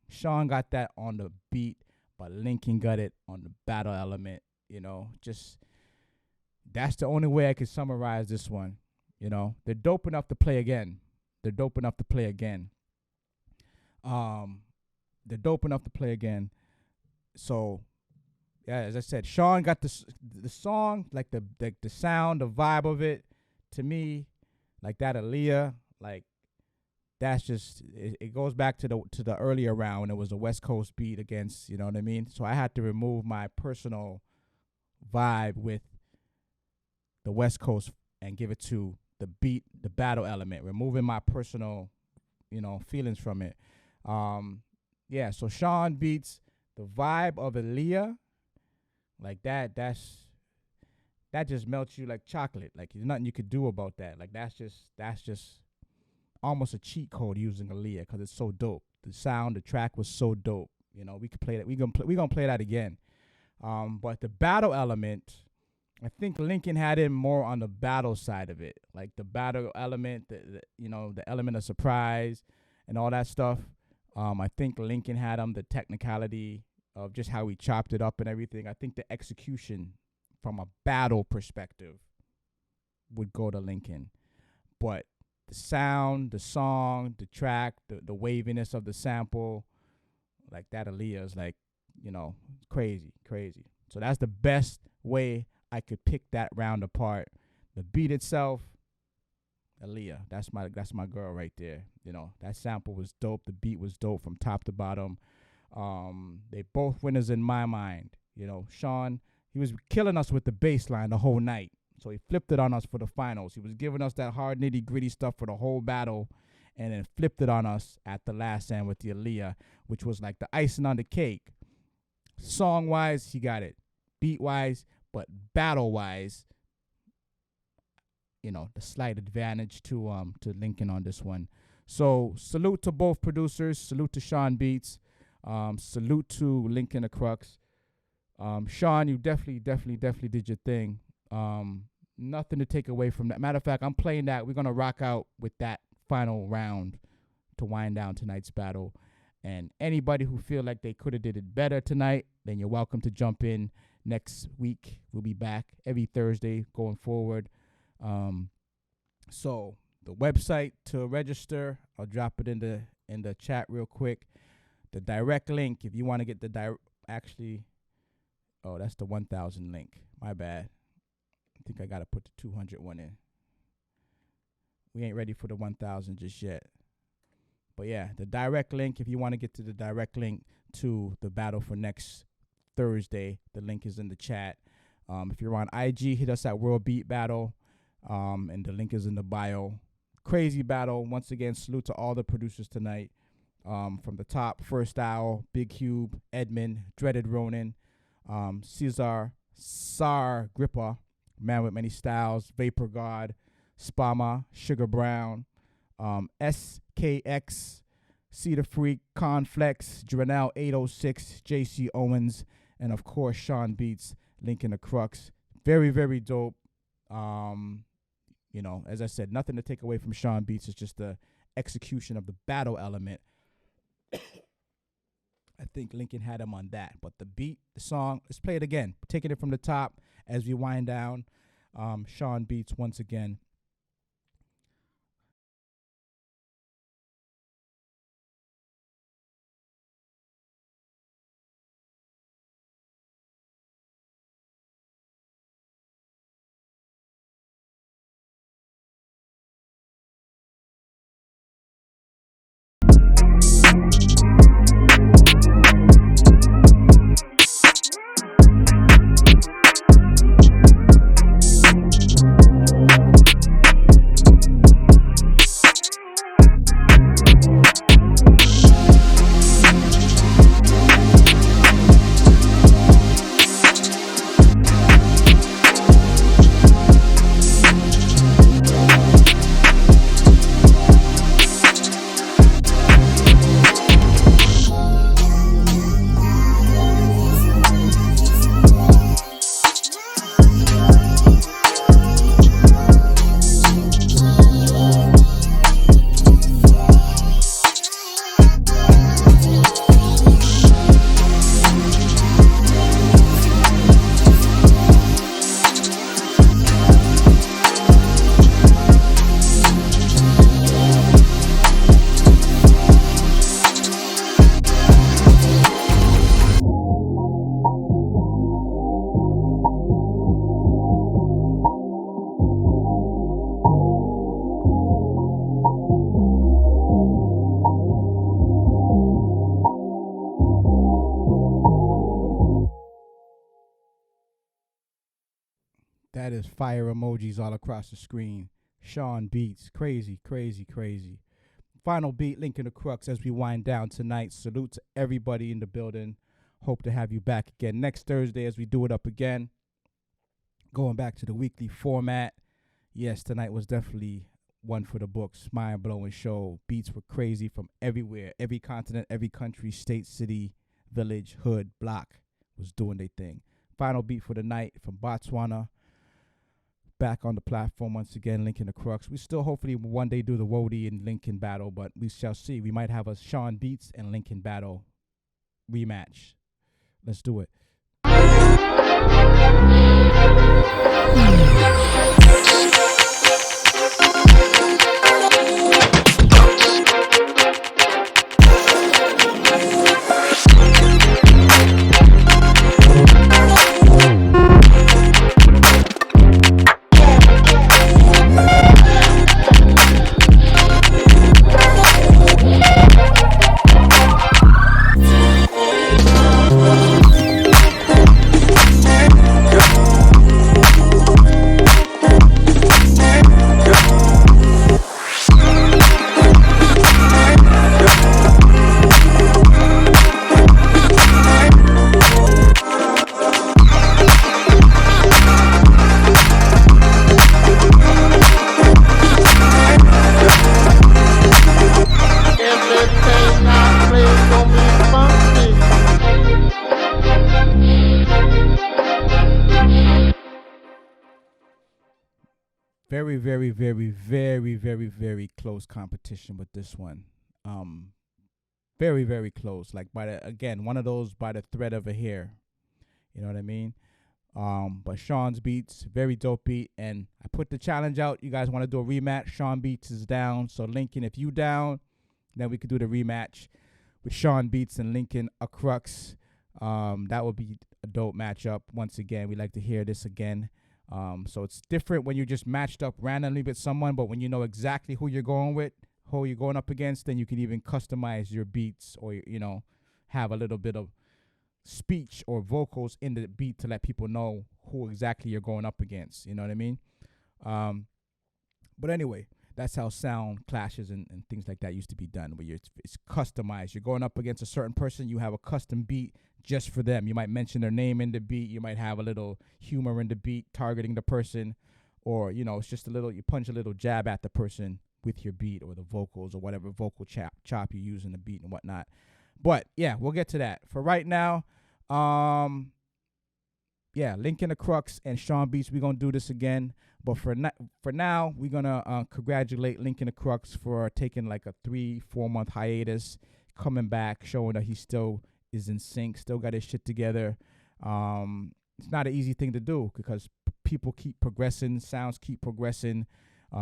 A: Sean got that on the beat, but Lincoln got it on the battle element. You know, just that's the only way I could summarize this one. You know, they're dope enough to play again. They're dope enough to play again. So, yeah, as I said, Sean got the song, like the sound, the vibe of it. To me, like that Aaliyah, like that's just it goes back to the earlier round when it was a West Coast beat against, you know what I mean? So I had to remove my personal vibe with the West Coast and give it to the beat, the battle element, removing my personal, you know, feelings from it. Yeah, so Sean beats the vibe of Aaliyah, like that just melts you like chocolate. Like there's nothing you could do about that. Like that's just almost a cheat code using Aaliyah because it's so dope. The sound, the track was so dope. You know, we could play that. We gonna play that again. But the battle element, I think Lincoln had it more on the battle side of it, like the battle element, the element of surprise and all that stuff. I think Lincoln had the technicality of just how he chopped it up and everything. I think the execution from a battle perspective would go to Lincoln, but the sound, the song, the track, the waviness of the sample, like that Aaliyah is like, you know, crazy. So that's the best way I could pick that round apart. The beat itself, Aaliyah, that's my girl right there. You know, that sample was dope. The beat was dope from top to bottom. They both winners in my mind. You know, Sean, he was killing us with the bass line the whole night. So he flipped it on us for the finals. He was giving us that hard nitty-gritty stuff for the whole battle and then flipped it on us at the last end with the Aaliyah, which was like the icing on the cake. Song-wise, he got it. Beat-wise, but battle-wise, you know, the slight advantage to Lincoln on this one. So salute to both producers. Salute to Sean Beats. Salute to Lincoln the Crux. Sean, you definitely did your thing. Nothing to take away from that. Matter of fact, I'm playing that. We're going to rock out with that final round to wind down tonight's battle. And anybody who feel like they could have did it better tonight, then you're welcome to jump in next week. We'll be back every Thursday going forward. So the website to register, I'll drop it in the chat real quick. The direct link, if you want to get the that's the 1,000 link. My bad. I think I got to put the 200 one in. We ain't ready for the 1,000 just yet. But yeah, the direct link, if you want to get to the direct link to the battle for next Thursday, the link is in the chat. If you're on IG, hit us at World Beat Battle, and the link is in the bio. Crazy battle. Once again, salute to all the producers tonight. From the top, First Owl, Big Cube, Edmund, Dreaded Ronin, Cesar, Sar Grippa, Man with Many Styles, Vapor God, Spama, Sugar Brown, SKX, Cedar Freak, Conflex, Drenell 806, JC Owens, and of course Sean Beats, Lincoln the Crux. Very, very dope. You know, as I said, nothing to take away from Sean Beats. It's just the execution of the battle element. I think Lincoln had him on that. But the beat, the song, let's play it again. Taking it from the top as we wind down. Sean Beats once again. That is fire emojis all across the screen. Sean Beats. Crazy, crazy, crazy. Final beat, Lincoln the Crux as we wind down tonight. Salute to everybody in the building. Hope to have you back again next Thursday as we do it up again. Going back to the weekly format. Yes, tonight was definitely one for the books. Mind-blowing show. Beats were crazy from everywhere. Every continent, every country, state, city, village, hood, block was doing their thing. Final beat for the night from Botswana. Back on the platform once again, Lincoln the Crux. We still hopefully one day do the Wody and Lincoln battle, but we shall see. We might have a Sean Beats and Lincoln battle rematch. Let's do it. Very, very, very, very, very, very close competition with this one. Very, very close. Like one of those by the thread of a hair. You know what I mean? But Sean's beats, very dope beat. And I put the challenge out. You guys want to do a rematch? Sean Beats is down. So Lincoln, if you down, then we could do the rematch with Sean Beats and Lincoln a Crux. That would be a dope matchup. Once again, we like to hear this again. So it's different when you're just matched up randomly with someone, but when you know exactly who you're going with, who you're going up against, then you can even customize your beats or, have a little bit of speech or vocals in the beat to let people know who exactly you're going up against. You know what I mean? But anyway, that's how sound clashes and things like that used to be done, where it's customized. You're going up against a certain person, you have a custom beat just for them. You might mention their name in the beat. You might have a little humor in the beat targeting the person, or, it's just you punch a little jab at the person with your beat or the vocals or whatever vocal chop you use in the beat and whatnot. But yeah, we'll get to that. For right now, Lincoln the Crux and Sean Beats, we're going to do this again. But for now, we're going to congratulate Lincoln the Crux for taking like a 3-4 month hiatus, coming back, showing that he still is in sync, still got his shit together. It's not an easy thing to do because people keep progressing, sounds keep progressing.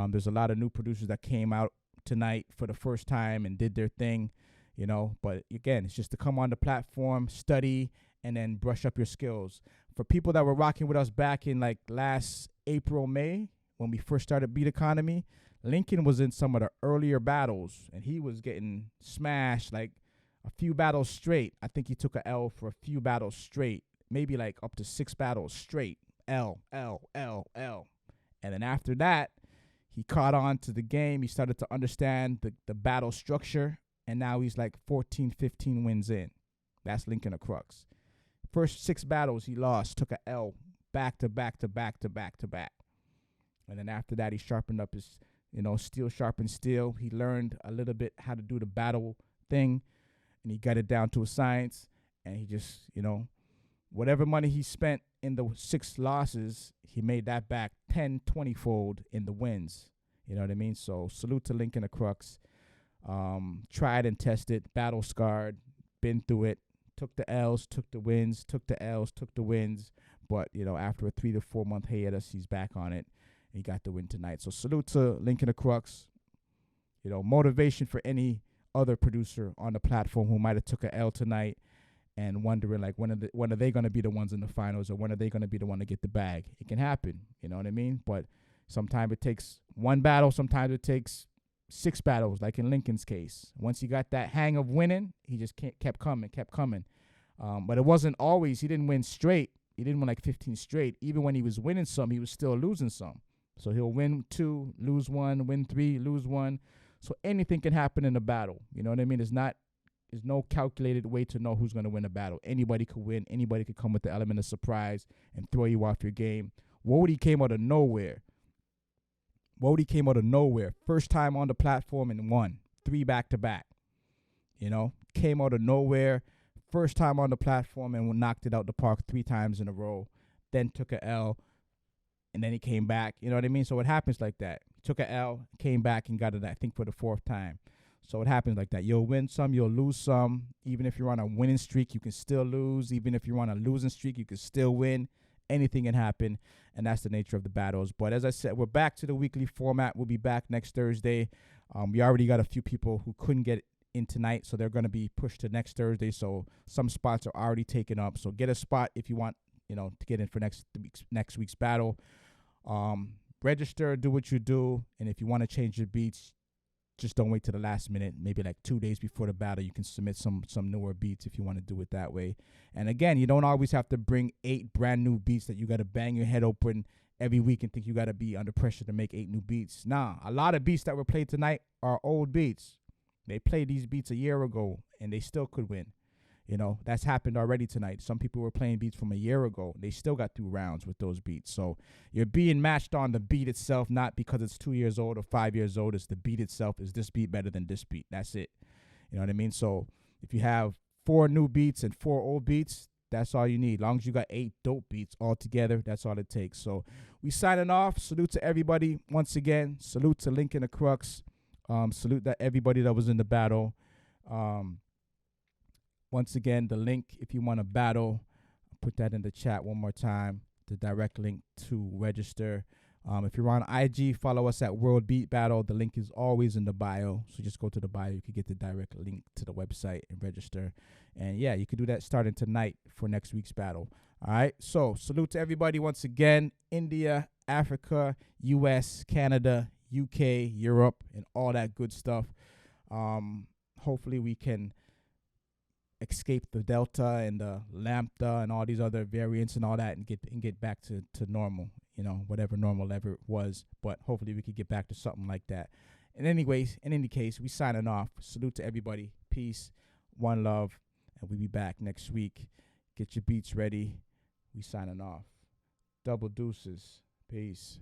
A: There's a lot of new producers that came out tonight for the first time and did their thing, But again, it's just to come on the platform, study, and then brush up your skills. For people that were rocking with us back in like last April, May, when we first started Beat Economy, Lincoln was in some of the earlier battles, and he was getting smashed like a few battles straight. I think he took a L for a few battles straight, maybe like up to 6 battles straight. L. And then after that, he caught on to the game. He started to understand the battle structure, and now he's like 14, 15 wins in. That's Lincoln the Crux. First 6 battles he lost, took a L back to back to back to back to back. And then after that, he sharpened up his, steel sharpened steel. He learned a little bit how to do the battle thing, and he got it down to a science. And he just, whatever money he spent in the 6 losses, he made that back 10, 20-fold in the wins. You know what I mean? So salute to Lincoln the Crux. Tried and tested, battle scarred, been through it, took the L's, took the wins, took the L's, took the wins. But, after a 3 to 4 month hiatus, he's back on it. And he got the win tonight. So salute to Lincoln the Crux. Motivation for any other producer on the platform who might have took a L tonight and wondering like when are they going to be the ones in the finals, or when are they going to be the one to get the bag. It can happen, you know what I mean? But sometimes it takes 1 battle, sometimes it takes 6 battles, like in Lincoln's case. Once he got that hang of winning, he just kept coming. But it wasn't always, he didn't win straight. He didn't win like 15 straight. Even when he was winning some, he was still losing some. So he'll win 2, lose 1, win 3, lose 1. So anything can happen in a battle. You know what I mean? There's no calculated way to know who's going to win a battle. Anybody could win. Anybody could come with the element of surprise and throw you off your game. Woody came out of nowhere. First time on the platform and won 3 back-to-back. You know, came out of nowhere. First time on the platform and knocked it out the park 3 times in a row. Then took a L, and then he came back. You know what I mean? So it happens like that. Took a L, came back, and got it, I think, for the 4th time. So it happens like that. You'll win some, you'll lose some. Even if you're on a winning streak, you can still lose. Even if you're on a losing streak, you can still win. Anything can happen, and that's the nature of the battles. But as I said, we're back to the weekly format. We'll be back next Thursday. We already got a few people who couldn't get in tonight, so they're going to be pushed to next Thursday. So some spots are already taken up. So get a spot if you want, to get in for next week's battle. Register, do what you do, and if you want to change your beats, just don't wait till the last minute. Maybe like 2 days before the battle, you can submit some newer beats if you want to do it that way. And again, you don't always have to bring 8 brand new beats that you got to bang your head open every week and think you got to be under pressure to make 8 new beats. Nah, a lot of beats that were played tonight are old beats. They played these beats a year ago, and they still could win. That's happened already tonight. Some people were playing beats from a year ago. They still got through rounds with those beats. So you're being matched on the beat itself, not because it's 2 years old or 5 years old. It's the beat itself. Is this beat better than this beat? That's it. You know what I mean? So if you have 4 new beats and 4 old beats, that's all you need. As long as you got 8 dope beats all together, that's all it takes. So we signing off. Salute to everybody once again. Salute to Lincoln the Crux. Salute to everybody that was in the battle. Once again, the link, if you want to battle, put that in the chat one more time, the direct link to register. If you're on IG, follow us at World Beat Battle. The link is always in the bio, so just go to the bio. You can get the direct link to the website and register. And, yeah, you can do that starting tonight for next week's battle. All right, so salute to everybody once again. India, Africa, U.S., Canada, UK, Europe, and all that good stuff. Hopefully we can escape the Delta and the Lambda and all these other variants and all that and get back to normal, whatever normal ever was. But hopefully we could get back to something like that. In any case, we signing off. Salute to everybody. Peace, one love, and we'll be back next week. Get your beats ready. We signing off. Double deuces. Peace.